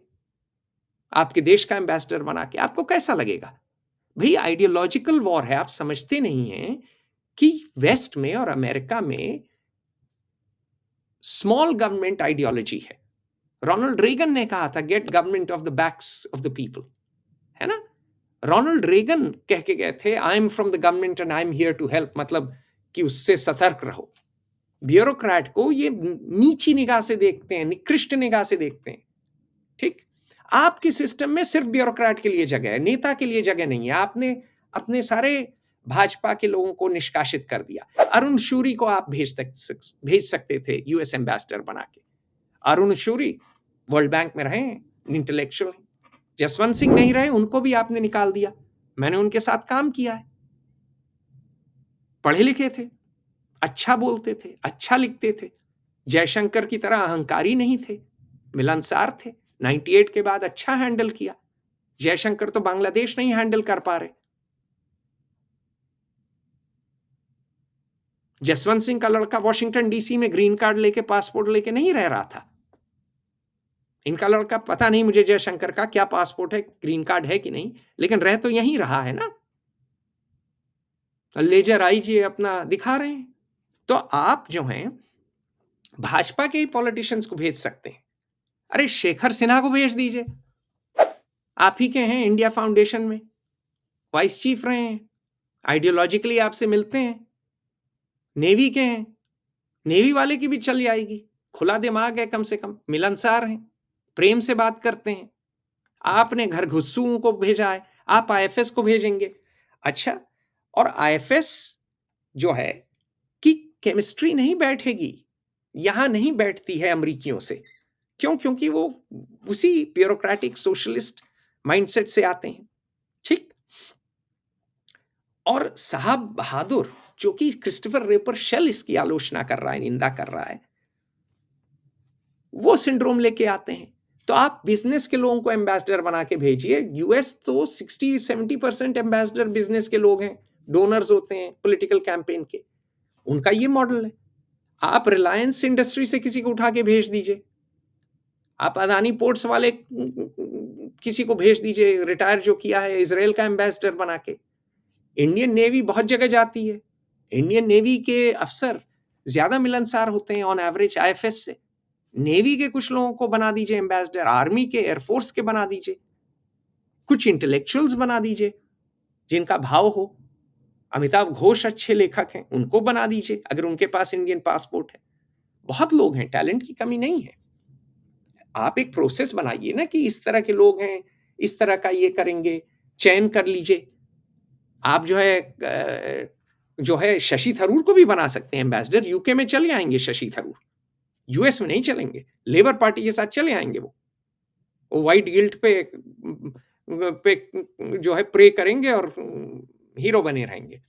[SPEAKER 1] आपके देश का एम्बेसडर बना के, आपको कैसा लगेगा? भाई, आइडियोलॉजिकल वॉर है। आप समझते नहीं हैं कि वेस्ट में और अमेरिका में स्मॉल गवर्नमेंट आइडियोलॉजी है। रोनाल्ड रेगन ने कहा था, get government off the backs of the people, है ना? रोनाल्ड रेगन कह के गए थे, I am from the government and I am here to help, मतलब कि उससे सतर्क रहो। ब्यूरोक्रेट को ये नीची निगाह से देखते हैं, निकृष्ट निगाह से देखते हैं, ठीक? आपके सिस्टम में सिर्फ ब्यूरोक्रेट के लिए जगह है, नेता के लिए जगह नहीं है। आपने अपने सारे भाजपा के लोगों को निष्कासित कर दिया। अरुण शूरी को आप भेज सकते थे यूएस एम्बेसडर बना के। अरुण शूरी वर्ल्ड बैंक में रहे, इंटेलेक्चुअल। जसवंत सिंह नहीं रहे, उनको भी आपने निकाल दिया। मैंने उनके साथ काम किया है। पढ़े लिखे थे, अच्छा बोलते थे, अच्छा लिखते थे, जयशंकर की तरह अहंकारी नहीं थे, मिलनसार थे। 98 के बाद अच्छा हैंडल किया। जयशंकर तो बांग्लादेश नहीं हैंडल कर पा रहे। जसवंत सिंह का लड़का वॉशिंगटन डीसी में ग्रीन कार्ड लेके, पासपोर्ट लेके नहीं रह रहा था। इनका लड़का, पता नहीं मुझे जयशंकर का क्या पासपोर्ट है, ग्रीन कार्ड है कि नहीं, लेकिन रह तो यहीं रहा है ना। लेजर आईजी अपना दिखा रहे हैं। तो आप जो हैं भाजपा के ही पॉलिटिशियंस को भेज सकते हैं। अरे शेखर सिन्हा को भेज दीजिए, आप ही के हैं इंडिया फाउंडेशन में, वाइस चीफ रहे हैं, आइडियोलॉजिकली आपसे मिलते हैं, नेवी के हैं, नेवी वाले की भी चल जाएगी, खुला दिमाग है, कम से कम मिलनसार हैं, प्रेम से बात करते हैं। आपने घर घुस्सुओं को भेजा है, आप आईएफएस को भेजेंगे। अच्छा, और आईएफएस जो है कि केमिस्ट्री नहीं बैठेगी, यहां नहीं बैठती है अमरीकियों से। क्यों? क्योंकि वो उसी ब्यूरोक्रेटिक सोशलिस्ट माइंडसेट से आते हैं। ठीक। और साहब बहादुर, जो कि क्रिस्टोफर रेपर शेल इसकी आलोचना कर रहा है, निंदा कर रहा है, वो सिंड्रोम लेके आते हैं। तो आप बिजनेस के लोगों को एम्बेसडर बना के भेजिए। यूएस तो 60-70% एम्बेसडर बिजनेस के लोग हैं, डोनर्स होते हैं पॉलिटिकल कैंपेन के। उनका ये मॉडल है। आप रिलायंस इंडस्ट्री से किसी को उठा के भेज दीजिए, आप अदानी पोर्ट्स वाले किसी को भेज दीजिए, रिटायर जो किया है, इजराइल का एम्बेसडर बना के। इंडियन नेवी बहुत जगह जाती है, इंडियन नेवी के अफसर ज्यादा मिलनसार होते हैं ऑन एवरेज आईएफएस से। नेवी के कुछ लोगों को बना दीजिए एम्बेसडर, आर्मी के, एयरफोर्स के बना दीजिए, कुछ इंटेलेक्चुअल्स बना दीजिए जिनका भाव हो। अमिताभ घोष अच्छे लेखक हैं, उनको बना दीजिए अगर उनके पास इंडियन पासपोर्ट है। बहुत लोग हैं, टैलेंट की कमी नहीं है। आप एक प्रोसेस बनाइए ना कि इस तरह के लोग हैं, इस तरह का ये करेंगे, चयन कर लीजिए। आप जो है शशि थरूर को भी बना सकते हैं एम्बेसडर। यूके में चले आएंगे शशि थरूर, यूएस में नहीं चलेंगे, लेबर पार्टी के साथ चले आएंगे। वो व्हाइट गिल्ट पे जो है प्रे करेंगे और हीरो बने रहेंगे।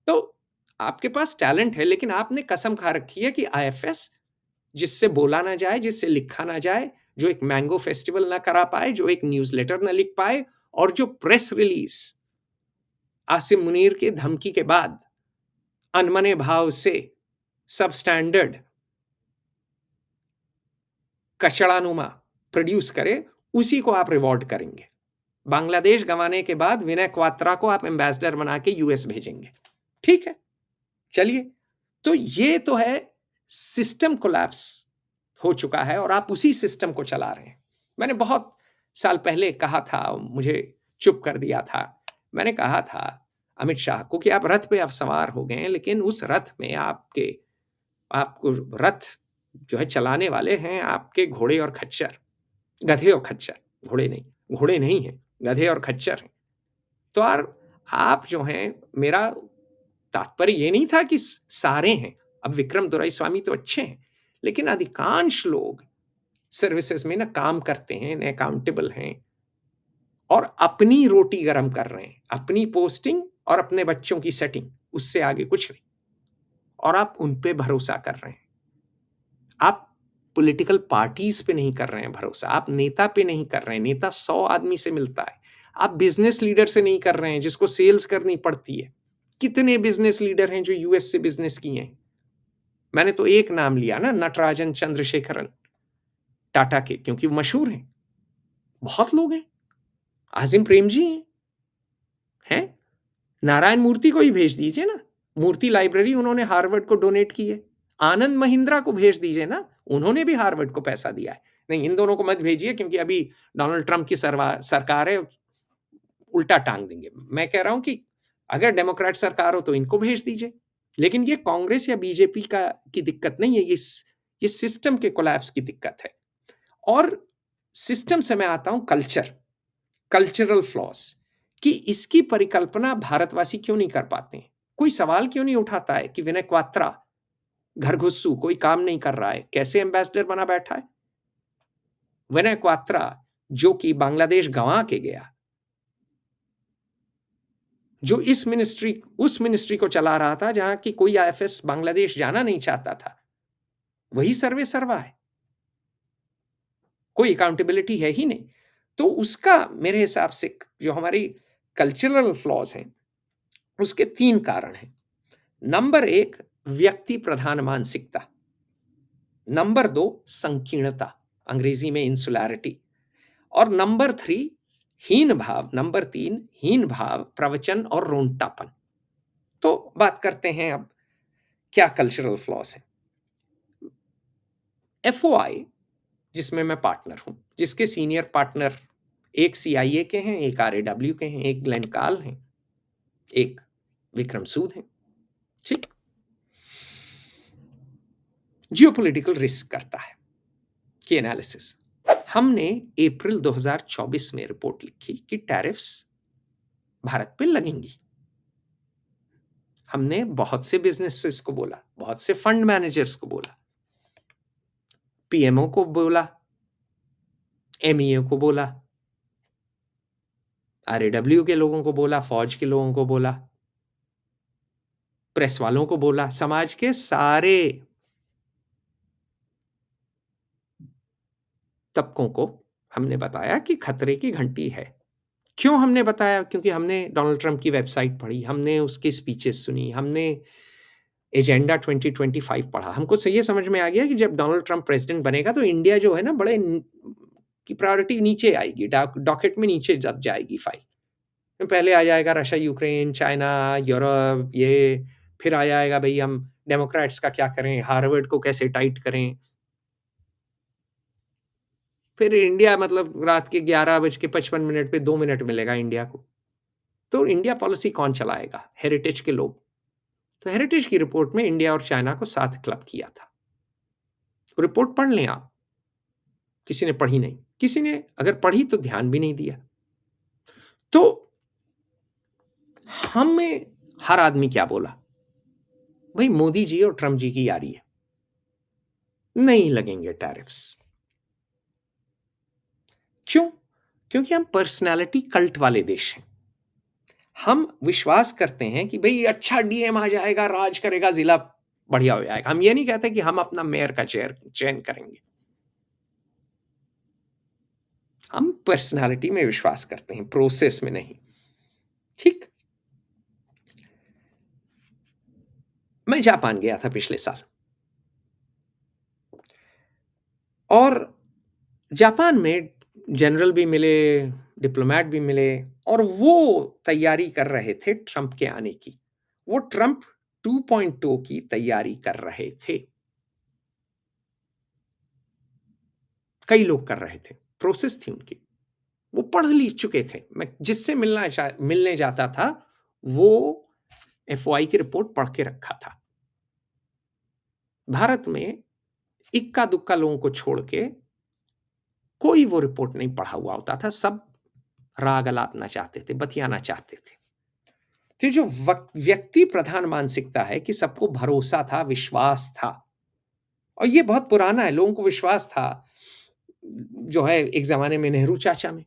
[SPEAKER 1] तो आपके पास टैलेंट है, लेकिन आपने कसम खा रखी है कि आईएफएस, जिससे बोला ना जाए, जिससे लिखा ना जाए, जो एक मैंगो फेस्टिवल ना करा पाए, जो एक न्यूज़लेटर ना लिख पाए, और जो प्रेस रिलीज आसिम मुनीर के धमकी के बाद अनमने भाव से सब स्टैंडर्ड कचड़ानुमा प्रोड्यूस करे, उसी को आप रिवॉर्ड करेंगे। बांग्लादेश गंवाने के बाद विनय क्वात्रा को आप एम्बेसडर बना के यूएस भेजेंगे। ठीक है, चलिए। तो ये तो है सिस्टम कोलैप्स हो चुका है और आप उसी सिस्टम को चला रहे हैं। मैंने बहुत साल पहले कहा था, मुझे चुप कर दिया था। मैंने कहा था अमित शाह को कि आप रथ पे अब सवार हो गए हैं, लेकिन उस रथ में आपको रथ जो है चलाने वाले हैं आपके घोड़े और खच्चर, गधे और खच्चर, घोड़े नहीं हैं, गधे और खच्चर हैं। तो आप जो हैं, मेरा तात्पर्य ये नहीं था कि सारे हैं। अब विक्रम दोराईस्वामी तो अच्छे हैं, लेकिन अधिकांश लोग सर्विसेज में ना काम करते हैं, ना अकाउंटेबल हैं और अपनी रोटी गरम कर रहे हैं, अपनी पोस्टिंग और अपने बच्चों की सेटिंग, उससे आगे कुछ नहीं। और आप उन पे भरोसा कर रहे हैं। आप पॉलिटिकल पार्टीज पे नहीं कर रहे हैं भरोसा, आप नेता पे नहीं कर रहे हैं। नेता 100 आदमी से मिलता है। आप बिजनेस लीडर से नहीं कर रहे हैं जिसको सेल्स करनी पड़ती है। कितने बिजनेस लीडर हैं जो यूएस से बिजनेस किए हैं? मैंने तो एक नाम लिया ना, नटराजन चंद्रशेखरन टाटा के, क्योंकि वो मशहूर हैं। बहुत लोग हैं, आजिम प्रेमजी हैं, नारायण मूर्ति को ही भेज दीजिए ना, मूर्ति लाइब्रेरी उन्होंने हार्वर्ड को डोनेट की है। आनंद महिंद्रा को भेज दीजिए ना, उन्होंने भी हार्वर्ड को पैसा दिया है। नहीं, इन दोनों को मत भेजिए क्योंकि अभी डोनाल्ड ट्रंप की सरकार है, उल्टा टांग देंगे। मैं कह रहा हूं कि अगर डेमोक्रेट सरकार हो तो इनको भेज दीजिए, लेकिन ये कांग्रेस या बीजेपी की दिक्कत नहीं है, ये सिस्टम के कोलैप्स की दिक्कत है। और सिस्टम से मैं आता हूं कल्चरल फ्लॉस, कि इसकी परिकल्पना भारतवासी क्यों नहीं कर पाते हैं। कोई सवाल क्यों नहीं उठाता है कि विनय क्वात्रा घर घुस्सू, कोई काम नहीं कर रहा है, कैसे एम्बेसडर बना बैठा है? विनय क्वात्रा जो कि बांग्लादेश गंवा के गया, जो उस मिनिस्ट्री को चला रहा था जहां की कोई आईएफएस बांग्लादेश जाना नहीं चाहता था, वही सर्वे सर्वा है। कोई अकाउंटेबिलिटी है ही नहीं। तो उसका मेरे हिसाब से जो हमारी कल्चरल फ्लॉज हैं, उसके 3 कारण हैं। नंबर 1 व्यक्ति प्रधान मानसिकता, नंबर 2 संकीर्णता, अंग्रेजी में इंसुलैरिटी, और नंबर 3 नंबर 3 हीन भाव, प्रवचन और रोंगटापन। तो बात करते हैं अब क्या कल्चरल फ्लॉज है। एफओआई, जिसमें मैं पार्टनर हूं, जिसके सीनियर पार्टनर एक सीआईए के हैं, एक आरएडब्ल्यू के हैं, एक ग्लेन काल हैं, एक विक्रम सूद हैं, ठीक। जियोपॉलिटिकल रिस्क करता है कि एनालिसिस। हमने अप्रैल 2024 में रिपोर्ट लिखी कि टैरिफ्स भारत पे लगेंगी। हमने बहुत से बिजनेसेस को बोला, बहुत से फंड मैनेजर्स को बोला, पीएमओ को बोला, एमईए को बोला, आरएडब्ल्यू के लोगों को बोला, फौज के लोगों को बोला, प्रेस वालों को बोला, समाज के सारे तबकों को हमने बताया कि खतरे की घंटी है। क्यों हमने बताया? क्योंकि हमने डोनाल्ड ट्रंप की वेबसाइट पढ़ी, हमने उसकी स्पीचेस सुनी, हमने एजेंडा 2025 पढ़ा। हमको ये समझ में आ गया कि जब डोनाल्ड ट्रंप प्रेसिडेंट बनेगा तो इंडिया जो है ना, बड़े की प्रायोरिटी नीचे आएगी, डॉकेट में नीचे जब जाएगी फाइल। पहले आ जाएगा रशिया, यूक्रेन, चाइना, यूरोप, ये फिर आ जाएगा भाई हम डेमोक्रेट्स का क्या करें, हार्वर्ड को कैसे टाइट करें, फिर इंडिया मतलब रात के 11:55 पे 2 मिनट मिलेगा इंडिया को। तो इंडिया पॉलिसी कौन चलाएगा? हेरिटेज के लोग। तो हेरिटेज की रिपोर्ट में इंडिया और चाइना को साथ क्लब किया था। रिपोर्ट पढ़ लें आप। किसी ने पढ़ी नहीं, किसी ने अगर पढ़ी तो ध्यान भी नहीं दिया। तो हमें हर आदमी क्या बोला? भाई मोदी जी और ट्रंप जी की यारी है, नहीं लगेंगे टैरिफ्स। क्यों? क्योंकि हम पर्सनालिटी कल्ट वाले देश हैं। हम विश्वास करते हैं कि भाई अच्छा डीएम आ जाएगा, राज करेगा, जिला बढ़िया हो जाएगा। हम ये नहीं कहते कि हम अपना मेयर का चयन करेंगे। हम पर्सनालिटी में विश्वास करते हैं, प्रोसेस में नहीं। ठीक। मैं जापान गया था पिछले साल, और जापान में जनरल भी मिले, डिप्लोमेट भी मिले, और वो तैयारी कर रहे थे ट्रंप के आने की। वो ट्रंप 2.0 की तैयारी कर रहे थे। कई लोग कर रहे थे, प्रोसेस थी उनकी, वो पढ़ ली चुके थे। मैं जिससे मिलने जाता था वो एफओआई की रिपोर्ट पढ़ के रखा था। भारत में इक्का दुक्का लोगों को छोड़ के कोई वो रिपोर्ट नहीं पढ़ा हुआ होता था। सब राग अलापना चाहते थे, बतियाना चाहते थे। तो जो व्यक्ति प्रधान मानसिकता है कि सबको भरोसा था, विश्वास था, और ये बहुत पुराना है। लोगों को विश्वास था जो है, एक जमाने में नेहरू चाचा में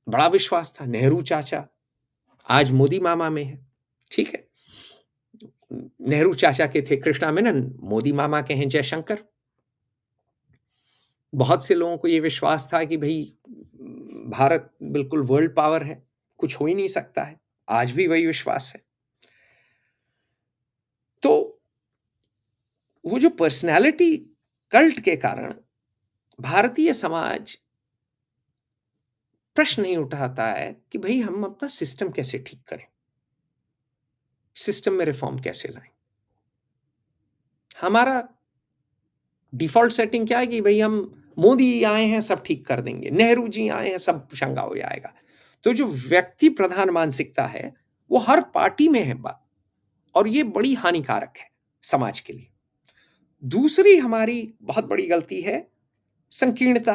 [SPEAKER 1] बड़ा विश्वास था। नेहरू चाचा आज मोदी मामा में है, ठीक है। नेहरू चाचा के थे कृष्णा मेनन, मोदी मामा के हैं जयशंकर। बहुत से लोगों को ये विश्वास था कि भाई भारत बिल्कुल वर्ल्ड पावर है, कुछ हो ही नहीं सकता है। आज भी वही विश्वास है। तो वो जो पर्सनैलिटी कल्ट के कारण भारतीय समाज प्रश्न नहीं उठाता है कि भाई हम अपना सिस्टम कैसे ठीक करें, सिस्टम में रिफॉर्म कैसे लाएं। हमारा डिफॉल्ट सेटिंग क्या है कि भाई हम मोदी आए हैं सब ठीक कर देंगे, नेहरू जी आए हैं सब चंगा हो जाएगा। तो जो व्यक्ति प्रधान मानसिकता है वो हर पार्टी में है बात, और ये बड़ी हानिकारक है समाज के लिए। दूसरी हमारी बहुत बड़ी गलती है संकीर्णता,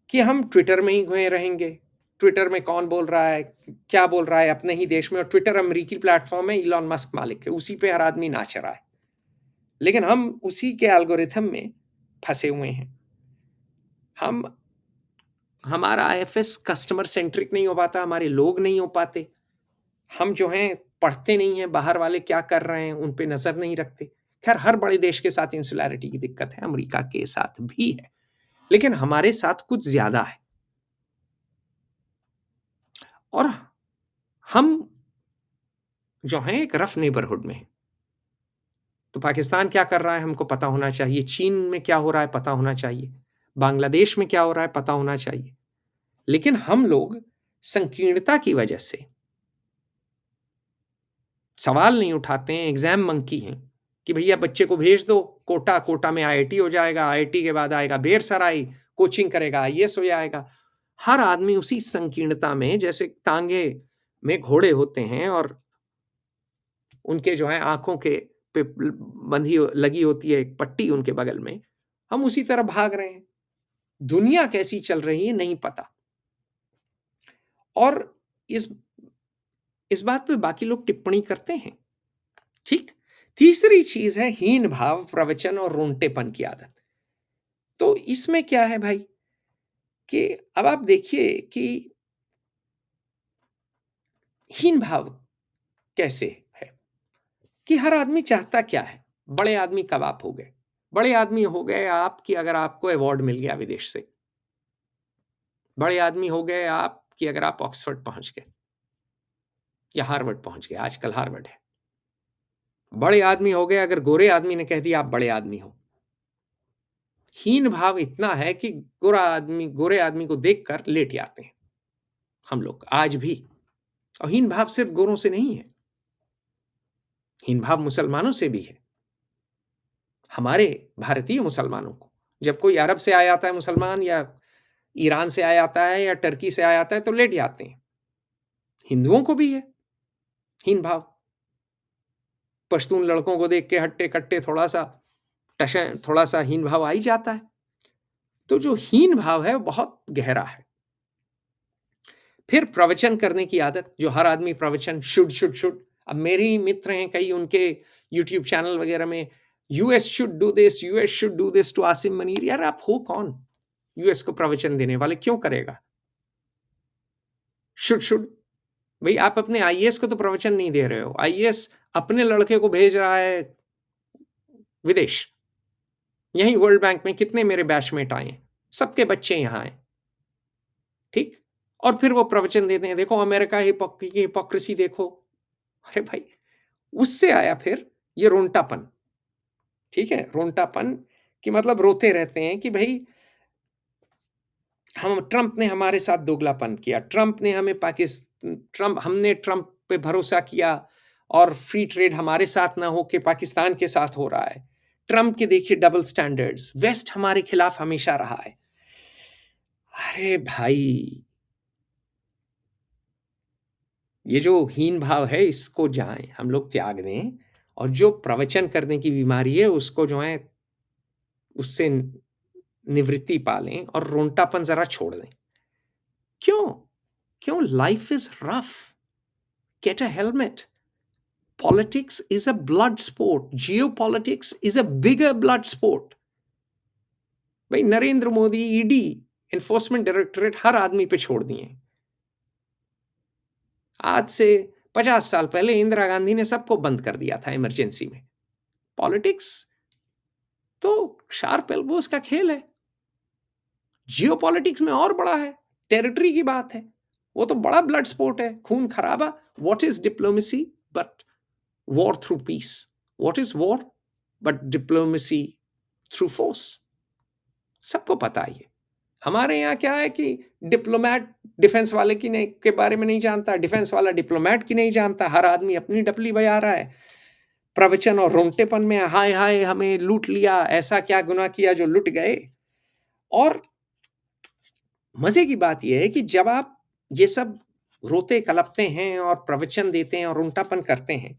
[SPEAKER 1] कि हम ट्विटर में ही घुए रहेंगे। ट्विटर में कौन बोल रहा है, क्या बोल रहा है अपने ही देश में, और ट्विटर अमेरिकी प्लेटफॉर्म है, इलॉन मस्क मालिक है, उसी पे हर आदमी नाच रहा है। लेकिन हम उसी के एल्गोरिथम में फंसे हुए हैं। हम हमारा आईएफएस कस्टमर सेंट्रिक नहीं हो पाता, हमारे लोग नहीं हो पाते, हम जो हैं पढ़ते नहीं हैं बाहर वाले क्या कर रहे हैं, उन पे नजर नहीं रखते। खैर, हर बड़े देश के साथ इंसुलैरिटी की दिक्कत है, अमेरिका के साथ भी है, लेकिन हमारे साथ कुछ ज्यादा है। और हम जो हैं एक रफ नेबरहुड में हैं। तो पाकिस्तान क्या कर रहा है हमको पता होना चाहिए, चीन में क्या हो रहा है पता होना चाहिए, बांग्लादेश में क्या हो रहा है पता होना चाहिए। लेकिन हम लोग संकीर्णता की वजह से सवाल नहीं उठाते हैं, एग्जाम मंकी हैं कि भैया बच्चे को भेज दो कोटा, कोटा में आईआईटी हो जाएगा, आईआईटी के बाद आएगा बेरसराई, कोचिंग करेगा, आईएएस हो जाएगा। हर आदमी उसी संकीर्णता में, जैसे टांगे में घोड़े होते हैं और उनके जो है आंखों के पे बंधी लगी होती है एक पट्टी उनके बगल में, हम उसी तरह भाग रहे हैं। दुनिया कैसी चल रही है नहीं पता। और इस बात पे बाकी लोग टिप्पणी करते हैं, ठीक। तीसरी चीज है हीन भाव, प्रवचन और रोंटेपन की आदत। तो इसमें क्या है भाई कि अब आप देखिए कि हीन भाव कैसे है कि हर आदमी चाहता क्या है। बड़े आदमी कब आप हो गए? बड़े आदमी हो गए आप कि अगर आपको अवार्ड मिल गया विदेश से। बड़े आदमी हो गए आप कि अगर आप ऑक्सफोर्ड पहुंच गए या हार्वर्ड पहुंच गए, आजकल हार्वर्ड है। बड़े आदमी हो गए अगर गोरे आदमी ने कह दिया आप बड़े आदमी हो। हीन भाव इतना है कि गोरे आदमी को देखकर लेट जाते हैं हम लोग आज भी। और हीन भाव सिर्फ गोरों से नहीं है, हीन भाव मुसलमानों से भी है। हमारे भारतीय मुसलमानों को जब कोई अरब से आया आता है मुसलमान, या ईरान से आया आता है, या टर्की से आया आता है, तो लेट जाते हैं। हिंदुओं को भी है हीन भाव। पश्तून लड़कों को देख के हट्टे कट्टे थोड़ा सा हीन भाव आ ही जाता है। तो जो हीन भाव है वो बहुत गहरा है। फिर प्रवचन करने की आदत, जो हर आदमी प्रवचन शुड। अब मेरे ही मित्र हैं कई, उनके यूट्यूब चैनल वगैरह में US should do this, US should do this to Asim Munir. यार आप हो कौन यूएस को प्रवचन देने वाले? क्यों करेगा शुड? भाई आप अपने आईएएस को तो प्रवचन नहीं दे रहे हो। आईएएस अपने लड़के को भेज रहा है विदेश। यही वर्ल्ड बैंक में कितने मेरे बैचमेट आए, सबके बच्चे यहां आए, ठीक। और फिर वो प्रवचन देते हैं, देखो अमेरिका की हिपोक्रेसी देखो। अरे भाई, उससे आया फिर ये रोंटापन, ठीक है। रोंटापन कि मतलब रोते रहते हैं कि भाई ट्रंप ने हमारे साथ दोगलापन किया, हमने ट्रंप पे भरोसा किया और फ्री ट्रेड हमारे साथ ना हो के पाकिस्तान के साथ हो रहा है। ट्रंप के देखिए डबल स्टैंडर्ड्स, वेस्ट हमारे खिलाफ हमेशा रहा है। अरे भाई, ये जो हीन भाव है इसको जाएं हम लोग त्याग दें, और जो प्रवचन करने की बीमारी है उसको जो है उससे निवृत्ति पालें और रोंटापन जरा छोड़ दें। क्यों क्यों? Life is rough, get a helmet. Politics is a blood sport, geo politics is a bigger blood sport. भाई Narendra Modi, ED, enforcement directorate हर आदमी पे छोड़ दिए। आज से 50 साल पहले इंदिरा गांधी ने सबको बंद कर दिया था इमरजेंसी में। पॉलिटिक्स तो शार्प एल्बोस का खेल है। जियो पॉलिटिक्स में और बड़ा है, टेरिटरी की बात है, वो तो बड़ा ब्लड स्पोर्ट है, खून खराबा। What is diplomacy but war through peace? What is war but diplomacy through force? सबको पता है ये। हमारे यहाँ क्या है कि डिप्लोमेट डिफेंस वाले की नहीं के बारे में नहीं जानता, डिफेंस वाला डिप्लोमेट की नहीं जानता, हर आदमी अपनी डपली बजा रहा है। प्रवचन और रोंटेपन में हाय हाय हमें लूट लिया, ऐसा क्या गुनाह किया जो लुट गए। और मजे की बात यह है कि जब आप ये सब रोते कलपते हैं और प्रवचन देते हैं और उल्टापन करते हैं,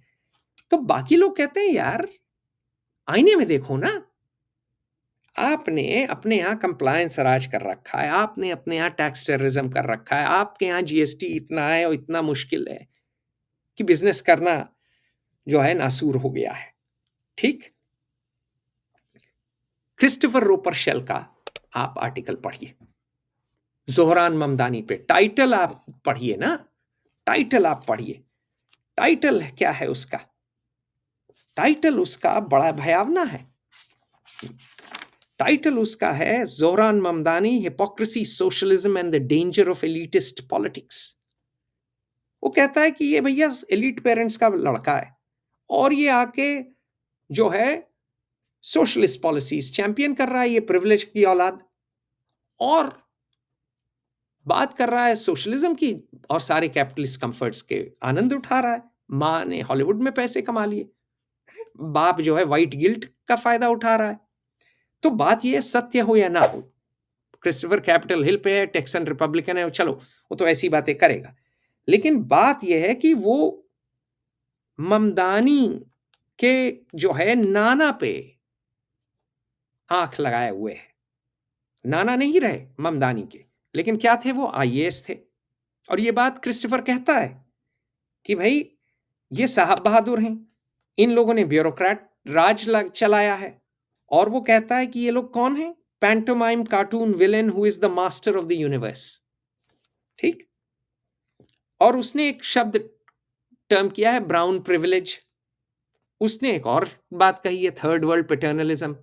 [SPEAKER 1] तो बाकी लोग कहते हैं यार आईने में देखो ना, आपने अपने यहाँ कंप्लायंस राज कर रखा है, आपने अपने यहाँ टैक्स टेररिज्म कर रखा है, आपके यहाँ जीएसटी इतना है और इतना मुश्किल है कि बिजनेस करना जो है नासूर हो गया है, ठीक। क्रिस्टोफर रोपर शेल का आप आर्टिकल पढ़िए, जोहरान ममदानी पे। टाइटल आप पढ़िए ना, टाइटल आप पढ़िए। टाइटल क्या है उसका? टाइटल उसका बड़ा भयावना है। टाइटल उसका है Zohran Mamdani, hypocrisy, socialism and the danger of elitist politics. वो कहता है कि ये भैया एलिट पेरेंट्स का लड़का है और ये आके जो है सोशलिस्ट पॉलिसीज चैंपियन कर रहा है, ये प्रिविलेज की औलाद, और बात कर रहा है सोशलिज्म की, और सारे कैपिटलिस्ट कंफर्ट्स के आनंद उठा रहा है। माँ ने हॉलीवुड में पैसे कमा लिए, बाप जो है वाइट गिल्ट का फायदा उठा रहा है। तो बात यह सत्य हो या ना हो, क्रिस्टोफर कैपिटल हिल पे है, टेक्सन रिपब्लिकन है, चलो वो तो ऐसी बातें करेगा, लेकिन बात यह है कि वो ममदानी के जो है नाना पे आंख लगाए हुए है। नाना नहीं रहे ममदानी के, लेकिन क्या थे वो? आईएएस थे। और ये बात क्रिस्टोफर कहता है कि भाई ये साहब बहादुर हैं, इन लोगों ने ब्यूरोक्रेट राज चलाया है। और वो कहता है कि ये लोग कौन हैं? Pantomime cartoon villain who is the master of the universe. ठीक। और उसने एक शब्द टर्म किया है ब्राउन प्रिविलेज। उसने एक और बात कही है थर्ड वर्ल्ड पैटर्नलिज्म,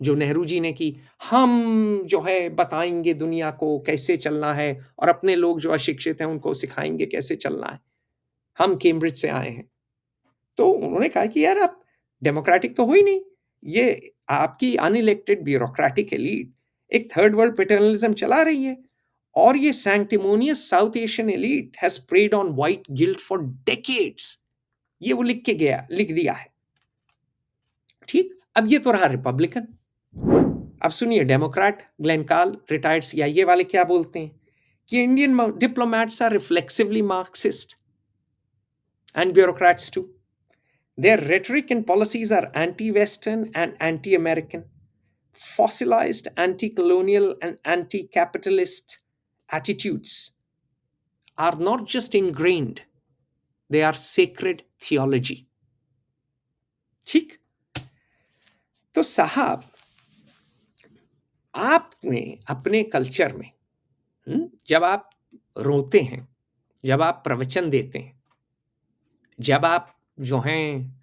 [SPEAKER 1] जो नेहरू जी ने की। हम जो है बताएंगे दुनिया को कैसे चलना है, और अपने लोग जो अशिक्षित हैं उनको सिखाएंगे कैसे चलना है, हम कैम्ब्रिज से आए हैं। तो उन्होंने कहा कि यार आप डेमोक्रेटिक तो हो ही नहीं, ये आपकी अनइलेक्टेड ब्यूरोक्रेटिक एलीट एक थर्ड वर्ल्ड पैटर्नलिज्म चला रही है, और ये sanctimonious South Asian elite has preyed on white guilt for decades. ये वो लिख दिया है। ठीक। अब ये तो रहा रिपब्लिकन। अब सुनिए Democrat Glenn Carle, retired CIA वाले, क्या बोलते हैं कि Indian diplomats are reflexively Marxist and bureaucrats too. Their rhetoric and policies are anti-Western and anti-American, fossilized anti-colonial and anti-capitalist attitudes are not just ingrained, they are sacred theology. ठीक। तो साहब, आपने अपने कल्चर में जब आप रोते हैं, जब आप प्रवचन देते हैं, जब आप जो हैं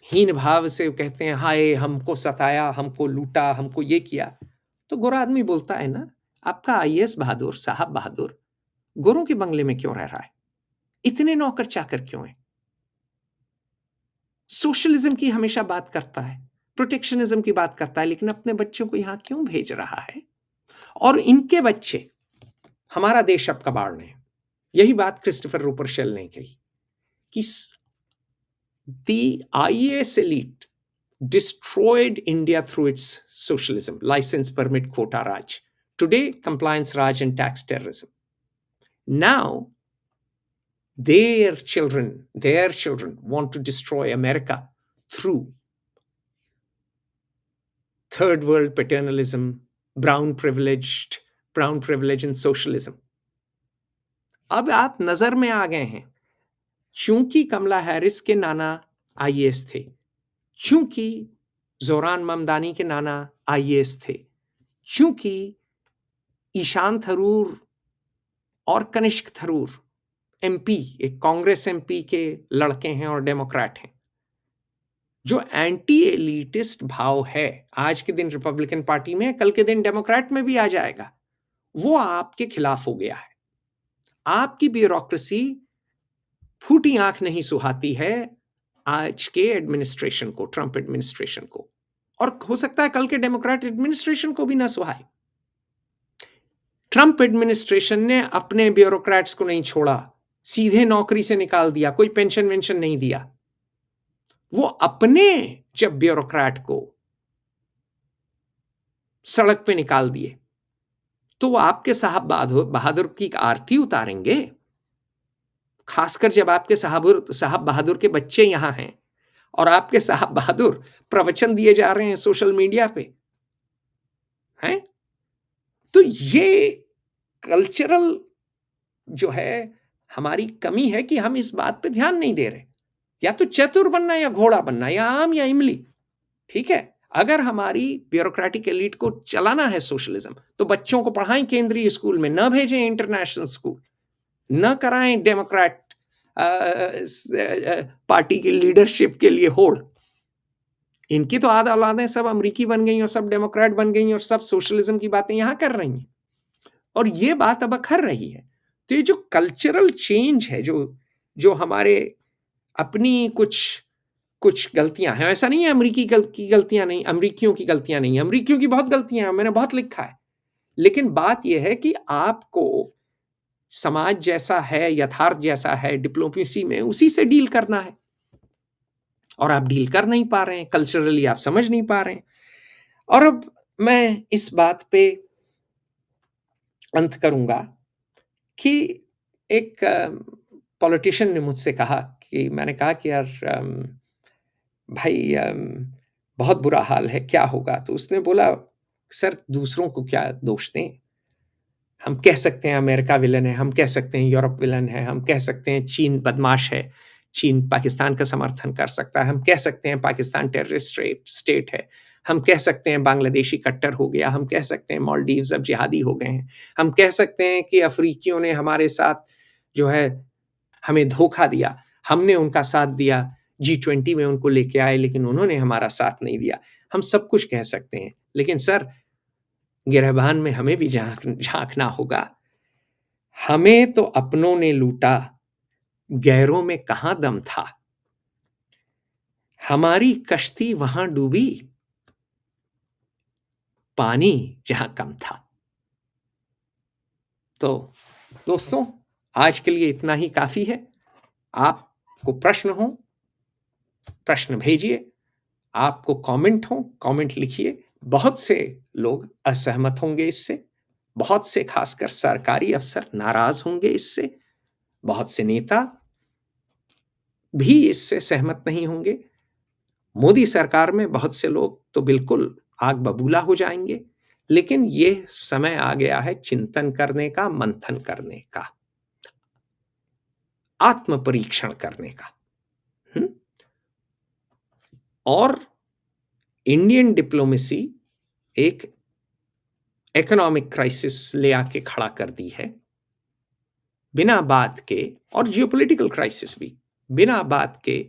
[SPEAKER 1] हीन भाव से कहते हैं हाय हमको सताया, हमको लूटा, हमको ये किया, तो गोरा आदमी बोलता है ना, आपका आईएएस बहादुर, साहब बहादुर गोरों के बंगले में क्यों रह रहा है? इतने नौकर चाकर क्यों हैं? सोशलिज्म की हमेशा बात करता है, प्रोटेक्शनिज्म की बात करता है, लेकिन अपने बच्चों को यहां क्यों भेज रहा है? और इनके बच्चे हमारा देश अब कबाड़ रहे हैं। यही बात क्रिस्टोफर रूपरशेल ने कही कि the IAS elite destroyed India through its socialism, license, permit, quota Raj. Today, compliance Raj and tax terrorism. Now, their children want to destroy America through third world paternalism, brown privilege and socialism. अब आप नजर में आ गए हैं, चूंकि कमला हैरिस के नाना आईएएस थे, चूंकि जोरान ममदानी के नाना आईएएस थे, चूंकि ईशान थरूर और कनिष्क थरूर एमपी, एक कांग्रेस एमपी के लड़के हैं और डेमोक्रेट हैं, जो एंटी एलिटिस्ट भाव है आज के दिन रिपब्लिकन पार्टी में, कल के दिन डेमोक्रेट में भी आ जाएगा, वो आपके खिलाफ हो गया है। आपकी ब्यूरोक्रेसी फूटी आंख नहीं सुहाती है आज के एडमिनिस्ट्रेशन को, ट्रंप एडमिनिस्ट्रेशन को, और हो सकता है कल के डेमोक्रेट एडमिनिस्ट्रेशन को भी ना सुहाए। ट्रंप एडमिनिस्ट्रेशन ने अपने ब्यूरोक्रेट्स को नहीं छोड़ा, सीधे नौकरी से निकाल दिया, कोई पेंशन वेंशन नहीं दिया। वो अपने जब ब्यूरोक्रेट को सड़क पे निकाल दिए, तो वो आपके साहब बहादुर की आरती उतारेंगे। खासकर जब आपके साहब बहादुर के बच्चे यहां हैं और आपके साहब बहादुर प्रवचन दिए जा रहे हैं सोशल मीडिया पे, हैं? तो ये कल्चरल जो है हमारी कमी है कि हम इस बात पे ध्यान नहीं दे रहे। या तो चतुर बनना या घोड़ा बनना, या आम या इमली। ठीक है, अगर हमारी ब्यूरोक्रेटिक एलीट को चलाना है सोशलिज्म, तो बच्चों को पढ़ाएं केंद्रीय स्कूल में, न भेजें इंटरनेशनल स्कूल, न कराएं डेमोक्रेट पार्टी की लीडरशिप के लिए होड़। इनकी तो आध औलादें सब अमेरिकी बन गई और सब डेमोक्रेट बन गई और सब सोशलिज्म की बातें यहां कर रही हैं, और ये बात अब अखर रही है। तो ये जो कल्चरल चेंज है, जो जो हमारे अपनी कुछ कुछ गलतियां हैं, ऐसा नहीं है अमेरिकी की गलतियां नहीं, अमेरिकियों की गलतियां नहीं, अमेरिकियों की बहुत गलतियां हैं, मैंने बहुत लिखा है। लेकिन बात यह है कि आपको समाज जैसा है, यथार्थ जैसा है, डिप्लोमेसी में उसी से डील करना है, और आप डील कर नहीं पा रहे हैं, कल्चरली आप समझ नहीं पा रहे हैं। और अब मैं इस बात पे अंत करूंगा कि एक पॉलिटिशियन ने मुझसे कहा कि, मैंने कहा कि यार भाई बहुत बुरा हाल है, क्या होगा? तो उसने बोला, सर दूसरों को क्या दोष दें? हम कह सकते हैं अमेरिका विलन है, हम कह सकते हैं यूरोप विलन है, हम कह सकते हैं चीन बदमाश है, चीन पाकिस्तान का समर्थन कर सकता है, हम कह सकते हैं पाकिस्तान टेररिस्ट स्टेट है, हम कह सकते हैं बांग्लादेशी कट्टर हो गया, हम कह सकते हैं मालदीव्स अब जिहादी हो गए हैं, हम कह सकते हैं कि अफ्रीकियों ने हमारे साथ जो है हमें धोखा दिया, हमने उनका साथ दिया, G20 में उनको लेके आए लेकिन उन्होंने हमारा साथ नहीं दिया। हम सब कुछ कह सकते हैं, लेकिन सर गिरहबान में हमें भी झांकना होगा। हमें तो अपनों ने लूटा, गैरों में कहां दम था, हमारी कश्ती वहां डूबी, पानी जहां कम था। तो दोस्तों, आज के लिए इतना ही काफी है। आपको प्रश्न हो, प्रश्न भेजिए, आपको कमेंट हो, कमेंट लिखिए। बहुत से लोग असहमत होंगे इससे, बहुत से खासकर सरकारी अफसर नाराज होंगे इससे, बहुत से नेता भी इससे सहमत नहीं होंगे, मोदी सरकार में बहुत से लोग तो बिल्कुल आग बबूला हो जाएंगे। लेकिन ये समय आ गया है चिंतन करने का, मंथन करने का, आत्म परीक्षण करने का। और इंडियन डिप्लोमेसी एक इकोनॉमिक क्राइसिस ले आके खड़ा कर दी है बिना बात के, और जियोपॉलिटिकल क्राइसिस भी बिना बात के,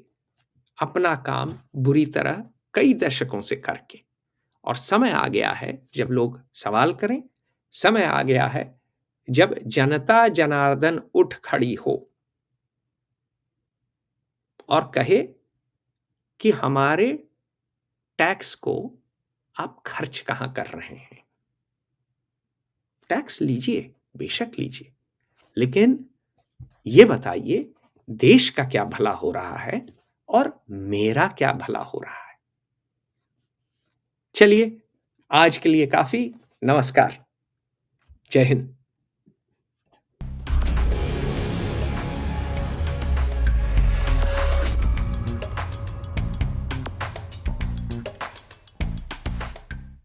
[SPEAKER 1] अपना काम बुरी तरह कई दशकों से करके। और समय आ गया है जब लोग सवाल करें, समय आ गया है जब जनता जनार्दन उठ खड़ी हो और कहे कि हमारे टैक्स को आप खर्च कहां कर रहे हैं। टैक्स लीजिए, बेशक लीजिए, लेकिन ये बताइए देश का क्या भला हो रहा है और मेरा क्या भला हो रहा है। चलिए, आज के लिए काफी। नमस्कार, जय हिंद।